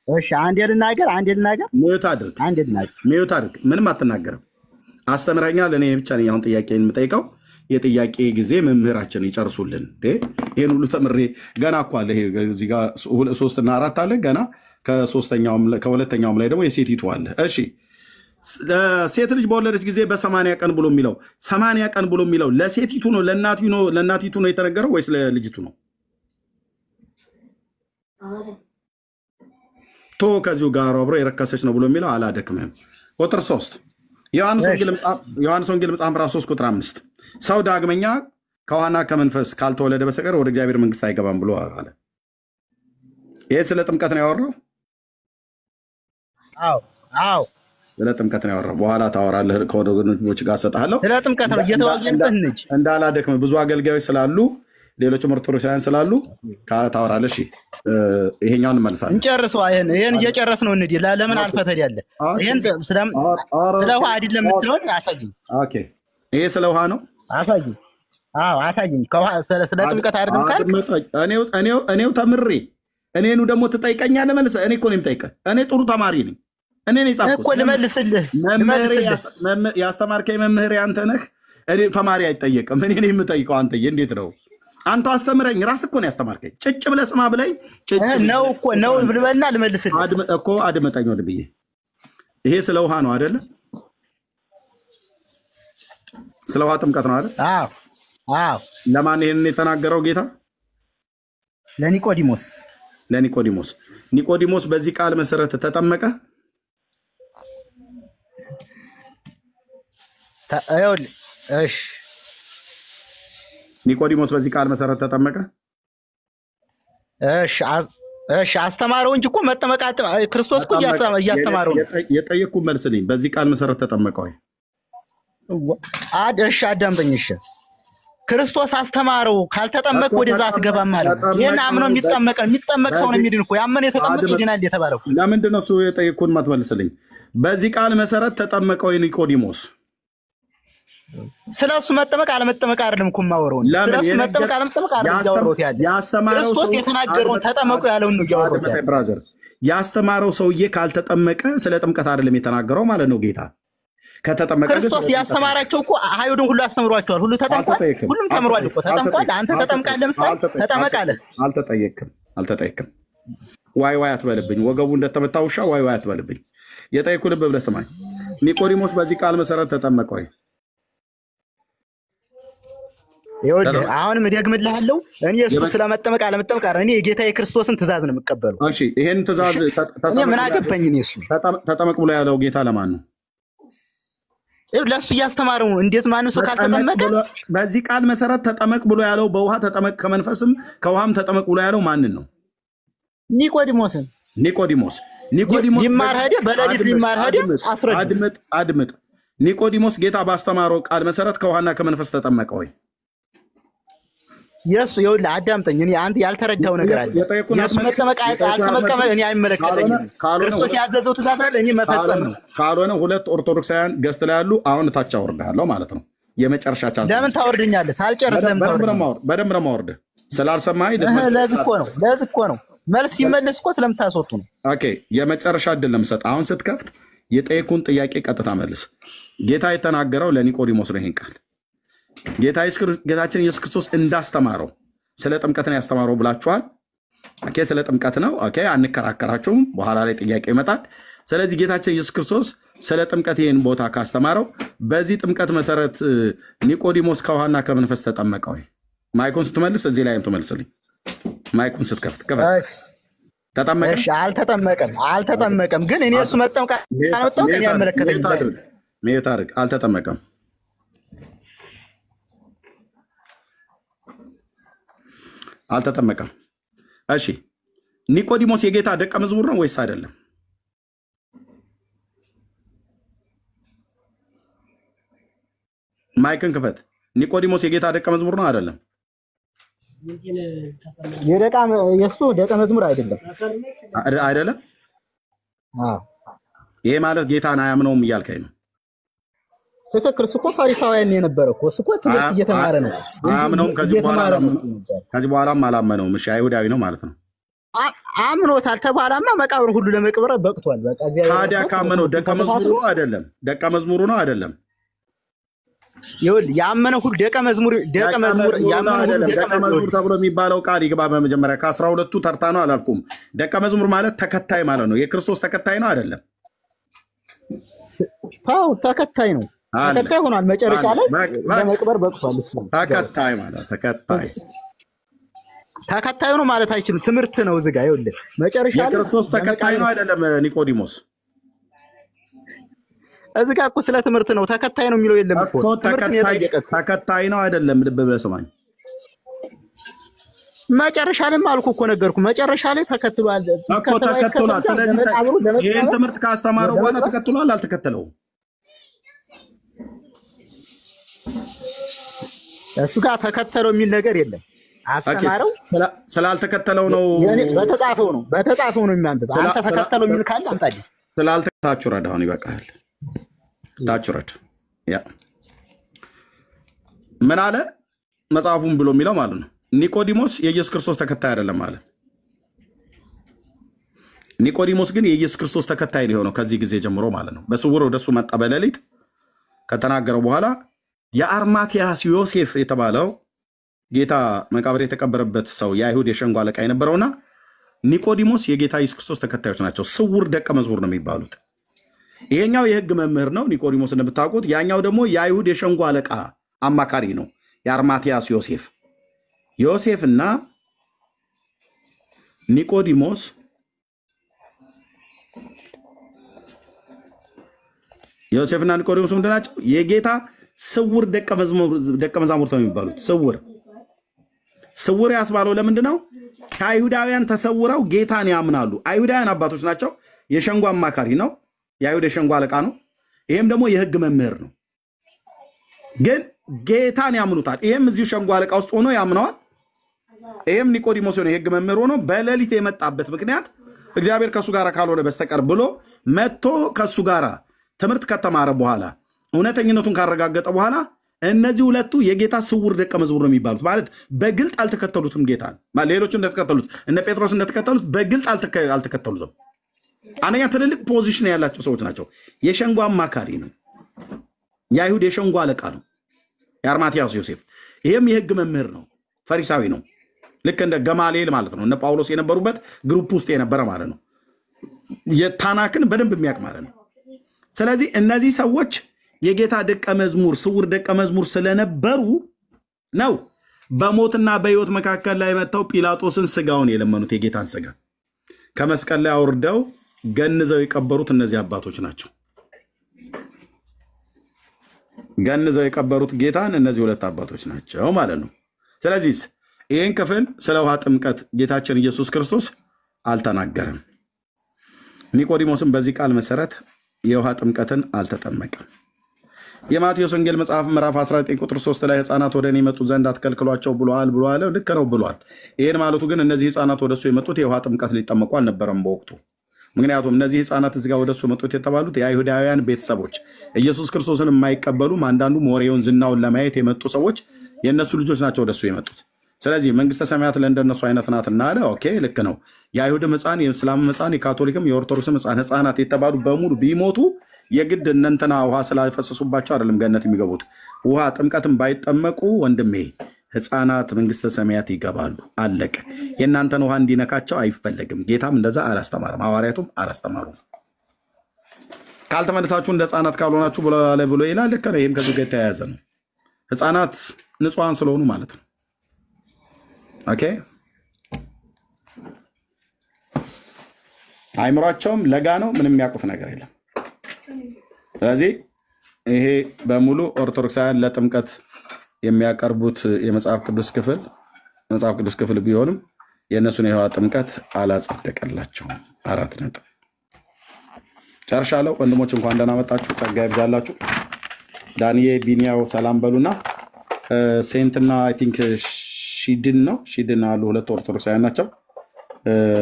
Speaker 4: እሺ አንዴ ልናገር።
Speaker 1: ሚዩት አድርግ። ምንም አትናገርም። አስተምረኛል። እኔ ብቻ ነኝ አሁን ጥያቄ የምጠይቀው። የጥያቄ ጊዜ መምህራችን ይጨርሱልን። ይሄን ሁሉ ተምሬ ገና እኮ አለ። ይሄ እዚህ ጋር 3 እና 4 አለ ገና። ከሁለተኛውም ላይ ደግሞ የሴቲቱ አለ። እሺ ሴት ልጅ በወለደች ጊዜ በ80 ቀን ብሎ የሚለው 80 ቀን ብሎ የሚለው ለሴቲቱ ነው ለእናቲቱ ነው የተነገረው ወይስ ለልጅቱ ነው? ቶ ከዚሁ ጋር አብሮ የረከሰች ነው ብሎ የሚለው አላደክምህም። ቁጥር 3 ዮሐንስ ወንጌል መጽሐፍ 3 ቁጥር 5 ሰው ዳግመኛ ከውሃና ከመንፈስ ካልተወለደ በስተቀር ወደ እግዚአብሔር መንግስት አይገባም ብሎ አለ። ይሄ ስለ ጥምቀት ነው ያወራው?
Speaker 4: አዎ
Speaker 1: ስለ ጥምቀት ነው ያወራው። በኋላ ታወራለህ፣ ከወደኖች ጋር ሰጣለሁ።
Speaker 4: ስለ ጥምቀት ነው እየተዋየንበት እንጂ
Speaker 1: እንዳላደክም ብዙ አገልጋዮች ስላሉ ሌሎችም ኦርቶዶክሳውያን ስላሉ ታወራለህ። እሺ ይሄኛውን እንመልሳለን።
Speaker 4: እንጨርሰው። ይሄን እየጨረስ ነው እንዴ? ለምን አልፈተድ ያለ ይሄን ስለ ውሃ አይደለም የምትለውን አሳየኝ። ኦኬ
Speaker 1: ይሄ ስለ ውሃ ነው።
Speaker 4: አሳየኝ። አዎ አሳየኝ። ስለ ጥምቀት አይደለም ካል
Speaker 1: እኔው ተምሬ እኔኑ ደግሞ ትጠይቀኛለህ መልሰ። እኔ እኮ ነው የምጠይቀህ። እኔ ጥሩ ተማሪ ነኝ። እኔ ነኝ ጻፍኩት
Speaker 4: እኮ ልመልስልህ።
Speaker 1: ያስተማርከኝ መምህር አንተ ነህ። እኔ ተማሪ አይጠየቅም። እኔ ነኝ የምጠይቀው። አንተዬ እንዴት ነው? አንተ አስተምረኝ። ራስህ እኮ ነው ያስተማርከኝ። ጭጭ ብለህ ስማ ብለኝ
Speaker 4: ነው እኮ ነው ብለና ልመልስልህ
Speaker 1: እኮ አድመጠኝ ወደ ብዬ። ይሄ ስለ ውሃ ነው አይደለ? ስለ ውሃ ጥምቀት ነው አይደል?
Speaker 4: አዎ።
Speaker 1: ለማን ይሄን የተናገረው ጌታ?
Speaker 4: ለኒቆዲሞስ።
Speaker 1: ኒቆዲሞስ በዚህ ቃል መሰረት ተጠመቀ።
Speaker 4: እሺ
Speaker 1: ኒቆዲሞስ በዚህ ቃል መሰረት ተጠመቀ።
Speaker 4: እሺ አስተማረው እንጂ እኮ መጠመቅ ክርስቶስ እኮ እያስተማረው ነው።
Speaker 1: የጠየቅኩ መልስ ነኝ። በዚህ ቃል መሰረት ተጠመቀ ወይ?
Speaker 4: እሺ አዳምጠኝ። እሺ ክርስቶስ አስተማረው። ካልተጠመቅ ወደዛ አትገባም ማለት ነው። ይሄን አምኖ የሚጠመቅ ሰው ነው የሚድን እኮ። ያመነ የተጠመቀ ይድናል የተባለው
Speaker 1: ለምንድን ነው? እሱ የጠየቅኩን ማትመልስልኝ። በዚህ ቃል መሰረት ተጠመቀ ወይ ኒቆዲሞስ? ስለሱ መጠመቅ አለመጠመቅ አይደለም እኮ የማወራው። ስለሱ መጠመቅ አለመጠመቅ አይደለም ያወራሁት ያለ ክርስቶስ የተናገረውን ተጠመቁ ያለውን ነው ያወራሁት ያለ ብራዘር። ያስተማረው ሰውዬ ካልተጠመቀ ስለ ጥምቀት አይደለም የተናገረው ማለት ነው ጌታ። ከተጠመቀ
Speaker 4: ክርስቶስ ያስተማራቸው እኮ አይሁድን ሁሉ አስተምሯቸዋል። ሁሉ ተጠምቋል። ሁሉም ተምሯል እኮ ተጠምቋል። አንተ ተጠምቃለህ። ለምሳሌ ተጠመቃለህ።
Speaker 1: አልተጠየቅም። ዋይ አትበልብኝ። ወገቡ እንደተመታ ውሻ ዋይ አትበልብኝ። የጠየኩህ ልብ ብለህ ስማኝ። ኒቆዲሞስ በዚህ ቃል መሰረት ተጠመቀ ወይ?
Speaker 4: ይኸውልህ አሁንም እደግምልሃለሁ። እኔ እሱ ስለመጠመቅ አለመጠመቅ አይደለም። እኔ የጌታ የክርስቶስን ትእዛዝ ነው የምቀበለው።
Speaker 1: እሺ ይሄን ትእዛዝ
Speaker 4: እኔ ምን አገባኝ? እኔ እሱ
Speaker 1: ተጠመቅ ብሎ ያለው ጌታ ለማን ነው?
Speaker 4: ለሱ እያስተማረው ነው። እንዴት ማንም ሰው ካልተጠመቀ
Speaker 1: በዚህ ቃል መሰረት ተጠመቅ ብሎ ያለው በውሃ ተጠመቅ ከመንፈስም ከውሃም ተጠመቅ ብሎ ያለው ማንን ነው?
Speaker 4: ኒቆዲሞስን።
Speaker 1: ኒቆዲሞስ
Speaker 4: ሊማር ሄደ፣ በሌሊት ሊማር ሄደ።
Speaker 1: አድምጥ። ኒቆዲሞስ ጌታ ባስተማረው ቃል መሰረት ከውሃና ከመንፈስ ተጠመቀ ወይ? የሱ ይኸውልህ አዳምጠኝ። እኔ አንተ ያልተረዳው ነገር አለ። የሱ መጠመቅ አልተመቀመ እኔ አይመለከተኝም። ክርስቶስ ያዘዘው ትእዛዝ አለ፣ እኔ መፈጸም ነው። ካልሆነ ሁለት ኦርቶዶክሳውያን ገስት ላይ ያሉ አሁን ታች አወርድሃለሁ ማለት ነው። የመጨረሻ ቻንስ ለምን ታወርድኛለህ? ሳልጨርስ ለምን ታወርድኛለህ? በደንብ ነው የማወርድህ። ስላልሰማኸኝ ለዚህ እኮ ነው መልስ ሲመለስ እኮ ስለምታስወጡ ነው። ኦኬ የመጨረሻ እድል ለምሰጥ አሁን ስትከፍት የጠየቁን ጥያቄ ቀጥታ መልስ። ጌታ የተናገረው ለኒቆዲሞስ ነው። ይሄን ቃል ጌታችን ኢየሱስ ክርስቶስ እንዳስተማረው ስለ ጥምቀት ነው ያስተማረው ብላችኋል። ኦኬ ስለ ጥምቀት ነው። ኦኬ አንከራከራችሁም። በኋላ ላይ ጥያቄ ይመጣል። ስለዚህ ጌታችን ኢየሱስ ክርስቶስ ስለ ጥምቀት ይሄን ቦታ ካስተማረው በዚህ ጥምቀት መሰረት ኒቆዲሞስ ከውሃና ከመንፈስ ተጠመቀ ወይ? ማይኩን ስትመልስ እዚህ ላይም ትመልስልኝ። ማይኩን ስትከፍት ከፈት ተጠመቀ? እሺ አልተጠመቀም። ግን እኔ እሱ መጠምቀ አልወጣው እኔ ያመለከተኝ ሜት አድርግ። አልተጠመቀም። እሺ ኒቆዲሞስ የጌታ ደቀ መዝሙር ነው ወይስ አይደለም? ማይክን ክፈት። ኒቆዲሞስ የጌታ ደቀ መዝሙር ነው አይደለም? የሱ ደቀ መዝሙር አይደለም። ይሄ ማለት ጌታን አያምነውም እያልከኝ ነው? ትክክል። እሱ እኮ ፈሪሳውያን የነበረው እኮ እሱ እኮ ትምህርት እየተማረ ነው። አያምነውም። ከዚህ በኋላም አላመነውም። እሺ አይሁዳዊ ነው ማለት ነው። አምኖታል ተባላማ መቃብር ሁሉ ለመቅበር በቅቷል። በቃ ታዲያ ካመነው ደቀ መዝሙሩ ነው አይደለም? ደቀ መዝሙሩ ነው አይደለም? ይኸውልህ ያመነ ሁሉ ደቀ መዝሙር ተብሎ የሚባለው ቃል ይግባ በመጀመሪያ ከ12ቱ ተርታ ነው አላልኩም? ደቀ መዝሙር ማለት ተከታይ ማለት ነው። የክርስቶስ ተከታይ ነው አይደለም? አዎ ተከታይ ነው። ተከታይ ሆኗል። መጨረሻ ላይ ለመቅበር በቅቷል። እሱ ተከታይ ማለት ተከታይ ነው ማለት አይችልም። ትምህርት ነው እዚህ ጋር ይኸውልህ መጨረሻ ላይ የክርስቶስ ተከታይ ነው አይደለም? ኒቆዲሞስ እዚህ ጋር እኮ ስለ ትምህርት ነው። ተከታይ ነው የሚለው የለም እኮ ተከታይ ነው አይደለም? ልብ ብለህ ስማኝ። መጨረሻ ላይ አልኩ እኮ ነገርኩ። መጨረሻ ላይ ተከትሏል እኮ ተከትሏል። ስለዚህ ይሄን ትምህርት ካስተማረው በኋላ ተከትሏል አልተከተለውም? እሱ ጋር ተከተለው የሚል ነገር የለም። አስተማረው ስላልተከተለው ነው። በተጻፈው ነው የሚያንተ አንተ ተከተለው የሚል ካለ አምጣልኝ። ስላልተከታችሁ ረዳውን ይበቃል። ታችረድ ያ ምን አለ መጽሐፉን ብሎ የሚለው ማለት ነው። ኒቆዲሞስ የኢየሱስ ክርስቶስ ተከታይ አይደለም ማለት። ኒቆዲሞስ ግን የኢየሱስ ክርስቶስ ተከታይ ነው የሆነው ከዚህ ጊዜ ጀምሮ ማለት ነው። በስውር ወደሱ መጣ በሌሊት ከተናገረው በኋላ የአርማትያስ ዮሴፍ የተባለው ጌታ መቃብር የተቀበረበት ሰው የአይሁድ የሸንጎ አለቃ የነበረውና ኒቆዲሞስ የጌታ ኢየሱስ ክርስቶስ ተከታዮች ናቸው። ስውር ደቀ መዝሙር ነው የሚባሉት። ይሄኛው የህግ መምህር ነው ኒቆዲሞስ እንደምታውቁት። ያኛው ደግሞ የአይሁድ የሸንጎ አለቃ አማካሪ ነው የአርማትያስ ዮሴፍና ኒቆዲሞስ ዮሴፍና ኒቆዲሞስ ምንድን ናቸው? የጌታ ስውር ደቀ መዛሙርት ነው የሚባሉት። ስውር ያስባለው ለምንድን ነው? ከአይሁዳውያን ተሰውረው ጌታን ያምናሉ። አይሁዳውያን አባቶች ናቸው። የሸንጎ አማካሪ ነው። የአይሁድ የሸንጎ አለቃ ነው። ይሄም ደግሞ የህግ መምህር ነው። ግን ጌታን ያምኑታል። ይሄም እዚሁ ሸንጎ አለቃ ውስጥ ሆኖ ያምነዋል። ይሄም ኒቆዲሞስ ሆኖ የህግ መምህር ሆኖ በሌሊት የመጣበት ምክንያት እግዚአብሔር ከሱ ጋር ካልሆነ በስተቀር ብሎ መጥቶ ከሱ ጋር ትምህርት ከተማረ በኋላ እውነተኝነቱን ካረጋገጠ በኋላ እነዚህ ሁለቱ የጌታ ስውር ደቀ መዝሙር ነው የሚባሉት። ማለት በግልጥ አልተከተሉትም ጌታን። ሌሎቹ እንደተከተሉት እነ ጴጥሮስ እንደተከተሉት በግልጥ አልተከተሉትም። አንደኛ ትልልቅ ፖዚሽን ያላቸው ሰዎች ናቸው። የሸንጎ አማካሪ ነው። የአይሁድ የሸንጎ አለቃ ነው የአርማትያስ ዮሴፍ። ይህም የህግ መምህር ነው፣ ፈሪሳዊ ነው። ልክ እንደ ገማሌል ማለት ነው። እነ ጳውሎስ የነበሩበት ግሩፕ ውስጥ የነበረ ማለት ነው። የታናክን በደንብ የሚያውቅ ማለት ነው። ስለዚህ እነዚህ ሰዎች የጌታ ደቀ መዝሙር ስውር ደቀ መዝሙር ስለነበሩ ነው በሞትና በህይወት መካከል ላይ መጥተው ጲላጦስን ስጋውን የለመኑት። የጌታን ስጋ ከመስቀል ላይ አውርደው ገንዘው የቀበሩት እነዚህ አባቶች ናቸው። ገንዘው የቀበሩት ጌታን እነዚህ ሁለት አባቶች ናቸው ማለት ነው። ስለዚህ ይህን ክፍል ስለ ውሃ ጥምቀት ጌታችን ኢየሱስ ክርስቶስ አልተናገረም። ኒቆዲሞስም በዚህ ቃል መሰረት የውሃ ጥምቀትን አልተጠመቀም። የማቴዎስ ወንጌል መጽሐፍ ምዕራፍ 19 ቁጥር 3 ላይ ሕፃናት ወደ እኔ የመጡ ዘንድ አትከልክሏቸው ብሏል። ልክ ነው ብሏል። ይህን ማለቱ ግን እነዚህ ሕፃናት ወደሱ የመጡት የውሃ ጥምቀት ሊጠመቁ አልነበረም በወቅቱ። ምክንያቱም እነዚህ ሕፃናት እዚጋ ወደሱ የመጡት የተባሉት የአይሁዳውያን ቤተሰቦች ኢየሱስ ክርስቶስን የማይቀበሉም አንዳንዱ ወሬውን ዝናውን ለማየት የመጡ ሰዎች የእነሱ ልጆች ናቸው ወደሱ የመጡት። ስለዚህ መንግስተ ሰማያት ለእንደነሱ አይነት ናትና አለ። ኦኬ ልክ ነው። የአይሁድም ሕፃን፣ የእስላምም ሕፃን፣ የካቶሊክም የኦርቶዶክስም ሕፃናት የተባሉ በሙሉ ቢሞቱ የግድ እነንትና ውሃ ስላፈሰሱባቸው አይደለም ገነት የሚገቡት። ውሃ ጥምቀትን ባይጠመቁ ወንድሜ ሕፃናት መንግስተ ሰማያት ይገባሉ። አለቀ። የእናንተን ውሃ እንዲነካቸው አይፈለግም። ጌታም እንደዛ አላስተማርም፣ ሐዋርያቱም አላስተማሩም። ካልተመለሳችሁ እንደ ሕፃናት ካልሆናችሁ ብሎ ይላል። ልክ ነው። ይህም ከዚህ ጋር የተያያዘ ነው። ሕፃናት ንጹሐን ስለሆኑ ማለት ነው። ኦኬ አይምሯቸውም ለጋ ነው። ምንም የሚያውቁት ነገር የለም። ስለዚህ ይሄ በሙሉ ኦርቶዶክሳውያን ለጥምቀት የሚያቀርቡት የመጽሐፍ ቅዱስ ክፍል ቢሆንም የእነሱን የውሃ ጥምቀት አላጸደቀላቸውም። 4 ነጥብ ጨርሻለሁ። ወንድሞች እንኳን ደህና መጣችሁ። ጸጋ ይብዛላችሁ። ዳንኤ ቢኒያው ሰላም በሉና ሴንትና አይ ቲንክ ሺድን አሉ። ሁለት ኦርቶዶክሳውያን ናቸው።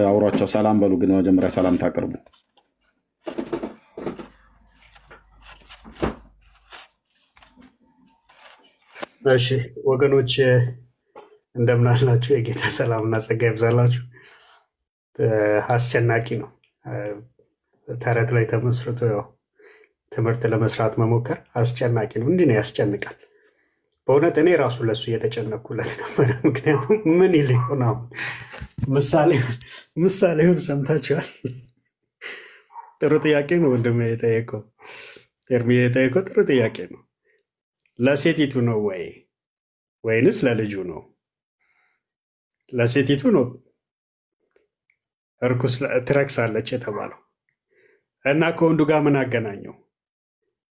Speaker 1: አውሯቸው ሰላም በሉ። ግን መጀመሪያ ሰላም ታቀርቡ።
Speaker 7: እሺ ወገኖች እንደምን አላችሁ? የጌታ ሰላምና ጸጋ ይብዛላችሁ። አስጨናቂ ነው። ተረት ላይ ተመስርቶ ያው ትምህርት ለመስራት መሞከር አስጨናቂ ነው። እንዲህ ነው፣ ያስጨንቃል። በእውነት እኔ ራሱ ለሱ እየተጨነኩለት ነበር። ምክንያቱም ምን ይል ይሆን? አሁን ምሳሌውን ሰምታችኋል። ጥሩ ጥያቄ ነው ወንድሜ የጠየቀው፣ ኤርሚ የጠየቀው ጥሩ ጥያቄ ነው። ለሴቲቱ ነው ወይንስ ለልጁ ነው? ለሴቲቱ ነው እርኩስ ትረክሳለች የተባለው እና ከወንዱ ጋር ምን አገናኘው?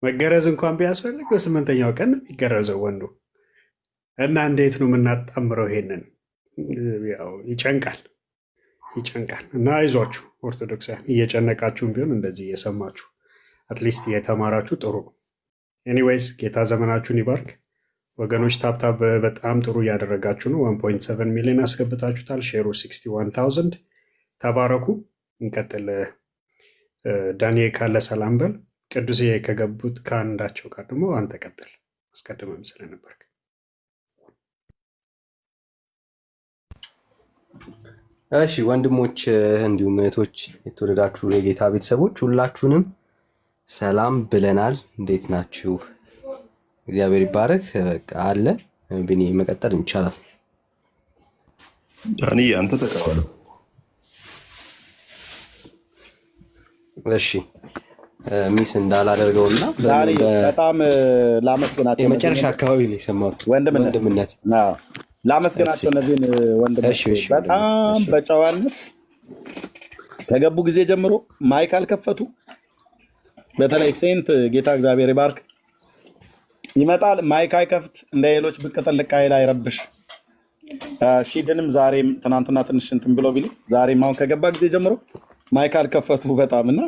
Speaker 7: መገረዝ እንኳን ቢያስፈልግ በ8ኛው ቀን ነው የሚገረዘው ወንዱ። እና እንዴት ነው የምናጣምረው? ይሄንን ያው ይጨንቃል። እና አይዟችሁ ኦርቶዶክሳውያን፣ እየጨነቃችሁም ቢሆን እንደዚህ እየሰማችሁ አትሊስት እየተማራችሁ ጥሩ ነው። ኤኒዌይስ ጌታ ዘመናችሁን ይባርክ ወገኖች። ታብታብ በጣም ጥሩ እያደረጋችሁ ነው። 1.7 ሚሊዮን አስገብታችሁታል። ሼሩ 61,000። ተባረኩ። እንቀጥል። ዳንኤል ካለ ሰላም በል። ቅዱሴ ከገቡት ከአንዳቸው ጋር ደግሞ አንተ ቀጥል። አስቀድመም ስለነበርክ
Speaker 8: እሺ ወንድሞች እንዲሁም እህቶች የተወደዳችሁ የጌታ ቤተሰቦች ሁላችሁንም ሰላም ብለናል። እንዴት ናችሁ? እግዚአብሔር ይባረክ። በቃ አለ ቢኒ መቀጠል ይቻላል።
Speaker 5: ዳኒ አንተ ተቀበለው።
Speaker 8: እሺ ሚስ እንዳላደርገውና
Speaker 1: በጣም ላመስግናቸው።
Speaker 8: የመጨረሻ አካባቢ ነው የሰማሁት ወንድምነት።
Speaker 1: ላመስግናቸው እነዚህን ወንድሞች በጣም በጨዋነት ከገቡ ጊዜ ጀምሮ ማይክ አልከፈቱ። በተለይ ሴንት ጌታ እግዚአብሔር ይባርክ ይመጣል፣ ማይክ አይከፍት፣ እንደ ሌሎች ብቅ ጥልቅ አይል፣ አይረብሽ። ሺድንም ዛሬም ትናንትና ትንሽ እንትን ብሎ ቢል ዛሬም አሁን ከገባ ጊዜ ጀምሮ ማይክ አልከፈቱ በጣም እና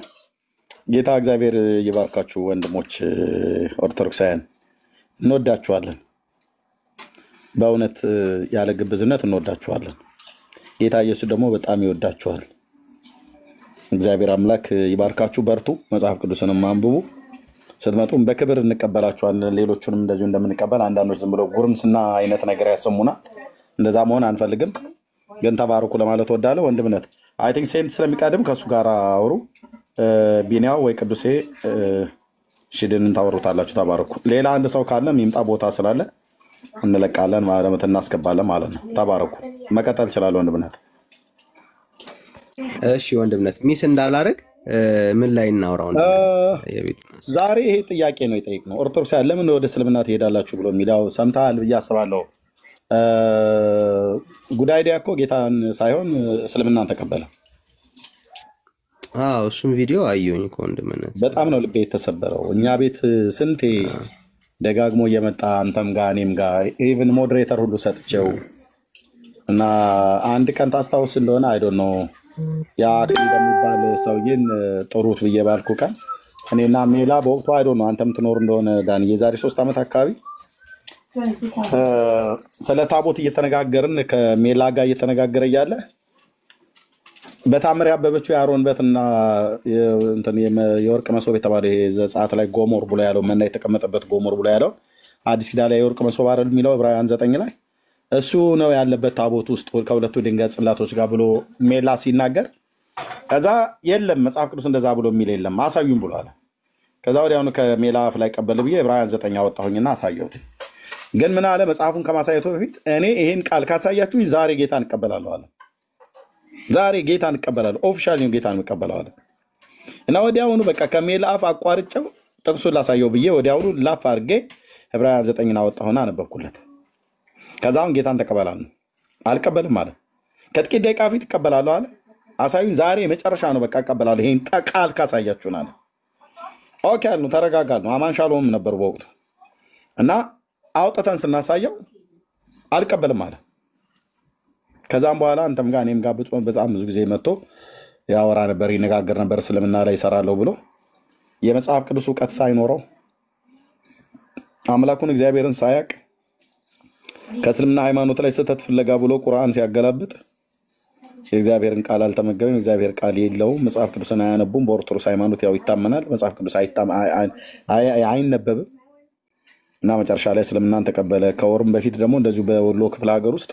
Speaker 1: ጌታ እግዚአብሔር ይባርካችሁ ወንድሞች ኦርቶዶክሳውያን፣ እንወዳችኋለን። በእውነት ያለ ግብዝነት እንወዳችኋለን። ጌታ ኢየሱስ ደግሞ በጣም ይወዳችኋል። እግዚአብሔር አምላክ ይባርካችሁ። በርቱ። መጽሐፍ ቅዱስንም አንብቡ። ስትመጡም በክብር እንቀበላችኋለን። ሌሎቹንም እንደዚሁ እንደምንቀበል። አንዳንዶች ዝም ብሎ ጉርምስና አይነት ነገር ያሰሙናል። እንደዛ መሆን አንፈልግም፣ ግን ተባረኩ ለማለት ወዳለ ወንድምነት አይ ቲንክ ሴንት ስለሚቀድም ከእሱ ጋር አውሩ። ቢኒያው ወይ ቅዱሴ ሺድን ታወሩታላችሁ። ተባረኩ። ሌላ አንድ ሰው ካለ የሚምጣ ቦታ ስላለ እንለቃለን ማለት እናስገባለን ማለት ነው። ተባረኩ። መቀጠል ይችላል ወንድምነት።
Speaker 8: እሺ ወንድምነት ሚስ እንዳላረግ ምን ላይ እናውራው?
Speaker 1: ዛሬ ይሄ ጥያቄ ነው የጠየቅነው። ኦርቶዶክሳውያን ለምን ወደ እስልምና ትሄዳላችሁ ብሎ የሚለው ሰምተሃል ብዬ አስባለሁ። ጉዳይ ዲያኮ ጌታን ሳይሆን እስልምናን ተቀበለ።
Speaker 8: እሱም ቪዲዮ አየሁኝ እኮ ወንድምነት።
Speaker 1: በጣም ነው ልቤ የተሰበረው። እኛ ቤት ስንቴ ደጋግሞ እየመጣ አንተም ጋር እኔም ጋር ኢቭን ሞዴሬተር ሁሉ ሰጥቼው እና አንድ ቀን ታስታውስ እንደሆነ አይ ዶንት ኖ ያ አክሊል የሚባል ሰውዬን ጥሩት ብዬ ባልኩ ቀን እኔና ሜላ በወቅቱ አይ ዶንት ኖ አንተም ትኖር እንደሆነ ዳን የዛሬ 3 ዓመት አካባቢ ስለ ታቦት እየተነጋገርን ከሜላ ጋር እየተነጋገረ እያለ በታምር ያበበችው የአሮን በትና የወርቅ መሶብ የተባለው ይሄ ዘጸአት ላይ ጎሞር ብሎ ያለው መና የተቀመጠበት ጎሞር ብሎ ያለው አዲስ ኪዳን ላይ የወርቅ መሶብ አይደል የሚለው ዕብራውያን 9 ላይ እሱ ነው ያለበት ታቦት ውስጥ ከሁለቱ ድንጋይ ጽላቶች ጋር ብሎ ሜላ ሲናገር ከዛ የለም መጽሐፍ ቅዱስ እንደዛ ብሎ የሚል የለም አሳዩኝ ብሎ አለ። ከዛ ወዲያውኑ ከሜላ አፍ ላይ ቀበል ብዬ ዕብራውያን 9 አወጣሁኝና አሳየሁት። ግን ምን አለ መጽሐፉን ከማሳየቱ በፊት እኔ ይሄን ቃል ካሳያችሁ ዛሬ ጌታን እቀበላለሁ አለ። ዛሬ ጌታን እቀበላለሁ ኦፊሻሊ ጌታን እቀበላለሁ እና ወዲያውኑ በቃ ከሜላ አፍ አቋርጬው ጥቅሱን ላሳየው ብዬ ወዲያውኑ ላፍ አድርጌ ዕብራውያን 9 አወጣሁና አነበብኩለት። ከዛውን ጌታን ተቀበላለሁ አልቀበልም አለ። ከጥቂት ደቂቃ ፊት እቀበላለሁ አለ። አሳዩኝ ዛሬ መጨረሻ ነው በቃ እቀበላለሁ ይሄን ቃል ካሳያችሁን አለ። ኦኬ አልነው ተረጋጋልነው። አማን ሻሎም ነበር በወቅቱ እና አውጥተን ስናሳየው አልቀበልም አለ። ከዛም በኋላ አንተም ጋር እኔም ጋር በጣም ብዙ ጊዜ መጥቶ ያወራ ነበር ይነጋገር ነበር እስልምና ላይ ይሰራለሁ ብሎ የመጽሐፍ ቅዱስ ዕውቀት ሳይኖረው አምላኩን እግዚአብሔርን ሳያቅ ከእስልምና ሃይማኖት ላይ ስህተት ፍለጋ ብሎ ቁርአን ሲያገላብጥ የእግዚአብሔርን ቃል አልተመገበም። የእግዚአብሔር ቃል የለውም። መጽሐፍ ቅዱስን አያነቡም። በኦርቶዶክስ ሃይማኖት ያው ይታመናል መጽሐፍ ቅዱስ አይነበብም እና መጨረሻ ላይ እስልምናን ተቀበለ። ከወርም በፊት ደግሞ እንደዚሁ በወሎ ክፍለ ሀገር ውስጥ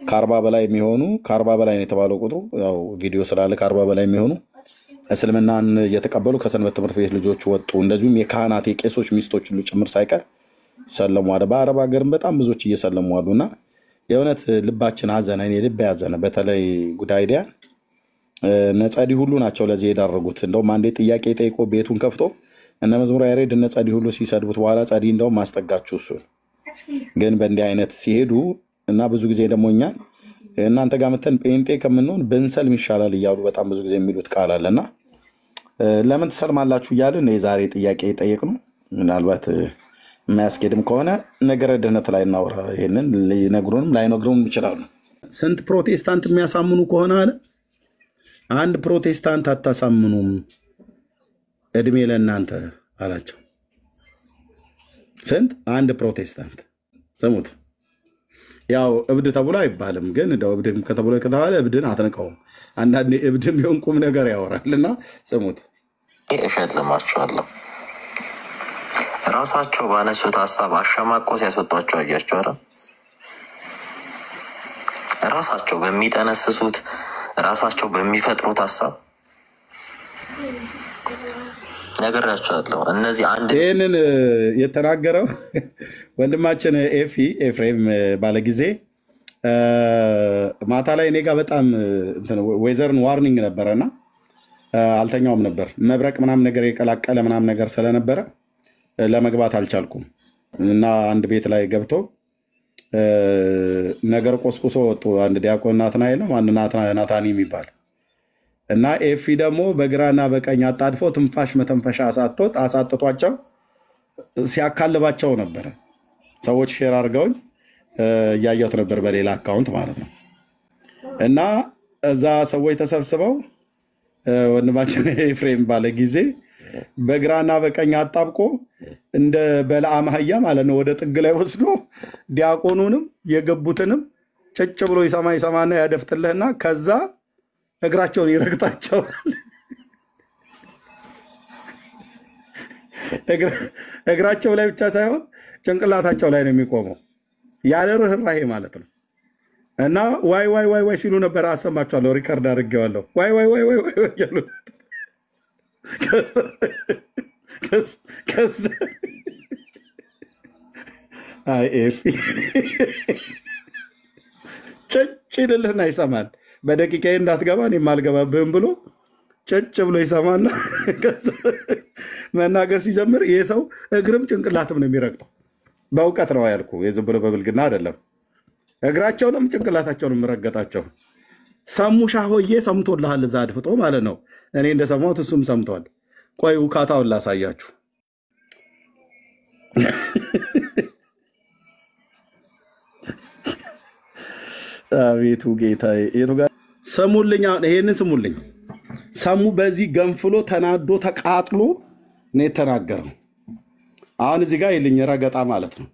Speaker 1: ከ40 በላይ የሚሆኑ ከ40 በላይ ነው የተባለው ቁጥሩ ያው ቪዲዮ ስላለ ከ40 በላይ የሚሆኑ እስልምናን እየተቀበሉ ከሰንበት ትምህርት ቤት ልጆች ወጡ። እንደዚሁም የካህናት የቄሶች ሚስቶች ሁሉ ጭምር ሳይቀር ሰለሙ አለ። በአረብ ሀገርም በጣም ብዙዎች እየሰለሙ አሉና የእውነት ልባችን ሀዘነ። እኔ ልብ ያዘነ። በተለይ ጉዳይ ዲያ ነጸዲ ሁሉ ናቸው ለዚህ የዳረጉት። እንደውም አንዴ ጥያቄ ጠይቆ ቤቱን ከፍቶ እነ መዝሙር ያሬድ እነ ጸዲ ሁሉ ሲሰድቡት በኋላ ጸዲ እንደውም ማስጠጋችሁ እሱን ግን በእንዲህ አይነት ሲሄዱ እና ብዙ ጊዜ ደግሞ እኛን እናንተ ጋር መተን ጴንጤ ከምንሆን ብንሰልም ይሻላል እያሉ በጣም ብዙ ጊዜ የሚሉት ቃል አለና ለምን ትሰልማላችሁ እያልን የዛሬ ጥያቄ ጠየቅነው። ምናልባት የማያስኬድም ከሆነ ነገረ ድህነት ላይ እናወራ። ይሄንን ሊነግሩንም ላይነግሩንም ይችላሉ። ስንት ፕሮቴስታንት የሚያሳምኑ ከሆነ አለ አንድ ፕሮቴስታንት አታሳምኑም እድሜ ለእናንተ አላቸው። ስንት አንድ ፕሮቴስታንት ስሙት። ያው እብድ ተብሎ አይባልም ግን እንደው እብድም ከተብሎ ከተባለ እብድን አትንቀውም። አንዳንዴ እብድም ቢሆን ቁም ነገር ያወራልና ስሙት።
Speaker 3: እሸልማችኋለሁ። ራሳቸው ባነሱት ሀሳብ አሸማቆ ሲያስወጧቸው አያቸው አይደል? ራሳቸው በሚጠነስሱት ራሳቸው በሚፈጥሩት ሀሳብ ነገራቸዋለሁ። እነዚህ አንድ
Speaker 1: ይህንን የተናገረው ወንድማችን ኤፍሬም ባለጊዜ ማታ ላይ እኔ ጋር በጣም ዌዘርን ዋርኒንግ ነበረና አልተኛውም ነበር። መብረቅ ምናምን ነገር የቀላቀለ ምናምን ነገር ስለነበረ ለመግባት አልቻልኩም እና አንድ ቤት ላይ ገብቶ ነገር ቆስቁሶ ወጡ። አንድ ዲያቆን ናትናኤል ነው ማን ናታኒ የሚባል እና ኤፊ ደግሞ በግራና በቀኝ አጣድፎ ትንፋሽ መተንፈሻ አሳጥቷቸው ሲያካልባቸው ነበር። ሰዎች ሼር አድርገውኝ እያየሁት ነበር በሌላ አካውንት ማለት ነው። እና እዛ ሰዎች ተሰብስበው ወንድማችን ኤፍሬም ባለ ጊዜ በግራና በቀኝ አጣብቆ እንደ በለዓም አህያ ማለት ነው ወደ ጥግ ላይ ወስዶ ዲያቆኑንም የገቡትንም ጭጭ ብሎ ይሰማና ያደፍጥልህና ከዛ እግራቸውን ይረግጣቸዋል። እግራቸው ላይ ብቻ ሳይሆን ጭንቅላታቸው ላይ ነው የሚቆመው ያለ ርህራሄ ማለት ነው። እና ዋይ ዋይ ዋይ ዋይ ሲሉ ነበር። አሰማችኋለሁ፣ ሪከርድ አድርጌዋለሁ። ዋይ ዋይ ዋይ ዋይ ዋይ ያሉ አይ ኤፊ ጭጭ ይልልህና ይሰማል። በደቂቃዬ እንዳትገባ እኔም አልገባብህም ብሎ ጭጭ ብሎ ይሰማና መናገር ሲጀምር ይሄ ሰው እግርም ጭንቅላትም ነው የሚረግጠው። በእውቀት ነው ያልኩ፣ የዝም ብሎ በብልግና አይደለም። እግራቸውንም ጭንቅላታቸውንም ረገጣቸው። ሰሙ ሻሆዬ ሰምቶልሃል፣ እዛ አድፍጦ ማለት ነው። እኔ እንደሰማሁት እሱም ሰምቷል። ቆይ ውካታውን ላሳያችሁ። አቤቱ ጌታዬ የቱ ጋር ስሙልኝ። አሁን ይሄንን ስሙልኝ። ሰሙ በዚህ ገንፍሎ ተናዶ ተቃጥሎ ነው የተናገረው። አሁን እዚህ ጋር ይልኝ ረገጣ ማለት ነው።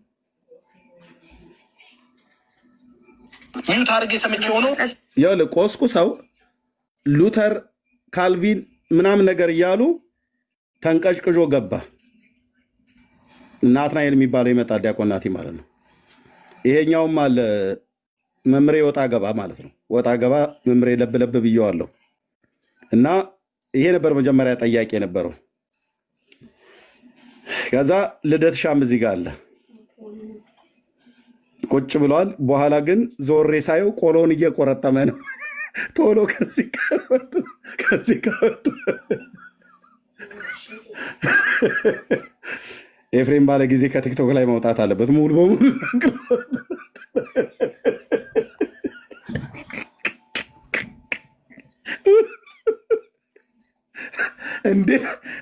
Speaker 2: ሚዩት አድርጌ ሰምቼው ነው።
Speaker 1: ይኸውልህ ቆስቁ ሰው ሉተር ካልቪን ምናምን ነገር እያሉ ተንቀጭቅዦ ገባ። ናትናኤል የሚባለው ይመጣል ዲያቆን ናቲ ማለት ነው። ይሄኛውም አለ መምሬ ወጣ ገባ ማለት ነው። ወጣ ገባ መምሬ ለብለብ ብየዋለሁ። እና ይሄ ነበር መጀመሪያ ጠያቄ የነበረው። ከዛ ልደት ሻም እዚህ ጋር አለ ቁጭ ብሏል። በኋላ ግን ዞሬ ሳየው ቆሎን እየቆረጠመ ነው። ቶሎ ከዚህ ኤፍሬም ባለ ጊዜ ከቲክቶክ ላይ መውጣት አለበት ሙሉ በሙሉ።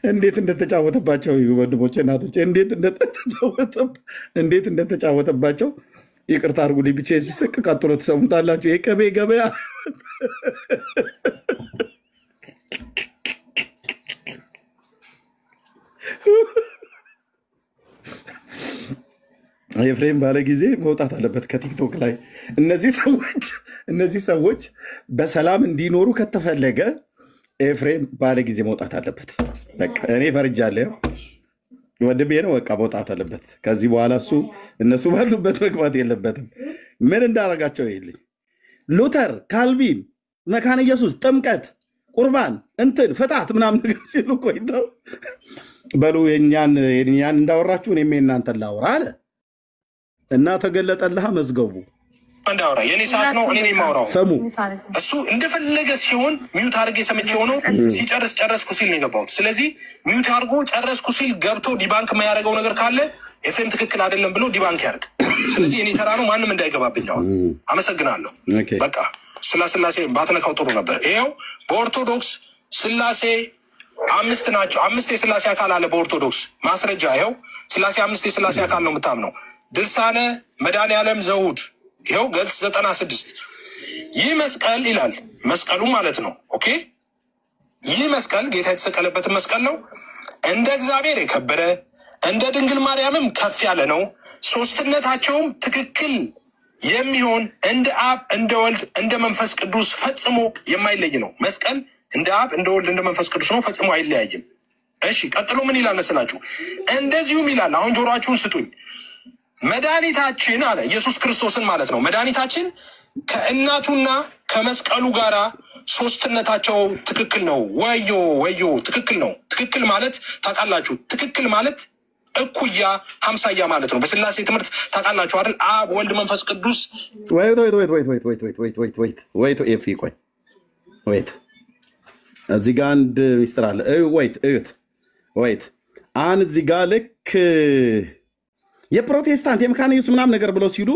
Speaker 1: እንዴት እንደተጫወተባቸው ወንድሞቼ እናቶቼ፣ እንዴት እንደተጫወተባቸው ይቅርታ አድርጉልኝ ብቻ ሲስቅ ቀጥሎ ትሰሙታላችሁ። የቅቤ ገበያ ኤፍሬም ባለ ጊዜ መውጣት አለበት ከቲክቶክ ላይ። እነዚህ ሰዎች በሰላም እንዲኖሩ ከተፈለገ ኤፍሬም ባለ ጊዜ መውጣት አለበት። በቃ እኔ ፈርጃለሁ። ወንድሜ ነው። በቃ መውጣት አለበት ከዚህ በኋላ። እነሱ ባሉበት መግባት የለበትም። ምን እንዳረጋቸው ይልኝ ሉተር፣ ካልቪን፣ መካነ ኢየሱስ፣ ጥምቀት፣ ቁርባን እንትን ፍታት ምናምን ነገር ሲሉ ቆይተው በሉ የኛን እንዳወራችሁ እኔም የእናንተን ላውራ አለ እና ተገለጠልህ መዝገቡ።
Speaker 2: እንዳወራ የኔ ሰዓት ነው። እኔ ነኝ የማወራው።
Speaker 1: ሰሙ
Speaker 2: እሱ እንደፈለገ ሲሆን ሚዩት አድርጌ ሰምቼው ነው። ሲጨርስ ጨረስኩ ሲል ነው የገባሁት። ስለዚህ ሚዩት አድርጎ ጨረስኩ ሲል ገብቶ ዲባንክ የማያደርገው ነገር ካለ ኤፍሬም ትክክል አይደለም ብሎ ዲባንክ ያድርግ። ስለዚህ የኔ ተራ ነው። ማንም እንዳይገባብኝ። አሁን አመሰግናለሁ። በቃ ስላሴ ባትነካው ጥሩ ነበር። ይኸው በኦርቶዶክስ ስላሴ 5 ናቸው። 5 የስላሴ አካል አለ በኦርቶዶክስ ማስረጃ። ይኸው ስላሴ 5 የስላሴ አካል ነው የምታምነው። ድርሳነ መድኃኔዓለም ዘውድ ይኸው ገልጽ 96 ይህ መስቀል ይላል። መስቀሉ ማለት ነው። ኦኬ ይህ መስቀል ጌታ የተሰቀለበትን መስቀል ነው። እንደ እግዚአብሔር የከበረ እንደ ድንግል ማርያምም ከፍ ያለ ነው። ሶስትነታቸውም ትክክል የሚሆን እንደ አብ እንደ ወልድ እንደ መንፈስ ቅዱስ ፈጽሞ የማይለይ ነው። መስቀል እንደ አብ እንደ ወልድ እንደ መንፈስ ቅዱስ ነው፣ ፈጽሞ አይለያይም። እሺ ቀጥሎ ምን ይላል መሰላችሁ? እንደዚሁም ይላል። አሁን ጆሮአችሁን ስጡኝ። መድኃኒታችን አለ ኢየሱስ ክርስቶስን ማለት ነው። መድኃኒታችን ከእናቱና ከመስቀሉ ጋራ ሶስትነታቸው ትክክል ነው። ወዮ ትክክል ነው። ትክክል ማለት ታውቃላችሁ? ትክክል ማለት እኩያ 50ያ ማለት ነው። በስላሴ ትምህርት ታውቃላችሁ አይደል? አብ ወልድ መንፈስ ቅዱስ።
Speaker 1: ወይት እዚህ ጋር አንድ ሚስጥር አለ። ወይት አን እዚህ ጋር ልክ የፕሮቴስታንት የመካነ ኢየሱስ ምናምን ነገር ብለው ሲሉ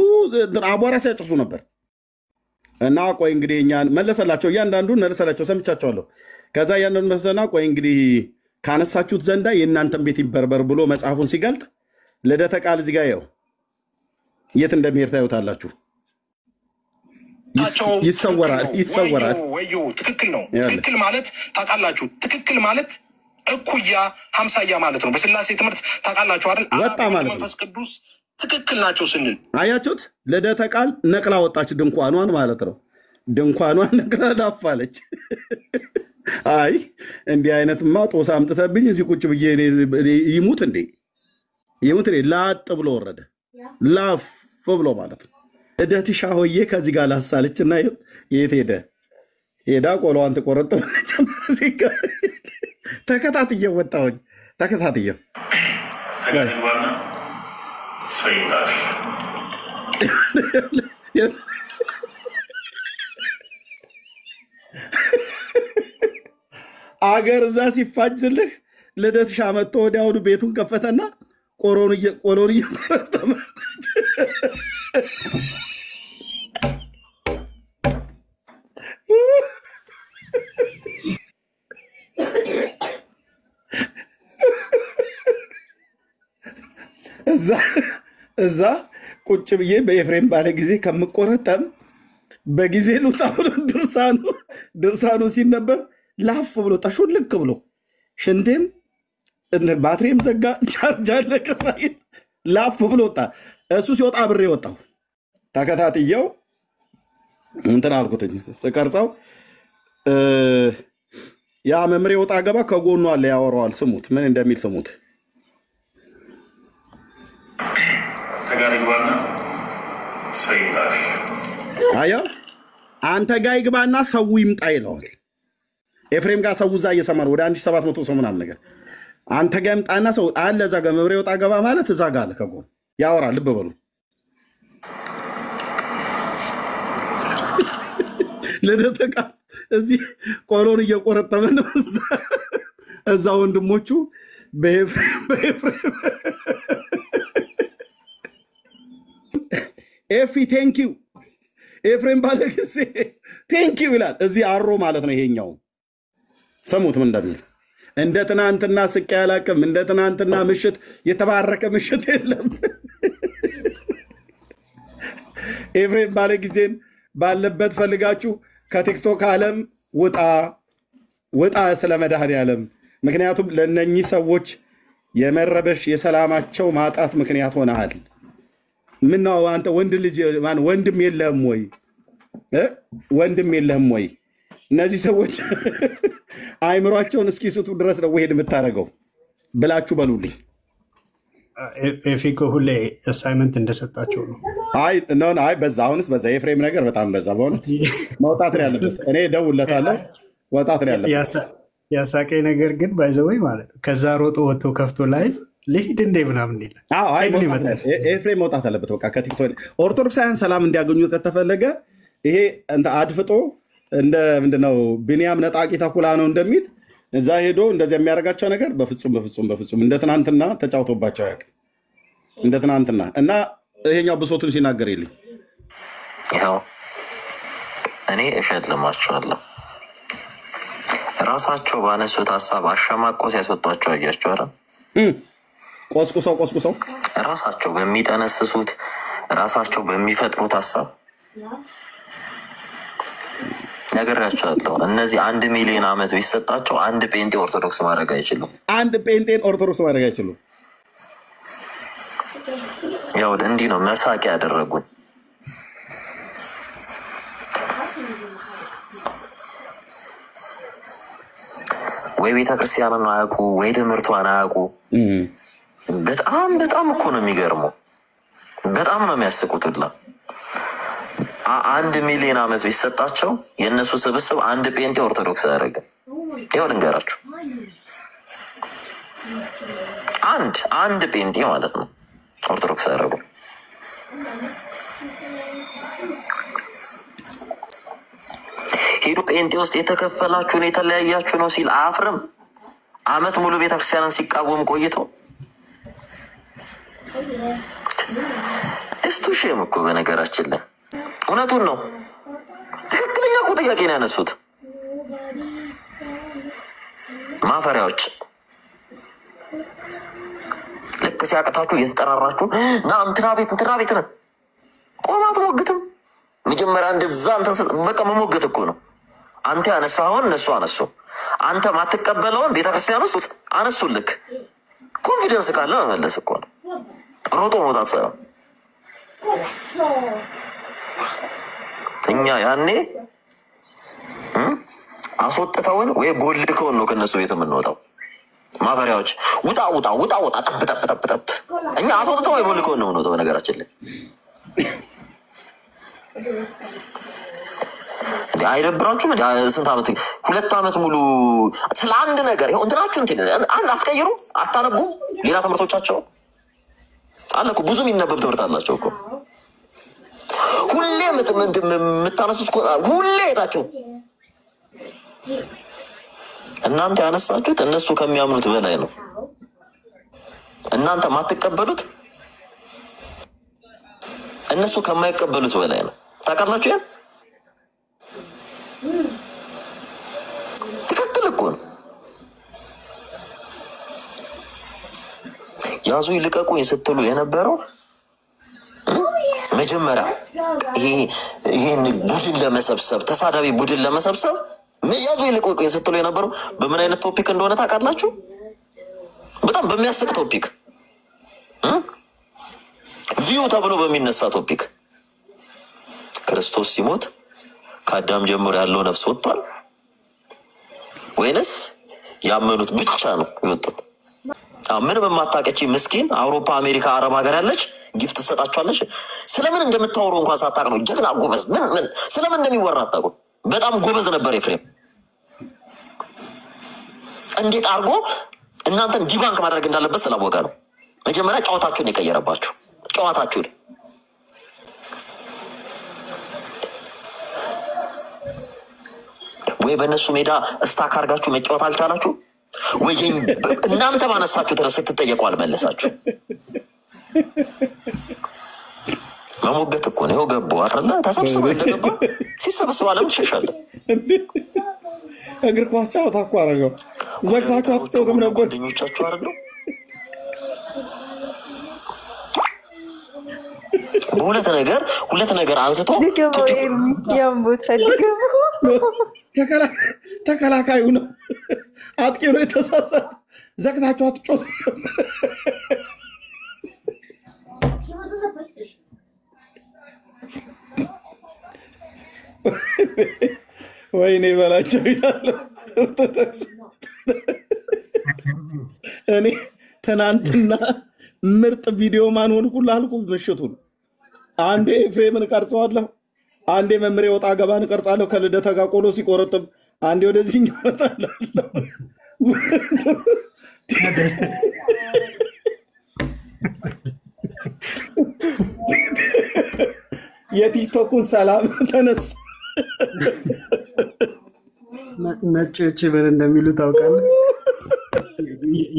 Speaker 1: አቧራ ሲያጭሱ ነበር። እና ቆይ እንግዲህ እኛን መለሰላቸው። እያንዳንዱን መለሰላቸው ሰምቻቸዋለሁ። ከዛ እያንዳንዱ መለሰና ቆይ እንግዲህ ካነሳችሁት ዘንዳ የእናንተን ቤት ይበርበር ብሎ መጽሐፉን ሲገልጥ ልደተ ቃል እዚህ ጋር ያው የት እንደሚሄድ ታዩታላችሁ። ይሰወራል።
Speaker 2: ወዮ ትክክል ነው። ትክክል ማለት ታውቃላችሁ? ትክክል ማለት እኩያ 50ያ ማለት ነው። በስላሴ ትምህርት ታውቃላችሁ አይደል?
Speaker 1: ወጣ ማለት
Speaker 2: መንፈስ ቅዱስ ትክክል ናቸው ስንል
Speaker 1: አያችሁት? ልደተ ቃል ነቅላ ወጣች ድንኳኗን ማለት ነው። ድንኳኗን ነቅላ ላፋለች። አይ እንዲህ አይነትማ ጦስ አምጥተብኝ እዚህ ቁጭ ብዬ ይሙት እንዴ ላጥ ብሎ ወረደ። ላፍ ብሎ ማለት ነው። ልደትሻ ሆዬ ከዚህ ጋር ላሳለችና የት ሄዳ ቆሎዋን ተቆረጠች። ተከታትየው ወጣሁኝ። ተከታትየው አገር እዛ ሲፋጅልህ ልደትሻ መጥቶ ወዲያውኑ ቤቱን ከፈተና ቆሎን እየቆረጠመ እዛ ቁጭ ብዬ በኤፍሬም ባለ ጊዜ ከምቆረጠም በጊዜ ልውጣ ብሎ ድርሳኑ ሲነበብ ላፍ ብሎ ሹልክ ብሎ ሽንቴም ባትሪም ዘጋ ቻርጅ አለቀ ሳይል ላፍ ብሎ ወጣ። እሱ ሲወጣ አብሬ ወጣሁ። ተከታትየው እንትን አልኩትኝ ስቀርጸው ያ መምሬ ወጣ ገባ ከጎኑ አለ ያወራዋል። ስሙት ምን እንደሚል ስሙት።
Speaker 2: ተጋር ይግባና ሰይጣሽ
Speaker 1: አያ አንተ ጋር ይግባና ሰው ይምጣ ይለዋል። ኤፍሬም ጋር ሰው እዛ እየሰማ ነው። ወደ 1700 ሰው ምናምን ነገር አንተ ጋር ይምጣና ሰው አለ እዛ ጋር መምሬ ወጣ ገባ ማለት እዛ ጋር አለ ከጎኑ ያወራል። ልብ በሉ ለደተቃ እዚህ ቆሎን እየቆረጠመ ነው። እዛ ወንድሞቹ በኤፍሬም ኤፊ ቴንኪው ኤፍሬም ባለ ጊዜ ቴንኪው ይላል። እዚህ አሮ ማለት ነው። ይሄኛው ሰሙት ምን እንደሚል እንደ ትናንትና ስቄ ያላቅም እንደ ትናንትና ምሽት የተባረከ ምሽት የለም። ኤፍሬም ባለ ጊዜን ባለበት ፈልጋችሁ ከቲክቶክ ዓለም ውጣ ስለ መድኃኔዓለም። ምክንያቱም ለነኚህ ሰዎች የመረበሽ የሰላማቸው ማጣት ምክንያት ሆነሃል። ምነው አንተ ወንድ ልጅ ወንድም የለህም ወይ? ወንድም የለህም ወይ? እነዚህ ሰዎች አይምሯቸውን እስኪስቱ ድረስ ነው ወሄድ የምታደርገው ብላችሁ በሉልኝ።
Speaker 7: ኤፊኮ ሁሌ አሳይመንት እንደሰጣቸው ነው።
Speaker 1: አይ በዛ አሁንስ በዛ የኤፍሬም ነገር በጣም በዛ። በእውነት መውጣት ነው ያለበት። እኔ እደውልለታለሁ። ወጣት ነው ያለበት።
Speaker 7: ያሳቀኝ ነገር ግን ባይዘወይ ማለት ነው ከዛ ሮጦ ወጥቶ ከፍቶ ላይ ልሂድ እንዴ ምናምን ይላል።
Speaker 1: ኤፍሬም መውጣት አለበት። በቃ ከቲክቶክ ኦርቶዶክሳውያን ሰላም እንዲያገኙ ከተፈለገ ይሄ እንደ አድፍጦ እንደ ምንድነው ቢንያም ነጣቂ ተኩላ ነው እንደሚል እዛ ሄዶ እንደዚህ የሚያደርጋቸው ነገር በፍጹም እንደ ትናንትና ተጫውቶባቸው ያውቅ እንደ ትናንትና እና ይሄኛው ብሶቱን ሲናገር ይልኝ
Speaker 3: ይኸው እኔ እሸልማቸዋለሁ። ራሳቸው ባነሱት ሀሳብ አሸማቆ ሲያስወጧቸው አያቸው አይደል?
Speaker 1: ቆስቁሰው
Speaker 3: ራሳቸው በሚጠነስሱት ራሳቸው በሚፈጥሩት ሀሳብ ነገራቸዋለሁ። እነዚህ 1 ሚሊዮን ዓመት ቢሰጣቸው አንድ ጴንጤ ኦርቶዶክስ ማድረግ አይችሉም። ያው እንዲህ ነው መሳቂያ ያደረጉን። ወይ ቤተክርስቲያንን አያውቁ ወይ ትምህርቷን አያውቁ። በጣም እኮ ነው የሚገርመው። በጣም ነው የሚያስቁትላ። 1 ሚሊዮን ዓመት ቢሰጣቸው የእነሱ ስብስብ አንድ ጴንጤ ኦርቶዶክስ አያደርግም። ይኸው ልንገራችሁ፣ አንድ ጴንጤ ማለት ነው ኦርቶዶክስ አያደርጉም። ሄዱ ጴንጤ ውስጥ የተከፈላችሁን የተለያያችሁ ነው ሲል አያፍርም? ዓመት ሙሉ ቤተክርስቲያንን ሲቃወም ቆይተው እስቱ ሼም እኮ በነገራችን ላይ እውነቱን ነው። ትክክለኛ እኮ ጥያቄ ነው ያነሱት። ማፈሪያዎች ልክ ሲያቅታችሁ እየተጠራራችሁ ና እንትና ቤት ነን ቆማት ሞግትም መጀመሪያ እንደዛ በቃ መሞገት እኮ ነው። አንተ ያነሳውን እነሱ አነሱ። አንተ ማትቀበለውን ቤተክርስቲያን ውስጥ አነሱልክ። ኮንፊደንስ ካለ መመለስ እኮ ነው። ሮጦ መውጣት ሳይሆን እኛ ያኔ አስወጥተውን ወይ ቦልከውን ነው ከነሱ ቤት የምንወጣው። ማፈሪያዎች ውጣ ጠብ እኛ አስወጥተው ወይ ቦልከውን ነው የምንወጣው። በነገራችን ላይ አይደብራችሁም? ስንት ዓመት 2 ዓመት ሙሉ ስለ አንድ ነገር ይኸው እንትናችሁ አትቀይሩ፣ አታነቡ። ሌላ ትምህርቶቻቸው አለ እኮ ብዙ የሚነበብ ትምህርት አላቸው እኮ። ሁሌ የምታነሱት ሁሌ ሄዳችሁ እናንተ ያነሳችሁት እነሱ ከሚያምኑት በላይ ነው። እናንተ ማትቀበሉት እነሱ ከማይቀበሉት በላይ ነው። ታውቃላችሁ? ያን ትክክል እኮ ነው። ያዙ ይልቀቁኝ ስትሉ የነበረው መጀመሪያ ይሄን ቡድን ለመሰብሰብ ተሳዳቢ ቡድን ለመሰብሰብ ያዙ ይልቀቁኝ ስትሉ የነበረው በምን አይነት ቶፒክ እንደሆነ ታውቃላችሁ? በጣም በሚያስቅ ቶፒክ ቪው ተብሎ በሚነሳ ቶፒክ ክርስቶስ ሲሞት ከአዳም ጀምሮ ያለው ነፍስ ወጥቷል ወይንስ ያመኑት ብቻ ነው የወጡት? ምንም የማታውቀች ምስኪን አውሮፓ፣ አሜሪካ፣ አረብ ሀገር ያለች ጊፍት ትሰጣችኋለች። ስለምን እንደምታወሩ እንኳን ሳታውቅ ነው ጀግና ጎበዝ። ምን ስለምን እንደሚወራ አታውቁም። በጣም ጎበዝ ነበር ኤፍሬም። እንዴት አድርጎ እናንተን ዲባንክ ማድረግ እንዳለበት ስላወቀ ነው። መጀመሪያ ጨዋታችሁን የቀየረባችሁ ጨዋታችሁን ወይ በእነሱ ሜዳ ስታክ አድርጋችሁ መጫወት አልቻላችሁ ወይ እናንተ ባነሳችሁ ድረስ ስትጠየቁ አልመለሳችሁ። መሞገት እኮ ነው። ገቡ አይደለ? ተሰብስበው እንደገባ ሲሰበስቡ አለም ትሸሻለህ።
Speaker 1: እግር ኳስ ጨዋታ እኮ አደረገው ዘግታችሁ አትጫወቱም ነበር
Speaker 3: ጓደኞቻችሁ አይደሉ? ሁለት ነገር አንስቶ
Speaker 1: ተከላካዩ ነው አጥቂው ነው የተሳሳተ። ዘግታችሁ አትጫወቱ። ወይኔ በላቸው ይላል ኦርቶዶክስ። እኔ ትናንትና ምርጥ ቪዲዮ ማን ሆንኩልህ አልኩ። ምሽቱን አንዴ ኤፍሬምን ቀርጸዋለሁ፣ አንዴ መምሬ ወጣ ገባን ቀርጻለሁ ከልደታ ጋር ቆሎ ሲቆረጥም፣ አንዴ ወደዚህኛው እመጣለሁ። የቲክቶኩን ሰላም ተነሳ።
Speaker 7: ነጮች ምን እንደሚሉ ታውቃለህ?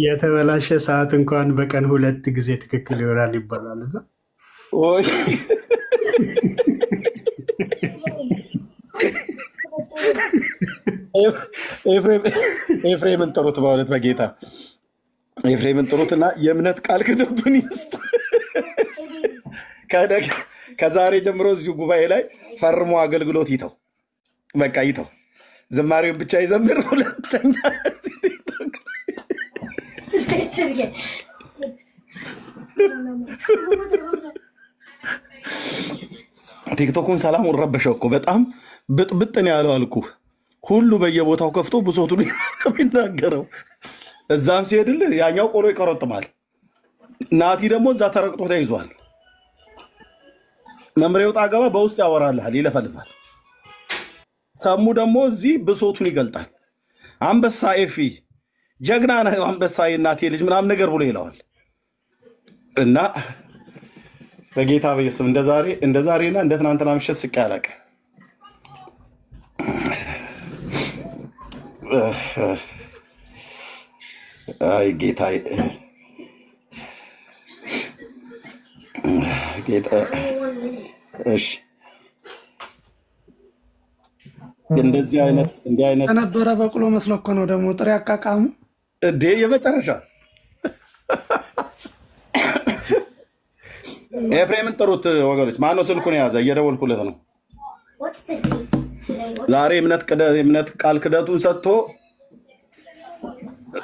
Speaker 7: የተበላሸ ሰዓት እንኳን በቀን 2 ጊዜ ትክክል ይሆናል ይባላልና
Speaker 1: ወይ ኤፍሬምን ጥሩት፣ በእውነት በጌታ ኤፍሬምን ጥሩትና የእምነት ቃል ክደቱን ይስጥ። ከዛሬ ጀምሮ እዚሁ ጉባኤ ላይ ፈርሞ አገልግሎት ይተው፣ በቃ ይተው። ዝማሬውን ብቻ ይዘምር። ሁለተኛ ቲክቶኩን ሰላም ረበሸው እኮ በጣም ብጥብጥ ነው ያለው አልኩ። ሁሉ በየቦታው ከፍቶ ብሶቱን የሚናገረው እዛም ሲሄድልህ ያኛው ቆሎ ይቆረጥማል። ናቲ ደግሞ እዛ ተረቅጦ ተይዟል። መምሬው ጣገባ በውስጥ ያወራልሃል፣ ይለፈልፋል። ሰሙ ደግሞ እዚህ ብሶቱን ይገልጣል። አንበሳ ኤፊ ጀግና ነው አንበሳ የእናቴ ልጅ ምናምን ነገር ብሎ ይለዋል። እና በጌታ በኢየሱስ እንደ ዛሬና እንደ ትናንትና ምሽት ስቄ አላውቅም። አይ ጌታ እሺ እንደዚህ አይነት
Speaker 9: ነበረ በቅሎ መስሎ እኮ ነው ደግሞ ጥሬ አቃቃሙ
Speaker 1: እንዴ የመጨረሻ ኤፍሬምን ጥሩት ወገኖች። ማነው ስልኩን የያዘ? እየደወልኩለት ነው። ዛሬ እምነት ቃል ክደቱን ሰጥቶ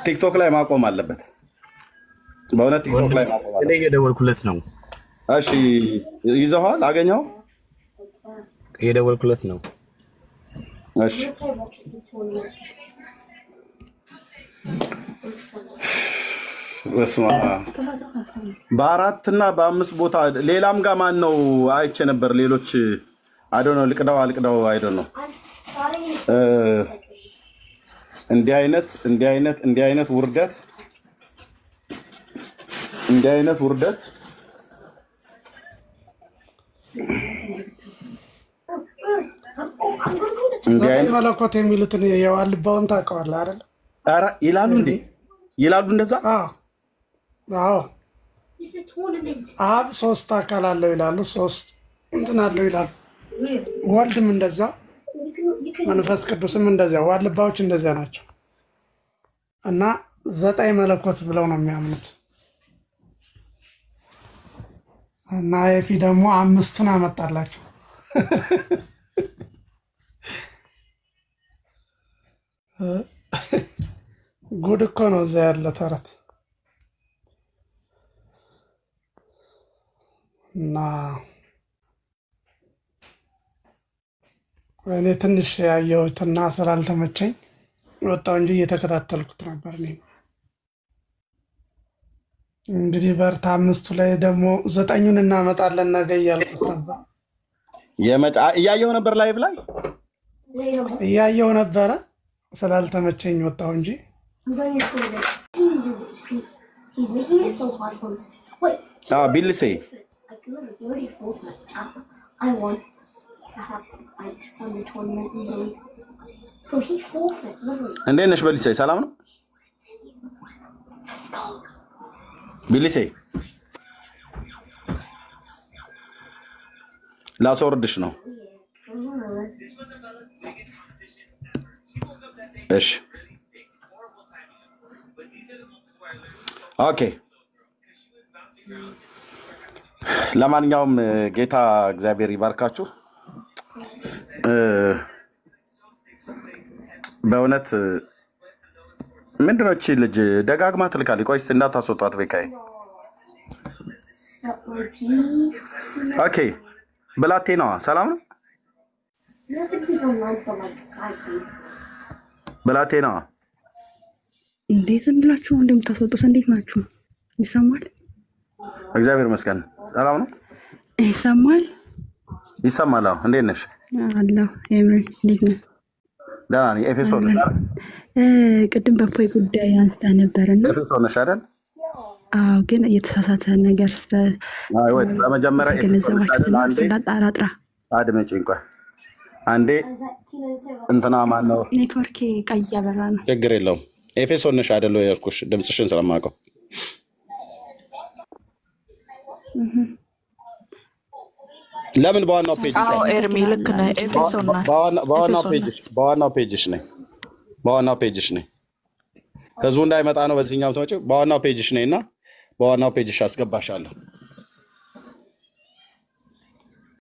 Speaker 1: ቲክቶክ ላይ ማቆም አለበት። በእውነት ቲክቶክ ላይ ማቆም አለበት።
Speaker 10: እኔ እየደወልኩለት ነው።
Speaker 1: እሺ ይዘዋል? አገኘው?
Speaker 10: እየደወልኩለት ነው።
Speaker 1: እሺ በአራትና በአምስት ቦታ ሌላም ጋር ማን ነው አይቼ ነበር። ሌሎች አይዶኖ ልቅዳው አይዶኖ እንዲህ አይነት ውርደት
Speaker 9: መለኮት የሚሉትን የዋልባውን ታውቀዋለህ አይደል?
Speaker 1: ኧረ ይላሉ እንዴ? ይላሉ እንደዛ?
Speaker 9: አዎ አብ 3 አካል አለው ይላሉ። 3 እንትን አለው ይላሉ። ወልድም እንደዛ፣ መንፈስ ቅዱስም እንደዛ፣ ዋልባዎች እንደዛ ናቸው። እና 9 መለኮት ብለው ነው የሚያምኑት። እና ኤፊ ደግሞ 5ቱን አመጣላቸው። ጉድ እኮ ነው እዛ ያለ ተረት። እና እኔ ትንሽ ያየሁትና ስላልተመቸኝ ወጣው እንጂ እየተከታተልኩት ነበር። እኔ እንግዲህ በርታ 5ቱ ላይ ደግሞ 9ኙን እናመጣለን ነገ እያልኩት ነበር።
Speaker 1: እያየው ነበር ላይቭ ላይ
Speaker 9: እያየው ነበረ ስላልተመቸኝ ወጣው እንጂ
Speaker 1: ቢልሴ እንዴት ነሽ? በልሴ ሰላም ነው? ቢልሴ ላስወርድሽ ነው። እሺ ኦኬ። ለማንኛውም ጌታ እግዚአብሔር ይባርካችሁ። በእውነት ምንድነው እቺ ልጅ ደጋግማ ትልካለች። ቆይ እስኪ እንዳታስወጧት ቤካዬ። ኦኬ ብላቴናዋ ሰላም ነው? ብላቴናዋ
Speaker 10: እንዴት ዝም ብላችሁ እንደምታስወጡት እንዴት ናችሁ? ይሰማል?
Speaker 1: እግዚአብሔር ይመስገን። ሰላም ነው?
Speaker 10: ይሰማል?
Speaker 1: ይሰማል። አዎ። እንዴት ነሽ?
Speaker 10: አለሁ። ኤምሪ እንዴት ነህ?
Speaker 1: ደህና ነኝ። ኤፌሶን ነሽ አይደል?
Speaker 10: ቅድም በፖይ ጉዳይ አንስታ ነበርና
Speaker 1: ኤፌሶን ነሽ አይደል?
Speaker 10: አዎ፣ ግን እየተሳሳተ ነገር
Speaker 1: ወይ በመጀመሪያ ኤፌሶን
Speaker 10: እንዳጣራጥራ
Speaker 1: አድመጪኝ። ቆይ አንዴ እንትና ማን ነው?
Speaker 10: ኔትወርክ ቀይ ያበራ ነው።
Speaker 1: ችግር የለውም። ኤፌሶን ነሽ አይደል ያልኩሽ ድምፅሽን ስለማውቀው። ለምን በዋናው ፔጅ
Speaker 11: አዎ ኤርሚ ልክ ነህ። ኤፌሶን ናት።
Speaker 1: በዋናው ፔጅሽ ነኝ። ህዝቡ እንዳይመጣ ነው በዚህኛው ተመጪው። በዋናው ፔጅሽ ነኝና በዋናው ፔጅሽ አስገባሻለሁ።